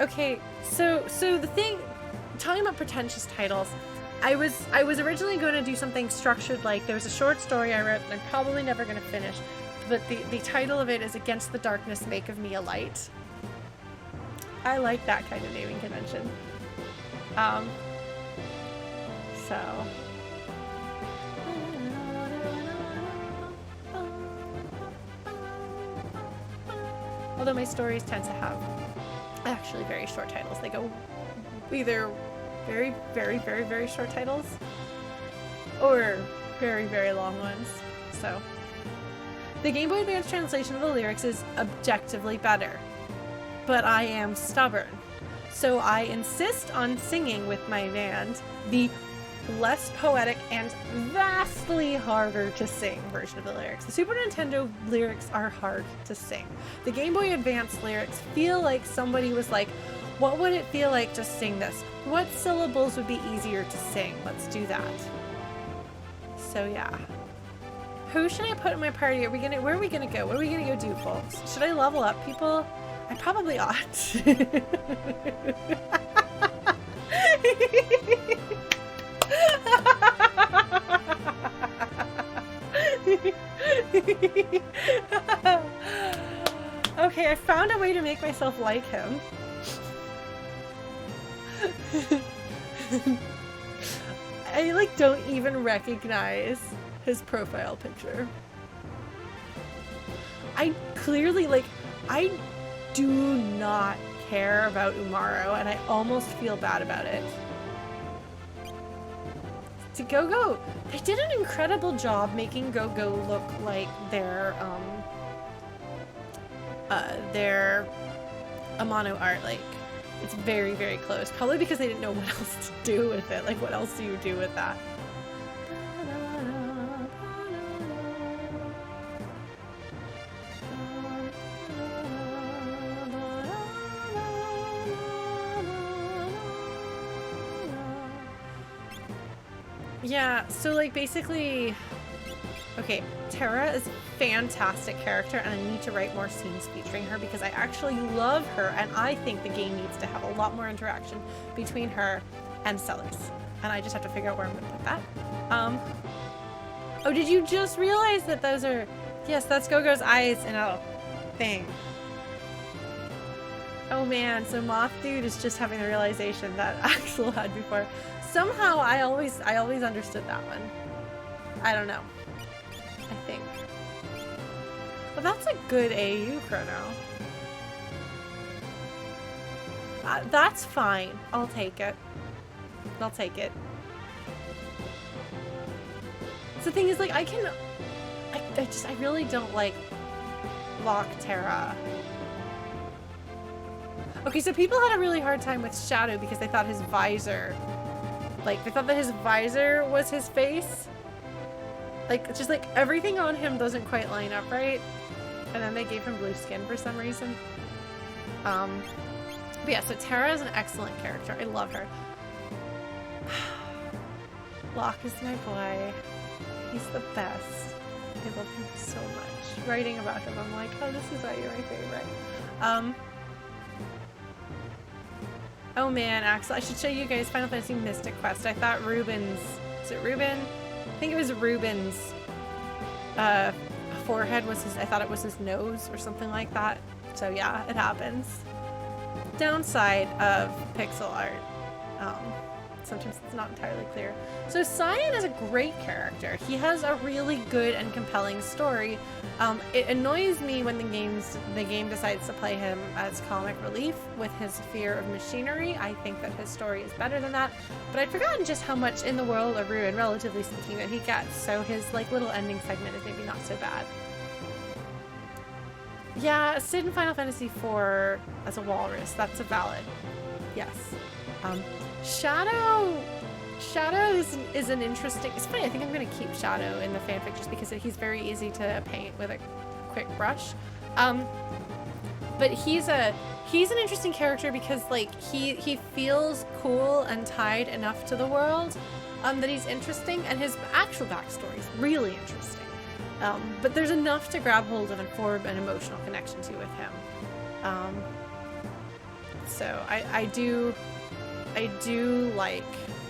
Okay, so the thing, talking about pretentious titles, I was originally going to do something structured like there was a short story I wrote and I'm probably never going to finish, but the title of it is Against the Darkness, Make of Me a Light. I like that kind of naming convention. So. Although my stories tend to have actually very short titles. They go either very, very, very, very short titles or very, very long ones. So. The Game Boy Advance translation of the lyrics is objectively better, but I am stubborn. So I insist on singing with my band the less poetic and vastly harder to sing version of the lyrics. The Super Nintendo lyrics are hard to sing. The Game Boy Advance lyrics feel like somebody was like, what would it feel like to sing this? What syllables would be easier to sing? Let's do that. So yeah. Who should I put in my party? Where are we gonna go? What are we gonna go do, folks? Should I level up people? I probably ought. Okay, I found a way to make myself like him. I like don't even recognize his profile picture. I clearly I do not care about Umaro and I almost feel bad about it. To Gogo, they did an incredible job making Gogo look like their Umano art. Like, it's very, very close. Probably because they didn't know what else to do with it. Like, what else do you do with that? Yeah, so like basically, okay, Terra is a fantastic character and I need to write more scenes featuring her because I actually love her and I think the game needs to have a lot more interaction between her and Sellers. And I just have to figure out where I'm going to put that. Oh, did you just realize that those are, yes, that's Gogo's eyes in a thing. Oh man, so Moth Dude is just having the realization that Axel had before. Somehow I always understood that one. I don't know. I think. But that's a good AU chrono. That's fine. I'll take it. I'll take it. So the thing is, like, I really don't like Lock Terra. Okay, so people had a really hard time with Shadow because they thought his visor, like, they thought that his visor was his face. Like, just like everything on him doesn't quite line up right. And then they gave him blue skin for some reason. But yeah, so Terra is an excellent character. I love her. Locke is my boy. He's the best. I love him so much. Writing about him, I'm like, oh, this is why you're my favorite. Oh man, Axel, I should show you guys Final Fantasy Mystic Quest. I thought Ruben's, is it Ruben? I think it was Ruben's forehead was his, I thought it was his nose or something like that. So yeah, it happens. Downside of pixel art. Sometimes it's not entirely clear. So Cyan is a great character. He has a really good and compelling story. It annoys me when the game decides to play him as comic relief with his fear of machinery. I think that his story is better than that. But I'd forgotten just how much in the world of Ruin, relatively speaking, that he gets. So his like little ending segment is maybe not so bad. Yeah, Sid in Final Fantasy IV as a walrus. That's a valid. Yes. Shadow is an interesting, it's funny, I think I'm going to keep Shadow in the fanfic just because he's very easy to paint with a quick brush. But he's an interesting character because like he feels cool and tied enough to the world that he's interesting, and his actual backstory is really interesting. But there's enough to grab hold of and form an emotional connection to with him. So I do like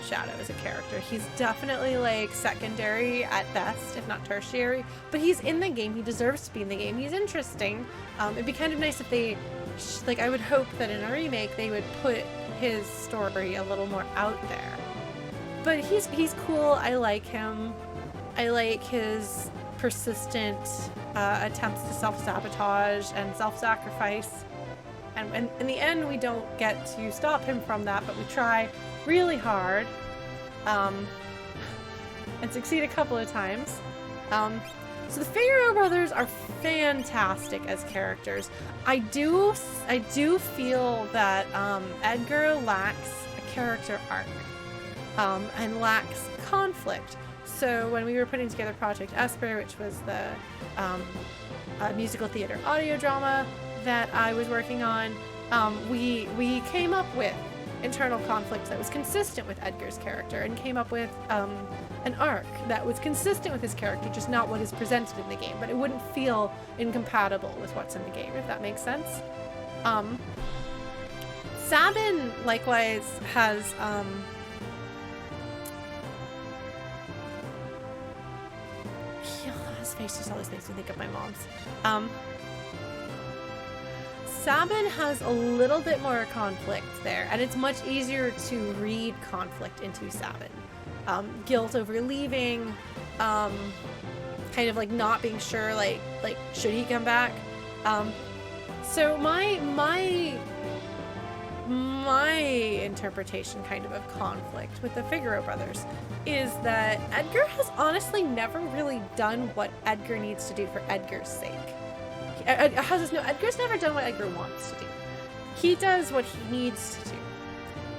Shadow as a character. He's definitely like secondary at best, if not tertiary, but he's in the game. He deserves to be in the game. He's interesting. It'd be kind of nice if they, like, I would hope that in a remake they would put his story a little more out there. But he's cool. I like him. I like his persistent attempts to self-sabotage and self-sacrifice. And in the end, we don't get to stop him from that, but we try really hard and succeed a couple of times. So the Figaro brothers are fantastic as characters. I do feel that Edgar lacks a character arc and lacks conflict. So when we were putting together Project Esper, which was the musical theater audio drama that I was working on, we came up with internal conflict that was consistent with Edgar's character, and came up with an arc that was consistent with his character, just not what is presented in the game, but it wouldn't feel incompatible with what's in the game, if that makes sense. Sabin likewise has his face just always makes me think of my mom's. Sabin has a little bit more conflict there, and it's much easier to read conflict into Sabin. Guilt over leaving, kind of like not being sure, like should he come back? So my interpretation kind of conflict with the Figaro brothers is that Edgar has honestly never really done what Edgar needs to do for Edgar's sake. Edgar's never done what Edgar wants to do. He does what he needs to do.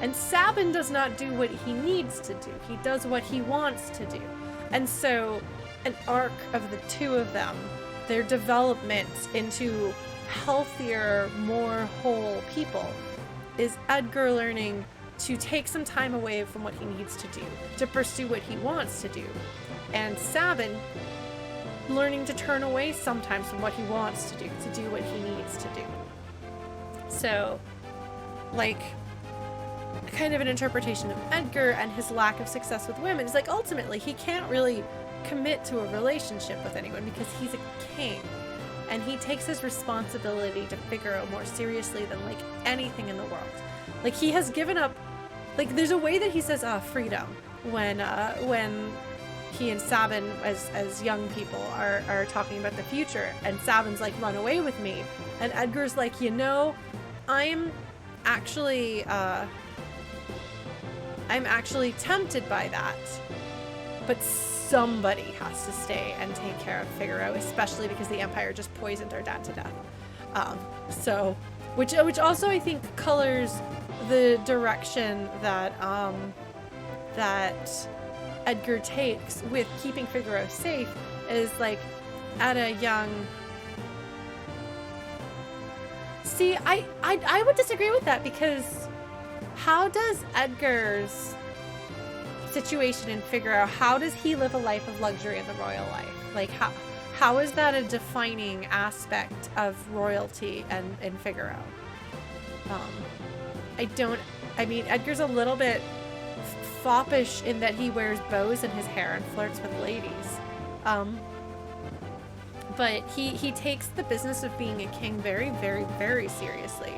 And Sabin does not do what he needs to do. He does what he wants to do. And so an arc of the two of them, their development into healthier, more whole people, is Edgar learning to take some time away from what he needs to do, to pursue what he wants to do. And Sabin learning to turn away sometimes from what he wants to do what he needs to do. So, like, kind of an interpretation of Edgar and his lack of success with women is like, ultimately, he can't really commit to a relationship with anyone because he's a king. And he takes his responsibility to Figaro more seriously than, like, anything in the world. Like, he has given up, like, there's a way that he says, freedom, when he and Sabin, as young people, are talking about the future, and Sabin's like, run away with me, and Edgar's like, I'm actually tempted by that, but somebody has to stay and take care of Figaro, especially because the Empire just poisoned our dad to death. So, which also I think colors the direction that Edgar takes with keeping Figaro safe, is like at a young... See, I would disagree with that, because how does Edgar's situation in Figaro, how does he live a life of luxury in the royal life? Like, how is that a defining aspect of royalty and in Figaro? Edgar's a little bit foppish in that he wears bows in his hair and flirts with ladies. But he takes the business of being a king very, very, very seriously.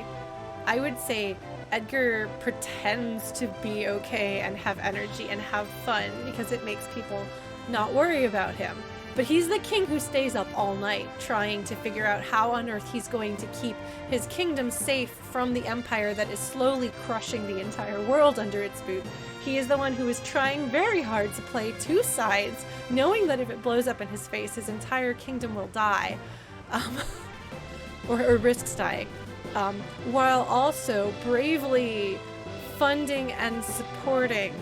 I would say Edgar pretends to be okay and have energy and have fun because it makes people not worry about him. But he's the king who stays up all night trying to figure out how on earth he's going to keep his kingdom safe from the Empire that is slowly crushing the entire world under its boot. He is the one who is trying very hard to play two sides, knowing that if it blows up in his face, his entire kingdom will die, or risks dying, while also bravely funding and supporting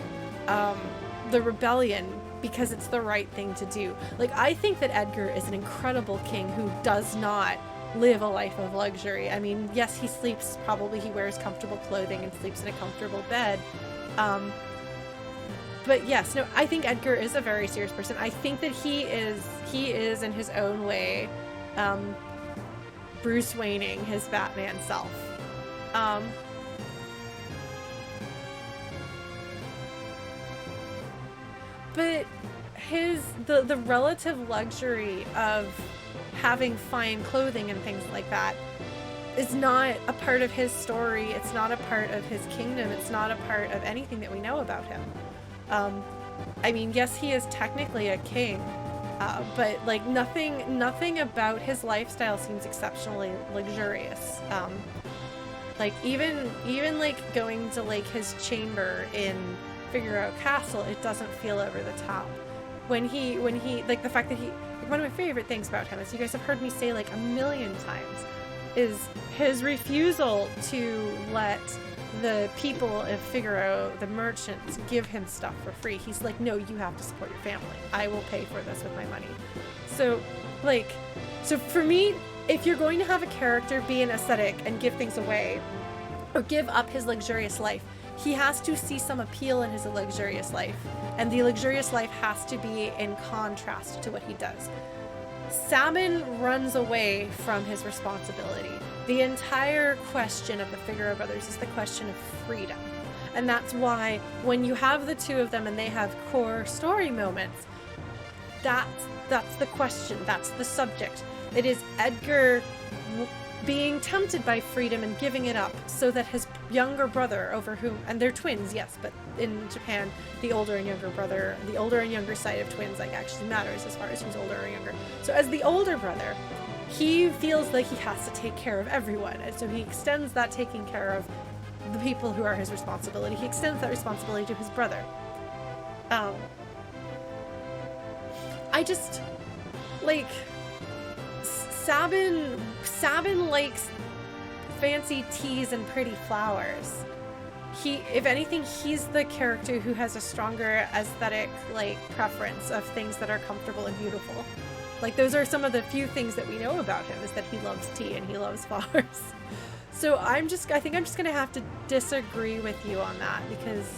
the rebellion because it's the right thing to do. Like, I think that Edgar is an incredible king who does not live a life of luxury. I mean, yes, he sleeps, probably he wears comfortable clothing and sleeps in a comfortable bed. But yes, no, I think Edgar is a very serious person. I think that he is in his own way, Bruce Wayning his Batman self. But the relative luxury of having fine clothing and things like that is not a part of his story. It's not a part of his kingdom. It's not a part of anything that we know about him. I mean, yes, he is technically a king, but like nothing about his lifestyle seems exceptionally luxurious. Like even like going to like his chamber in Figaro Castle, it doesn't feel over the top. When he like the fact that like, one of my favorite things about him, as you guys have heard me say like a million times, is his refusal to let the people of Figaro, the merchants, give him stuff for free. He's like, no, you have to support your family. I will pay for this with my money. So for me, if you're going to have a character be an ascetic and give things away, or give up his luxurious life, he has to see some appeal in his luxurious life. And the luxurious life has to be in contrast to what he does. Sabin runs away from his responsibility. The entire question of the Figaro brothers is the question of freedom. And that's why when you have the two of them and they have core story moments, that's the question, that's the subject. It is Edgar being tempted by freedom and giving it up so that his younger brother, over whom, and they're twins, yes, but in Japan, the older and younger brother, the older and younger side of twins like actually matters as far as who's older or younger. So as the older brother, he feels like he has to take care of everyone, and so he extends that taking care of the people who are his responsibility. He extends that responsibility to his brother. I just like Sabin likes fancy teas and pretty flowers. If anything, he's the character who has a stronger aesthetic like preference of things that are comfortable and beautiful. Like those are some of the few things that we know about him, is that he loves tea and he loves flowers. So I think I'm just gonna have to disagree with you on that, because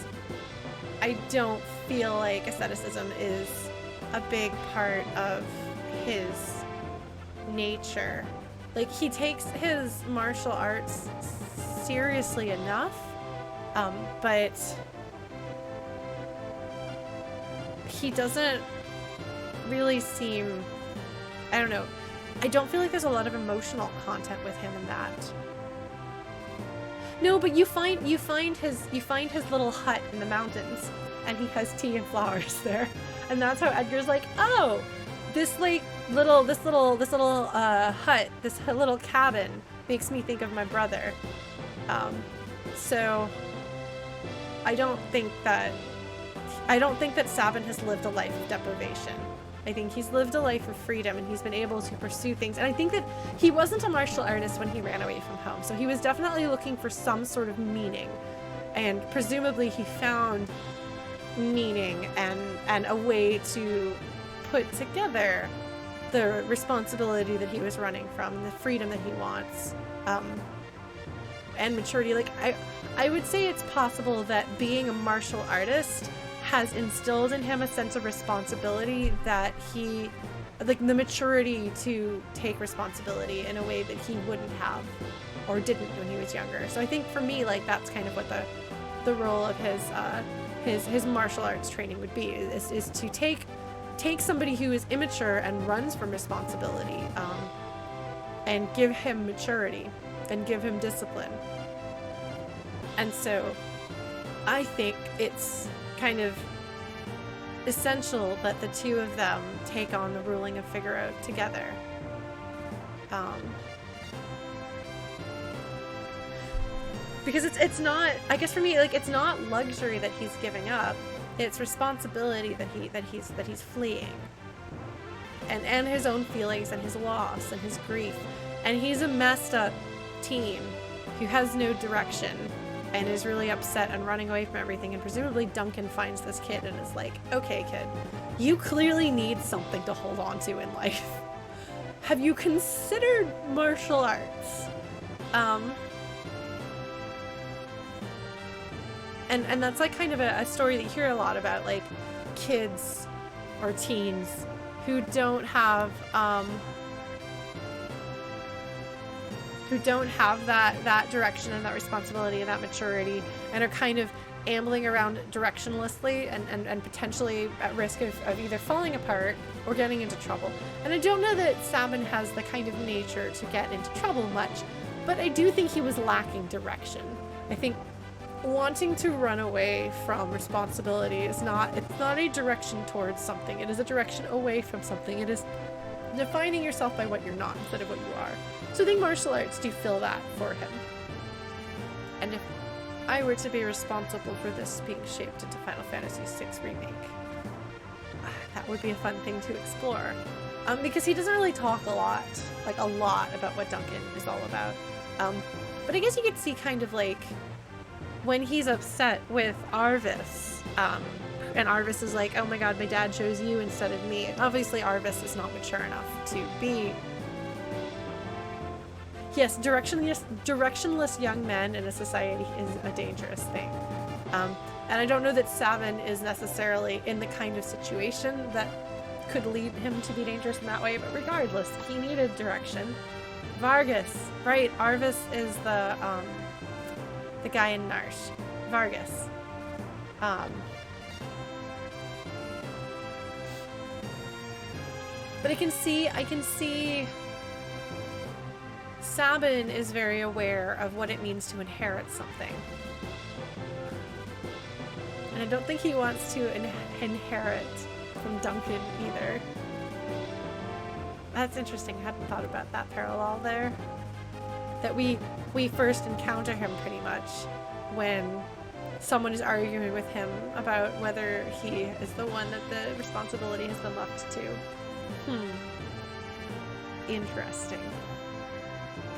I don't feel like asceticism is a big part of his nature. Like he takes his martial arts seriously enough, but he doesn't really seem, I don't know, I don't feel like there's a lot of emotional content with him in that. No, but you find his little hut in the mountains, and he has tea and flowers there, and that's how Edgar's like, oh, this little hut, this little cabin makes me think of my brother. So I don't think that Sabin has lived a life of deprivation. I think he's lived a life of freedom, and he's been able to pursue things. And I think that he wasn't a martial artist when he ran away from home, so he was definitely looking for some sort of meaning, and presumably he found meaning and a way to put together the responsibility that he was running from, the freedom that he wants, and maturity. Like I would say it's possible that being a martial artist has instilled in him a sense of responsibility, that he, like the maturity to take responsibility in a way that he wouldn't have or didn't when he was younger. So I think for me, like that's kind of what the role of his martial arts training would be, is to take somebody who is immature and runs from responsibility, and give him maturity and give him discipline. And so I think it's kind of essential that the two of them take on the ruling of Figaro together. Because it's not, I guess for me, like it's not luxury that he's giving up. It's responsibility that he's fleeing, and his own feelings and his loss and his grief. And he's a messed up teen who has no direction and is really upset and running away from everything. And presumably Duncan finds this kid and is like, okay, kid, you clearly need something to hold on to in life. have you considered martial arts? And that's like kind of a story that you hear a lot about, like kids or teens who don't have that direction and that responsibility and that maturity, and are kind of ambling around directionlessly and potentially at risk of either falling apart or getting into trouble. And I don't know that Sabin has the kind of nature to get into trouble much, but I do think he was lacking direction. I think wanting to run away from responsibility it's not a direction towards something. It is a direction away from something. It is defining yourself by what you're not instead of what you are. So I think martial arts do fill that for him. And if I were to be responsible for this being shaped into Final Fantasy VI Remake, that would be a fun thing to explore. Because he doesn't really talk a lot about what Duncan is all about. But I guess you could see kind of like when he's upset with Arvis, and Arvis is like, oh my god, my dad chose you instead of me. And obviously Arvis is not mature enough to be... Yes, directionless young men in a society is a dangerous thing. And I don't know that Sabin is necessarily in the kind of situation that could lead him to be dangerous in that way, but regardless, he needed direction. Vargas, right, Arvis is the guy in Narsh. Vargas. But I can see Sabin is very aware of what it means to inherit something. And I don't think he wants to inherit from Duncan either. That's interesting. I hadn't thought about that parallel there. That we first encounter him pretty much when someone is arguing with him about whether he is the one that the responsibility has been left to. Interesting.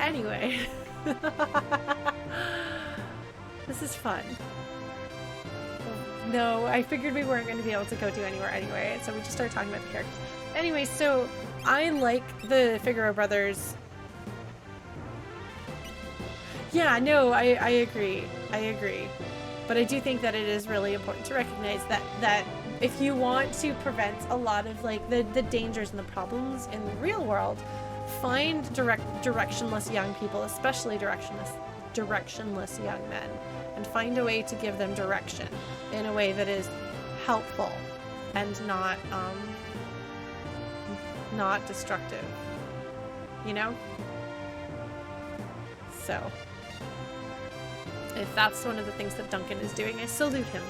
Anyway. This is fun. No, I figured we weren't going to be able to go to anywhere anyway, so we just started talking about the characters. Anyway, so I like the Figaro brothers. Yeah, no, I agree. I agree. But I do think that it is really important to recognize that if you want to prevent a lot of like the dangers and the problems in the real world, find directionless young people, especially directionless young men, and find a way to give them direction in a way that is helpful and not destructive, you know? So if that's one of the things that Duncan is doing, I salute him.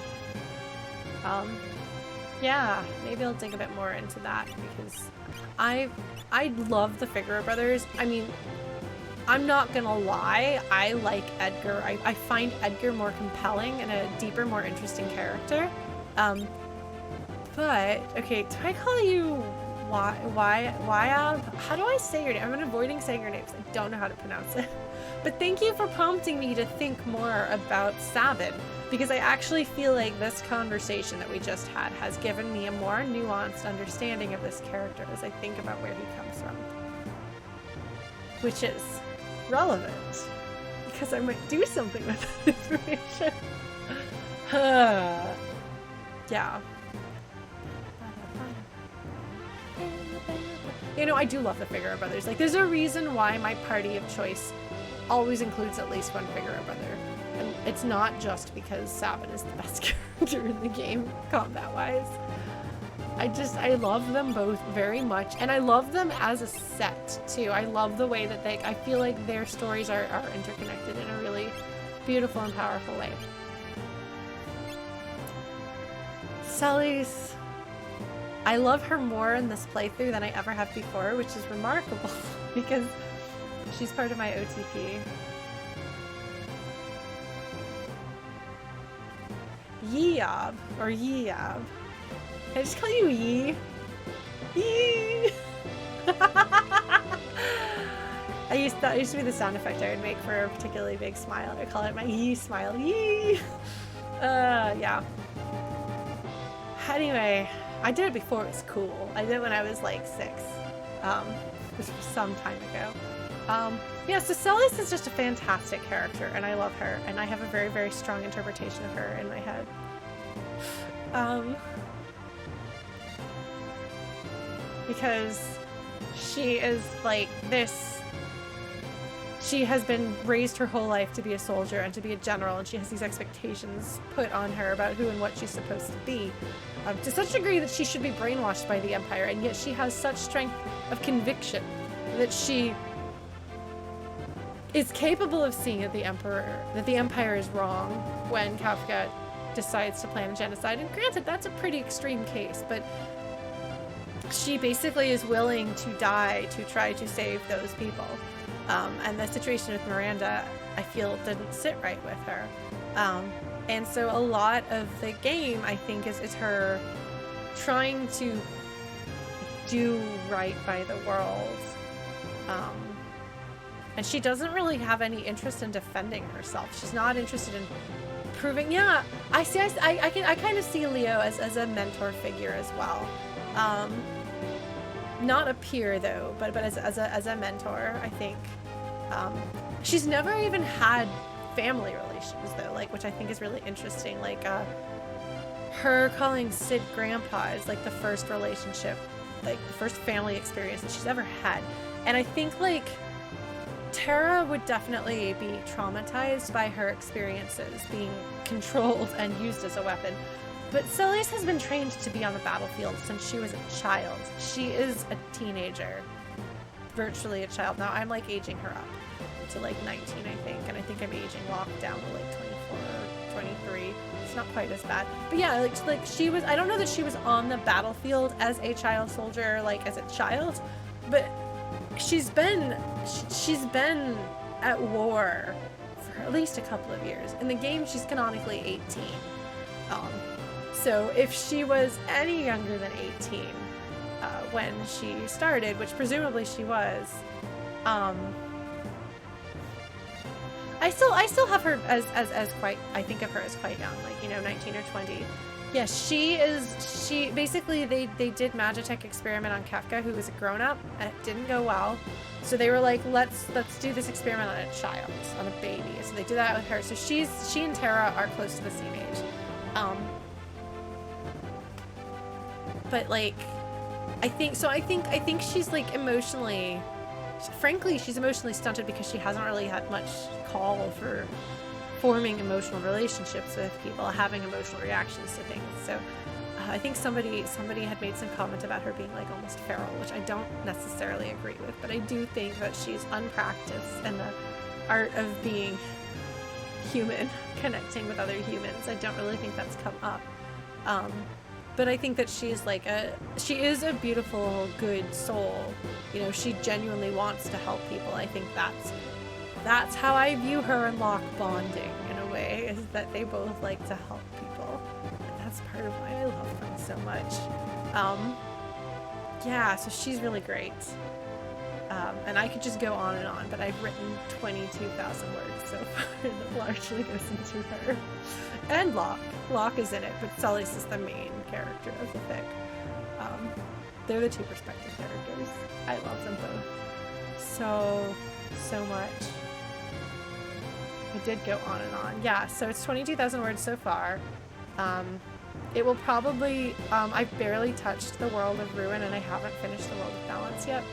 Yeah, maybe I'll dig a bit more into that, because I love the Figaro brothers. I mean, I'm not gonna lie, I like Edgar. I find Edgar more compelling and a deeper, more interesting character. But, okay, do I call you Wyab? How do I say your name? I'm avoiding saying your names. I don't know how to pronounce it. But thank you for prompting me to think more about Sabin, because I actually feel like this conversation that we just had has given me a more nuanced understanding of this character as I think about where he comes from. Which is relevant, because I might do something with that information. Yeah. You know, I do love the Figaro brothers. Like, there's a reason why my party of choice always includes at least one Figaro brother. And it's not just because Sabin is the best character in the game, combat-wise. I love them both very much, and I love them as a set, too. I love the way that I feel like their stories are interconnected in a really beautiful and powerful way. Celis, I love her more in this playthrough than I ever have before, which is remarkable, because she's part of my OTP. Yeab, or Yeab. Can I just call you Yee? Yee! That used to be the sound effect I would make for a particularly big smile. I call it my Yee smile. Yee! Yeah. Anyway, I did it before it was cool. I did it when I was like 6. which was some time ago. Yeah, so Celis is just a fantastic character, and I love her, and I have a very, very strong interpretation of her in my head. Because she is like this. She has been raised her whole life to be a soldier and to be a general, and she has these expectations put on her about who and what she's supposed to be, to such a degree that she should be brainwashed by the Empire, and yet she has such strength of conviction that she is capable of seeing that the Empire is wrong when Kafka decides to plan a genocide. And granted, that's a pretty extreme case, but she basically is willing to die to try to save those people. And the situation with Miranda, I feel, didn't sit right with her. And so a lot of the game, I think, is her trying to do right by the world. And she doesn't really have any interest in defending herself. She's not interested in proving. Yeah, I kind of see Leo as a mentor figure as well. Not a peer though, but as a mentor, I think. She's never even had family relations though, like, which I think is really interesting. Like, her calling Sid grandpa is like the first relationship, like the first family experience that she's ever had. And I think like Terra would definitely be traumatized by her experiences being controlled and used as a weapon. But Celis has been trained to be on the battlefield since she was a child. She is a teenager, virtually a child. Now I'm like aging her up to like 19, I think, and I think I'm aging Locke down to like 24 or 23. It's not quite as bad. But yeah, like she was, I don't know that she was on the battlefield as a child soldier, like as a child, but she's been at war for at least a couple of years. In the game, she's canonically 18. So if she was any younger than 18 when she started, which presumably she was, I still have her as quite, I think of her as quite young, like, you know, 19 or 20. Yeah, she basically, they did Magitech experiment on Kafka, who was a grown-up, and it didn't go well. So they were like, let's do this experiment on a child, on a baby. So they do that with her. So she and Terra are close to the same age. But like, I think she's like emotionally, frankly, she's emotionally stunted because she hasn't really had much call for forming emotional relationships with people, having emotional reactions to things. So I think somebody had made some comment about her being like almost feral, which I don't necessarily agree with, but I do think that she's unpracticed in the art of being human, connecting with other humans. I don't really think that's come up. But I think that she's like she is a beautiful, good soul. You know, she genuinely wants to help people. I think that's how I view her and Locke bonding in a way, is that they both like to help people. And that's part of why I love them so much. Yeah, so she's really great. And I could just go on and on, but I've written 22,000 words so far that largely goes into her. And Locke. Locke is in it, but Celis is the main character of the fic. They're the two perspective characters. I love them both so much. I did go on and on. Yeah, so it's 22,000 words so far. It will probably, I've barely touched the world of Ruin, and I haven't finished the world of Balance yet.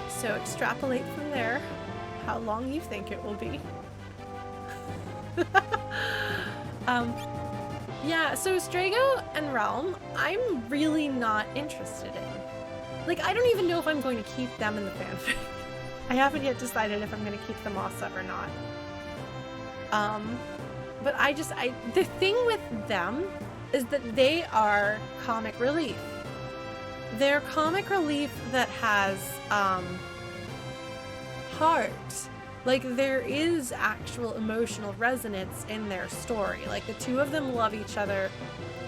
So extrapolate from there how long you think it will be. Yeah, so Strago and Realm, I'm really not interested in. Like, I don't even know if I'm going to keep them in the fanfic. I haven't yet decided if I'm going to keep the Moss up or not. But the thing with them is that they are comic relief. They're comic relief that has, heart. Like, there is actual emotional resonance in their story. Like, the two of them love each other,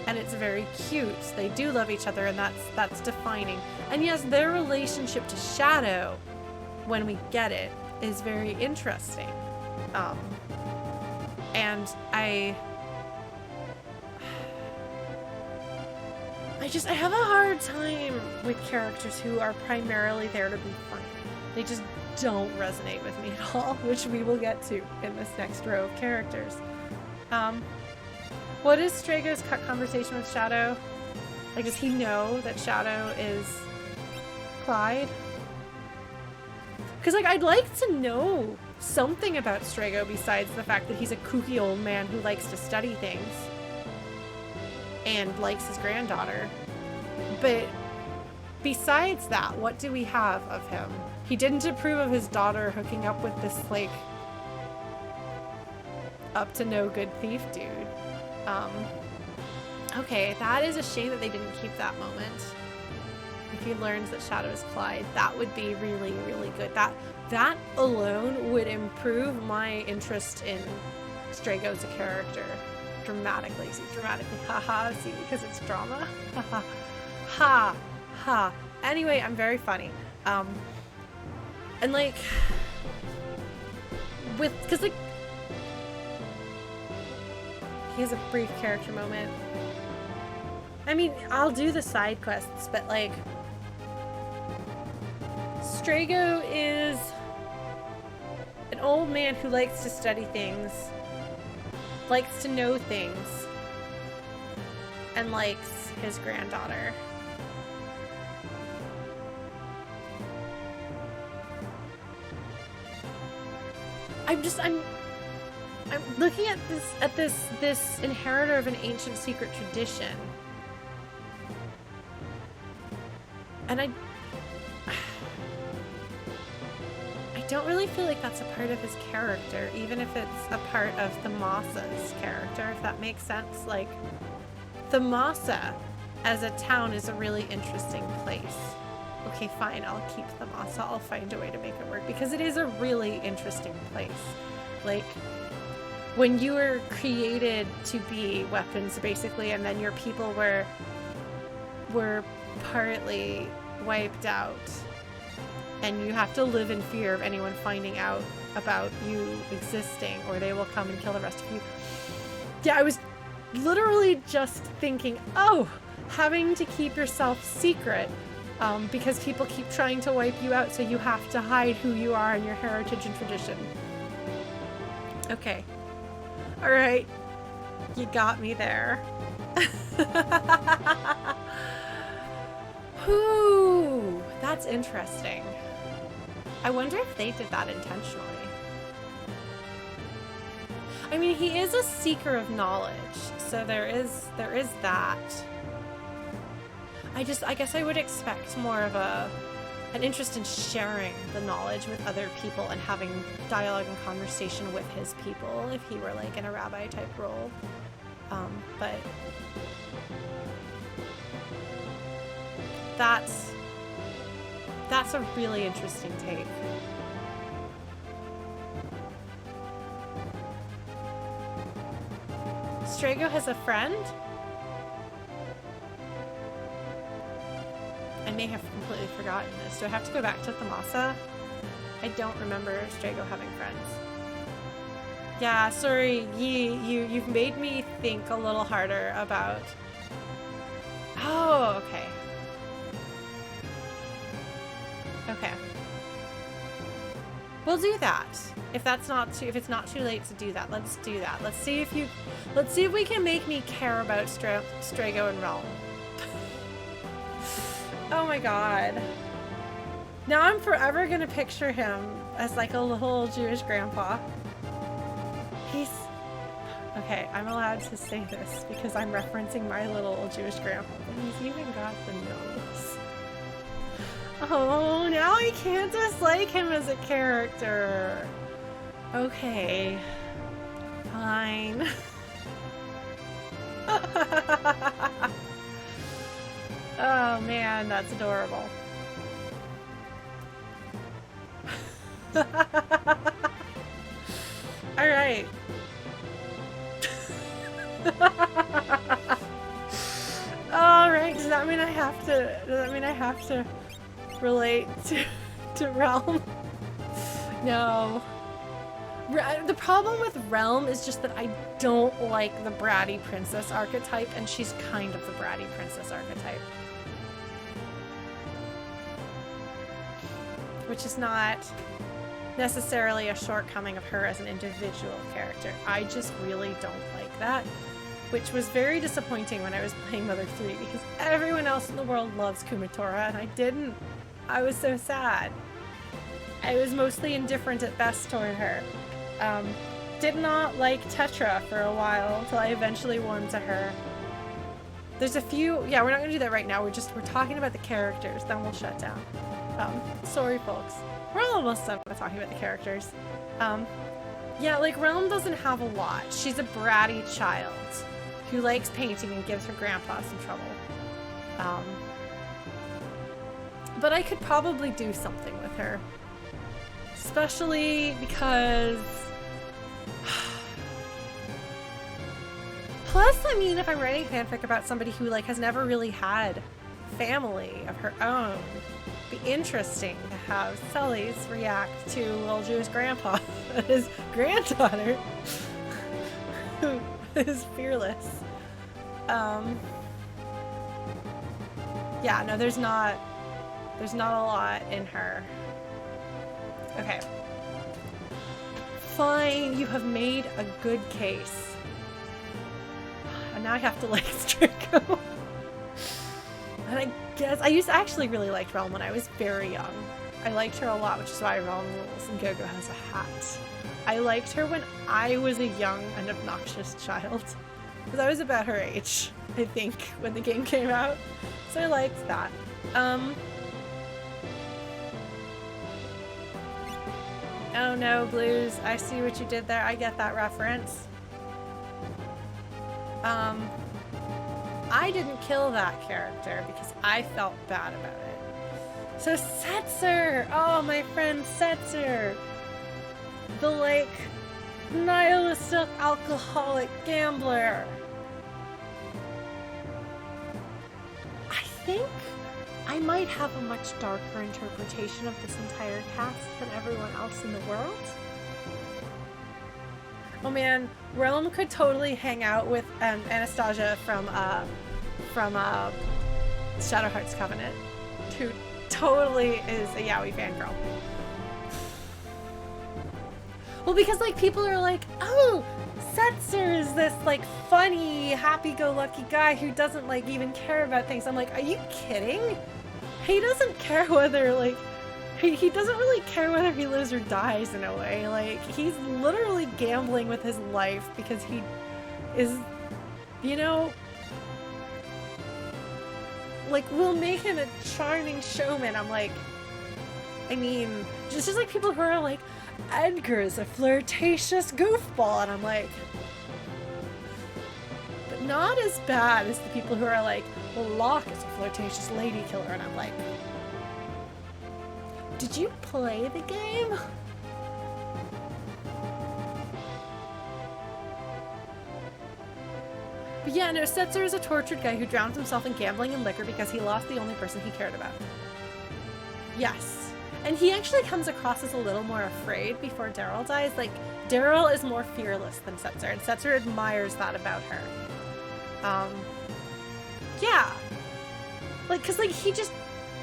and it's very cute. They do love each other, and that's defining. And yes, their relationship to Shadow, when we get it, is very interesting. And I I have a hard time with characters who are primarily there to be funny. They just don't resonate with me at all, which we will get to in this next row of characters. What is Strago's conversation with Shadow? Like, does he know that Shadow is Clyde? Because, like, I'd like to know something about Strago besides the fact that he's a kooky old man who likes to study things and likes his granddaughter. But besides that, what do we have of him? He didn't approve of his daughter hooking up with this, like, up to no good thief dude. Okay, that is a shame that they didn't keep that moment. If he learns that Shadow is Clyde, that would be really, really good. That alone would improve my interest in Strago as a character dramatically. See, dramatically, haha, see, because it's drama. Haha, ha, ha. Anyway, I'm very funny. And like, because like, he has a brief character moment. I mean, I'll do the side quests, but like, Strago is an old man who likes to study things, likes to know things, and likes his granddaughter. I'm looking at this inheritor of an ancient secret tradition. And I don't really feel like that's a part of his character, even if it's a part of the Masa's character, if that makes sense. Like, the Masa as a town is a really interesting place. Okay, fine, I'll keep the Masa. I'll find a way to make it work, because it is a really interesting place. Like, when you were created to be weapons, basically, and then your people were partly wiped out, and you have to live in fear of anyone finding out about you existing, or they will come and kill the rest of you. Yeah, I was literally just thinking, oh, having to keep yourself secret because people keep trying to wipe you out, so you have to hide who you are and your heritage and tradition. Okay. All right. You got me there. Whew, that's interesting. I wonder if they did that intentionally. I mean, he is a seeker of knowledge, so there is that. I guess I would expect more of an interest in sharing the knowledge with other people and having dialogue and conversation with his people if he were like in a rabbi type role. But that's a really interesting take. Strago has a friend? I may have completely forgotten this. Do I have to go back to Thamasa? I don't remember Strago having friends. Yeah, sorry, you've made me think a little harder about... Oh, okay. Okay. We'll do that. If it's not too late to do that, let's do that. Let's see if we can make me care about Strago and Realm. Oh my god. Now I'm forever gonna picture him as like a little Jewish grandpa. He's... Okay, I'm allowed to say this because I'm referencing my little Jewish grandpa. He's even got the nose. Oh, now I can't dislike him as a character. Okay. Fine. Oh man, that's adorable. All right. All right. Does that mean I have to relate to Realm? No. The problem with Realm is just that I don't like the bratty princess archetype, and she's kind of the bratty princess archetype. Which is not necessarily a shortcoming of her as an individual character. I just really don't like that, which was very disappointing when I was playing Mother 3 because everyone else in the world loves Kumatora and I didn't. I was so sad. I was mostly indifferent at best toward her. Did not like Tetra for a while until I eventually warmed to her. There's a few, yeah, we're not gonna do that right now. We're talking about the characters, then we'll shut down. Sorry folks. We're almost done with talking about the characters. Yeah, like Realm doesn't have a lot. She's a bratty child who likes painting and gives her grandpa some trouble. But I could probably do something with her. Especially because... Plus, I mean, if I'm writing fanfic about somebody who, like, has never really had family of her own, it'd be interesting to have Sully's react to little Jewish grandpa and his granddaughter, who is fearless. Yeah, no, there's not a lot in her. Okay. Fine, you have made a good case. And now I have to like Strico. And I guess I actually really liked Realm when I was very young. I liked her a lot, which is why Realm rules and Gogo has a hat. I liked her when I was a young and obnoxious child. Because I was about her age, I think, when the game came out. So I liked that. Oh no, Blues, I see what you did there. I get that reference. I didn't kill that character because I felt bad about it. So Setzer! Oh, my friend Setzer! The, like, nihilistic alcoholic gambler. I think I might have a much darker interpretation of this entire cast than everyone else in the world. Oh man, Realm could totally hang out with Anastasia from Shadow Hearts Covenant, who totally is a yaoi fangirl. Well, because like people are like, oh, Setzer is this like funny, happy-go-lucky guy who doesn't like even care about things. I'm like, are you kidding? He doesn't care whether like he doesn't really care whether he lives or dies in a way. Like he's literally gambling with his life because he is, you know, like we'll make him a charming showman. I'm like, I mean, just like people who are like, Edgar is a flirtatious goofball, and I'm like, but not as bad as the people who are like, well, Locke is a flirtatious lady killer, and I'm like, did you play the game? But yeah, no, Setzer is a tortured guy who drowned himself in gambling and liquor because he lost the only person he cared about. Yes. And he actually comes across as a little more afraid before Daryl dies. Like, Daryl is more fearless than Setzer, and Setzer admires that about her. Yeah. Like, cause like, he just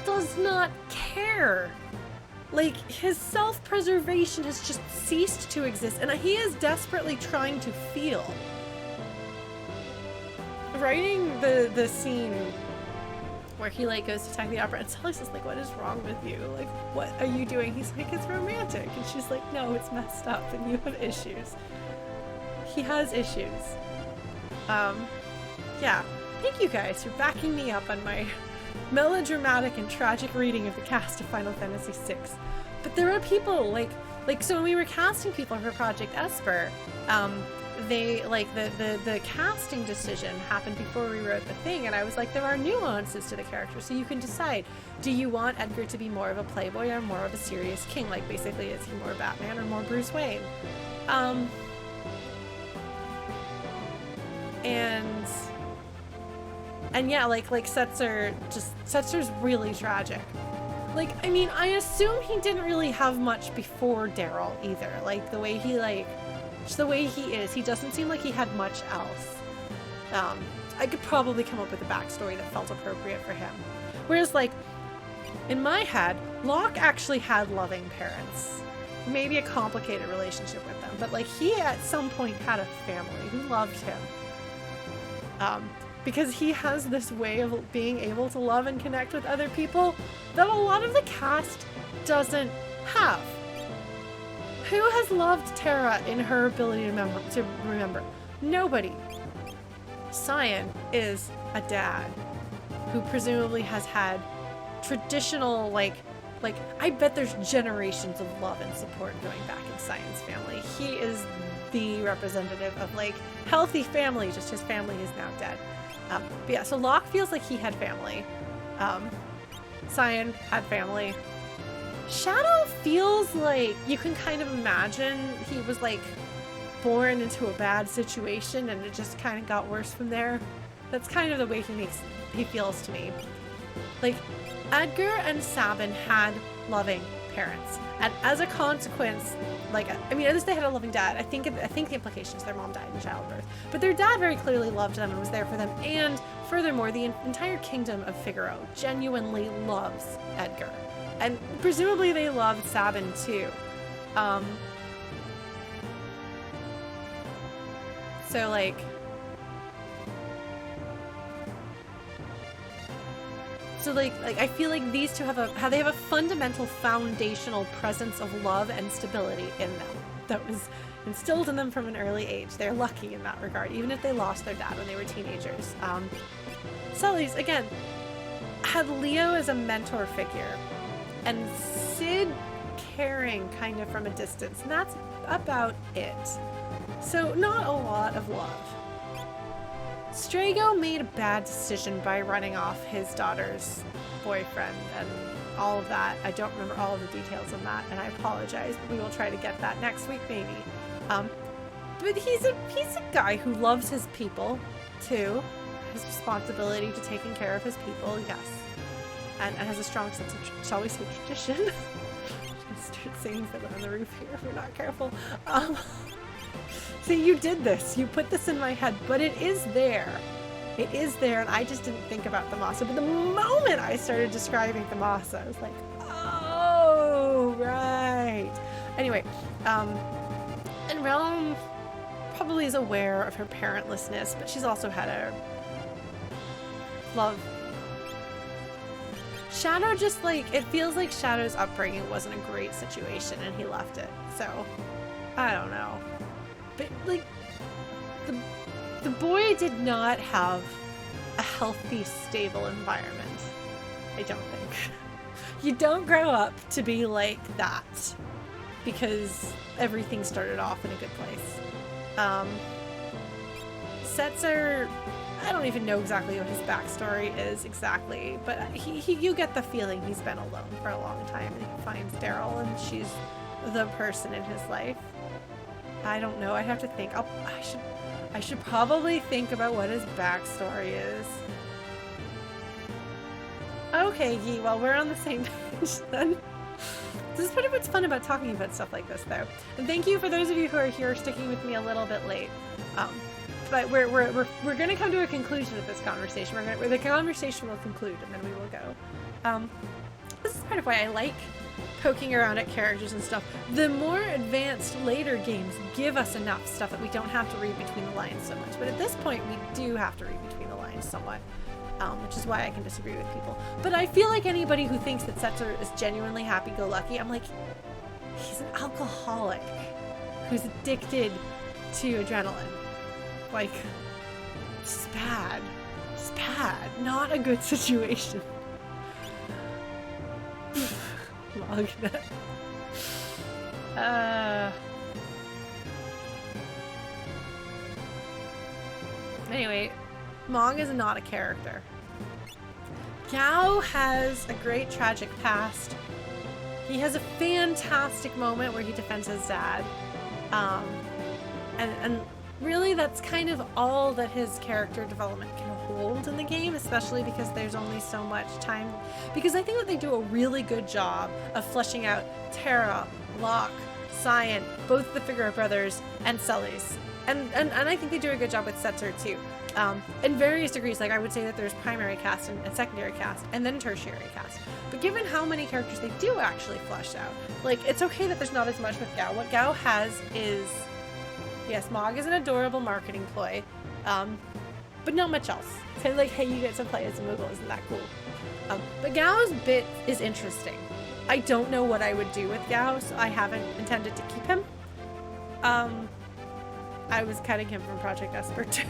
does not care. Like, his self-preservation has just ceased to exist, and he is desperately trying to feel. Writing the scene where he, like, goes to attack the opera, and Sally's just like, what is wrong with you? Like, what are you doing? He's like, it's romantic. And she's like, no, it's messed up, and you have issues. He has issues. Yeah. Thank you guys for backing me up on my melodramatic and tragic reading of the cast of Final Fantasy VI. But there are people like so when we were casting people for Project Esper, they like the casting decision happened before we wrote the thing, and I was like, there are nuances to the character, so you can decide, do you want Edgar to be more of a playboy or more of a serious king? Like, basically, is he more Batman or more Bruce Wayne? And yeah, like Setzer's really tragic. Like, I mean, I assume he didn't really have much before Daryl either. Like, the way he, like, just the way he is, he doesn't seem like he had much else. I could probably come up with a backstory that felt appropriate for him. Whereas, like, in my head, Locke actually had loving parents. Maybe a complicated relationship with them, but, like, he at some point had a family who loved him. Because he has this way of being able to love and connect with other people that a lot of the cast doesn't have. Who has loved Tara in her ability to remember? Nobody. Cyan is a dad who presumably has had traditional, like, I bet there's generations of love and support going back in Cyan's family. He is the representative of, like, healthy family, just his family is now dead. But yeah, so Locke feels like he had family. Cyan had family. Shadow feels like you can kind of imagine he was, like, born into a bad situation and it just kind of got worse from there. That's kind of the way he feels to me. Like, Edgar and Sabin had loving parents, and as a consequence, like, I mean, at least they had a loving dad. I think the implication is their mom died in childbirth, but their dad very clearly loved them and was there for them. And furthermore, the entire kingdom of Figaro genuinely loves Edgar, and presumably they loved Sabin too. So, like, I feel like these two have a fundamental foundational presence of love and stability in them that was instilled in them from an early age. They're lucky in that regard, even if they lost their dad when they were teenagers. Sully's, again, had Leo as a mentor figure, and Sid caring kind of from a distance, and that's about it. So not a lot of love. Strago made a bad decision by running off his daughter's boyfriend and all of that. I don't remember all of the details on that, and I apologize, but we will try to get that next week maybe. But he's a guy who loves his people too. His responsibility to taking care of his people, yes. And has a strong sense of, shall we say, tradition. I'm gonna start saying something on the roof here if we're not careful. See, you did this. You put this in my head, but it is there. It is there, and I just didn't think about the Masa. But the moment I started describing the Masa, I was like, oh, right. Anyway, and Realm probably is aware of her parentlessness, but she's also had a love. Shadow just, like, it feels like Shadow's upbringing wasn't a great situation, and he left it. So, I don't know. But, like, the boy did not have a healthy, stable environment. I don't think. You don't grow up to be like that because everything started off in a good place. Setzer, I don't even know exactly what his backstory is exactly, but you get the feeling he's been alone for a long time, and he finds Daryl, and she's the person in his life. I don't know. I'd have to think. I should probably think about what his backstory is. Okay, Yi, well, we're on the same page then. This is part of what's fun about talking about stuff like this, though. And thank you for those of you who are here sticking with me a little bit late. But we're going to come to a conclusion of this conversation. The conversation will conclude, and then we will go. This is part of why I like poking around at characters and stuff. The more advanced later games give us enough stuff that we don't have to read between the lines so much. But at this point, we do have to read between the lines somewhat, which is why I can disagree with people. But I feel like anybody who thinks that Setzer is genuinely happy-go-lucky, I'm like, he's an alcoholic who's addicted to adrenaline. Like, it's bad. It's bad. Not a good situation. Magnet. Anyway, Mong is not a character. Gao has a great tragic past. He has a fantastic moment where he defends his dad. And really that's kind of all that his character development can hold in the game, especially because there's only so much time. Because I think that they do a really good job of fleshing out Terra, Locke, Cyan, both the Figueroa brothers, and Celes. And I think they do a good job with Setzer too. In various degrees, like I would say that there's primary cast and secondary cast, and then tertiary cast. But given how many characters they do actually flesh out, like it's okay that there's not as much with Gao. What Gao has is, yes, Mog is an adorable marketing ploy, but not much else. It's kind of like, hey, you get to play as a Moogle, isn't that cool? But Gao's bit is interesting. I don't know what I would do with Gao, so I haven't intended to keep him. I was cutting him from Project Esper too,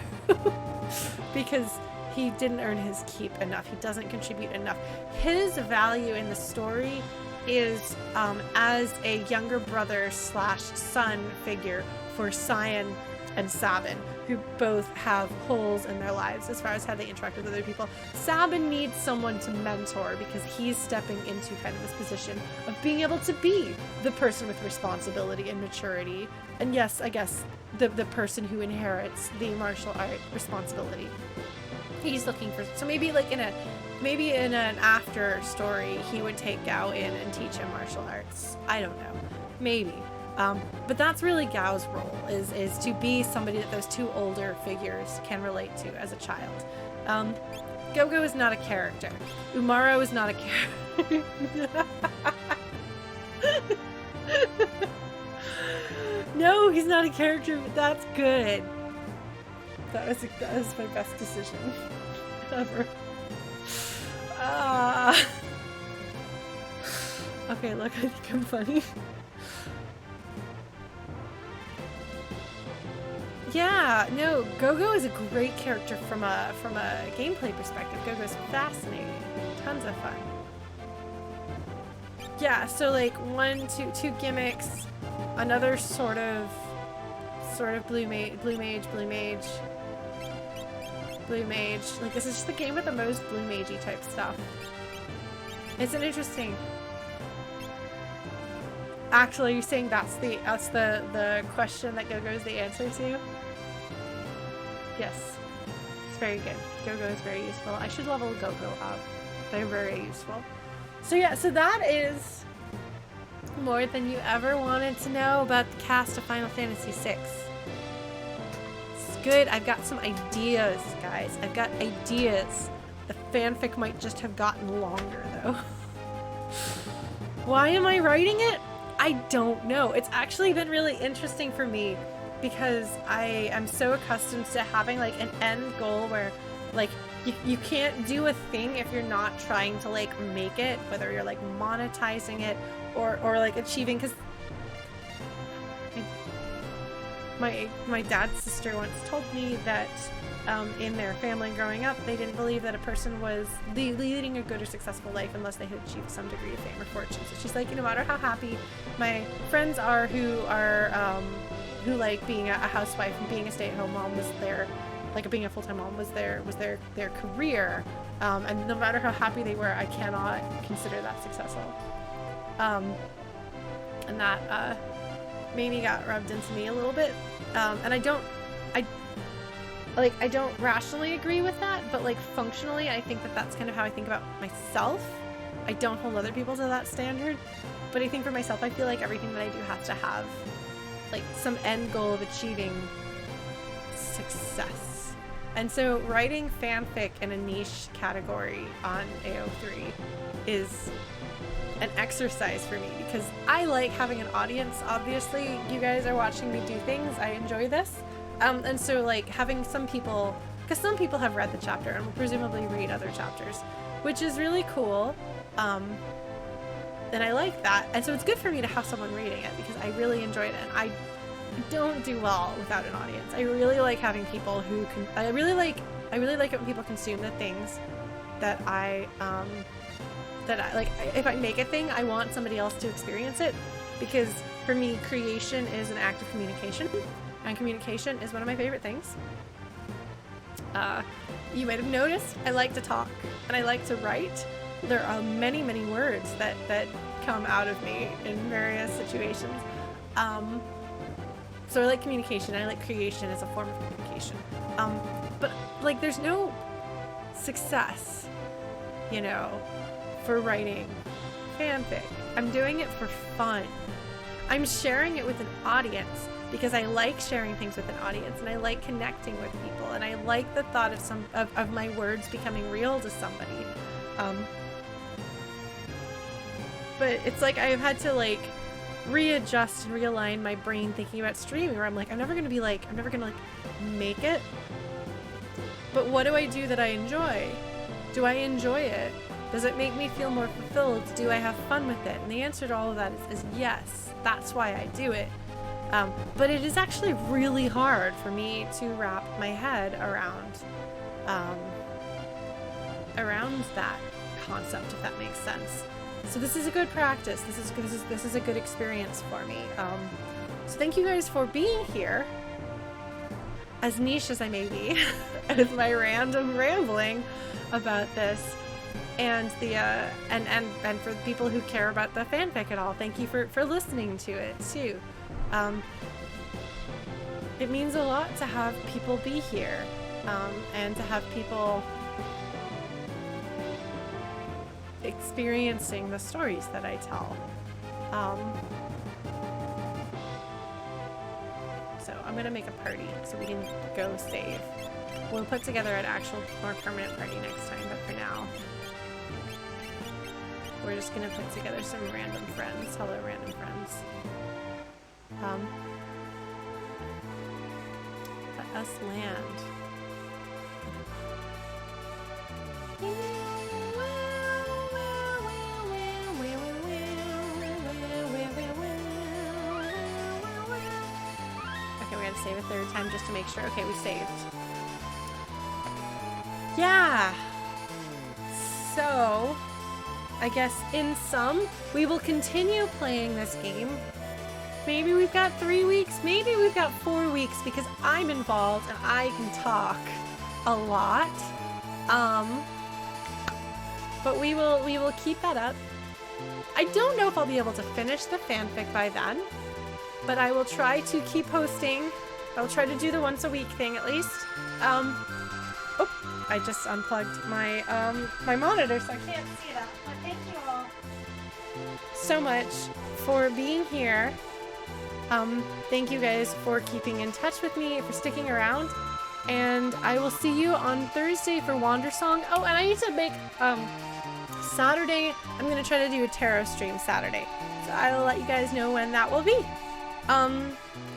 because he didn't earn his keep enough. He doesn't contribute enough. His value in the story is as a younger brother / son figure for Cyan and Sabin, who both have holes in their lives as far as how they interact with other people. Sabin needs someone to mentor because he's stepping into kind of this position of being able to be the person with responsibility and maturity. And yes, I guess the person who inherits the martial art responsibility. He's looking for, so maybe like in an after story, he would take Gao in and teach him martial arts. I don't know. Maybe. But that's really Gao's role, is to be somebody that those two older figures can relate to as a child. Gogo is not a character. Umaro is not a character. No, he's not a character, but that's good. That was my best decision ever. Okay, look, I think I'm funny. Yeah, no, Gogo is a great character from a gameplay perspective. Gogo's fascinating, tons of fun. Yeah, so like two gimmicks, another sort of blue mage. Like this is just the game with the most blue magey type stuff. It's an interesting. Actually, you're saying that's the question that Gogo is the answer to? Yes. It's very good. Gogo is very useful. I should level Gogo up. They're very useful. So yeah, so that is more than you ever wanted to know about the cast of Final Fantasy VI. It's good. I've got some ideas, guys. I've got ideas. The fanfic might just have gotten longer, though. Why am I writing it? I don't know. It's actually been really interesting for me because I am so accustomed to having like an end goal where like you can't do a thing if you're not trying to like make it, whether you're like monetizing it or like achieving, because my dad's sister once told me that in their family growing up, they didn't believe that a person was leading a good or successful life unless they had achieved some degree of fame or fortune. So she's like, no matter how happy my friends are who like being a housewife and being a stay-at-home mom was their, like being a full-time mom was their career, and no matter how happy they were, I cannot consider that successful. And that maybe got rubbed into me a little bit, and I don't rationally agree with that, but like functionally I think that that's kind of how I think about myself. I don't hold other people to that standard, but I think for myself I feel like everything that I do has to have like some end goal of achieving success. And so writing fanfic in a niche category on AO3 is an exercise for me because I like having an audience. Obviously you guys are watching me do things. I enjoy this. And so like having some people, because some people have read the chapter and will presumably read other chapters, which is really cool. And I like that. And so it's good for me to have someone reading it because I really enjoyed it. And I don't do well without an audience. I really like having people who can, I really like it when people consume the things that I like. If I make a thing, I want somebody else to experience it, because for me, creation is an act of communication. And communication is one of my favorite things. You might have noticed I like to talk and I like to write. There are many, many words that come out of me in various situations. So I like communication. I like creation as a form of communication. But like, there's no success, you know, for writing fanfic. I'm doing it for fun. I'm sharing it with an audience because I like sharing things with an audience, and I like connecting with people, and I like the thought of my words becoming real to somebody. But it's like I've had to like readjust and realign my brain thinking about streaming, where I'm like, I'm never gonna make it. But what do I do that I enjoy? Do I enjoy it? Does it make me feel more fulfilled? Do I have fun with it? And the answer to all of that is yes. That's why I do it. But it is actually really hard for me to wrap my head around that concept, if that makes sense. So this is a good practice. This is a good experience for me. So thank you guys for being here. As niche as I may be, with my random rambling about this, and the and for the people who care about the fanfic at all, thank you for listening to it too. It means a lot to have people be here, and to have people experiencing the stories that I tell. So I'm gonna make a party so we can go save. We'll put together an actual more permanent party next time, but for now, we're just gonna put together some random friends. Hello, random friends. Let us land. Okay, we gotta save a third time just to make sure. Okay, we saved. Yeah. So, I guess in sum, we will continue playing this game. Maybe we've got 3 weeks, maybe we've got 4 weeks, because I'm involved and I can talk a lot. But we will keep that up. I don't know if I'll be able to finish the fanfic by then, but I will try to keep posting. I'll try to do the once a week thing at least. Oh, I just unplugged my my monitor, so I can't see that. But thank you all so much for being here. Thank you guys for keeping in touch with me, for sticking around, and I will see you on Thursday for Wandersong. Oh, and I need to make Saturday. I'm gonna try to do a tarot stream Saturday, so I will let you guys know when that will be.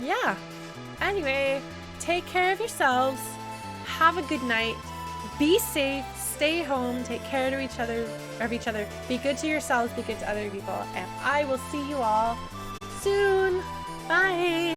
Yeah. Anyway, take care of yourselves. Have a good night. Be safe. Stay home. Take care of each other. Be good to yourselves. Be good to other people. And I will see you all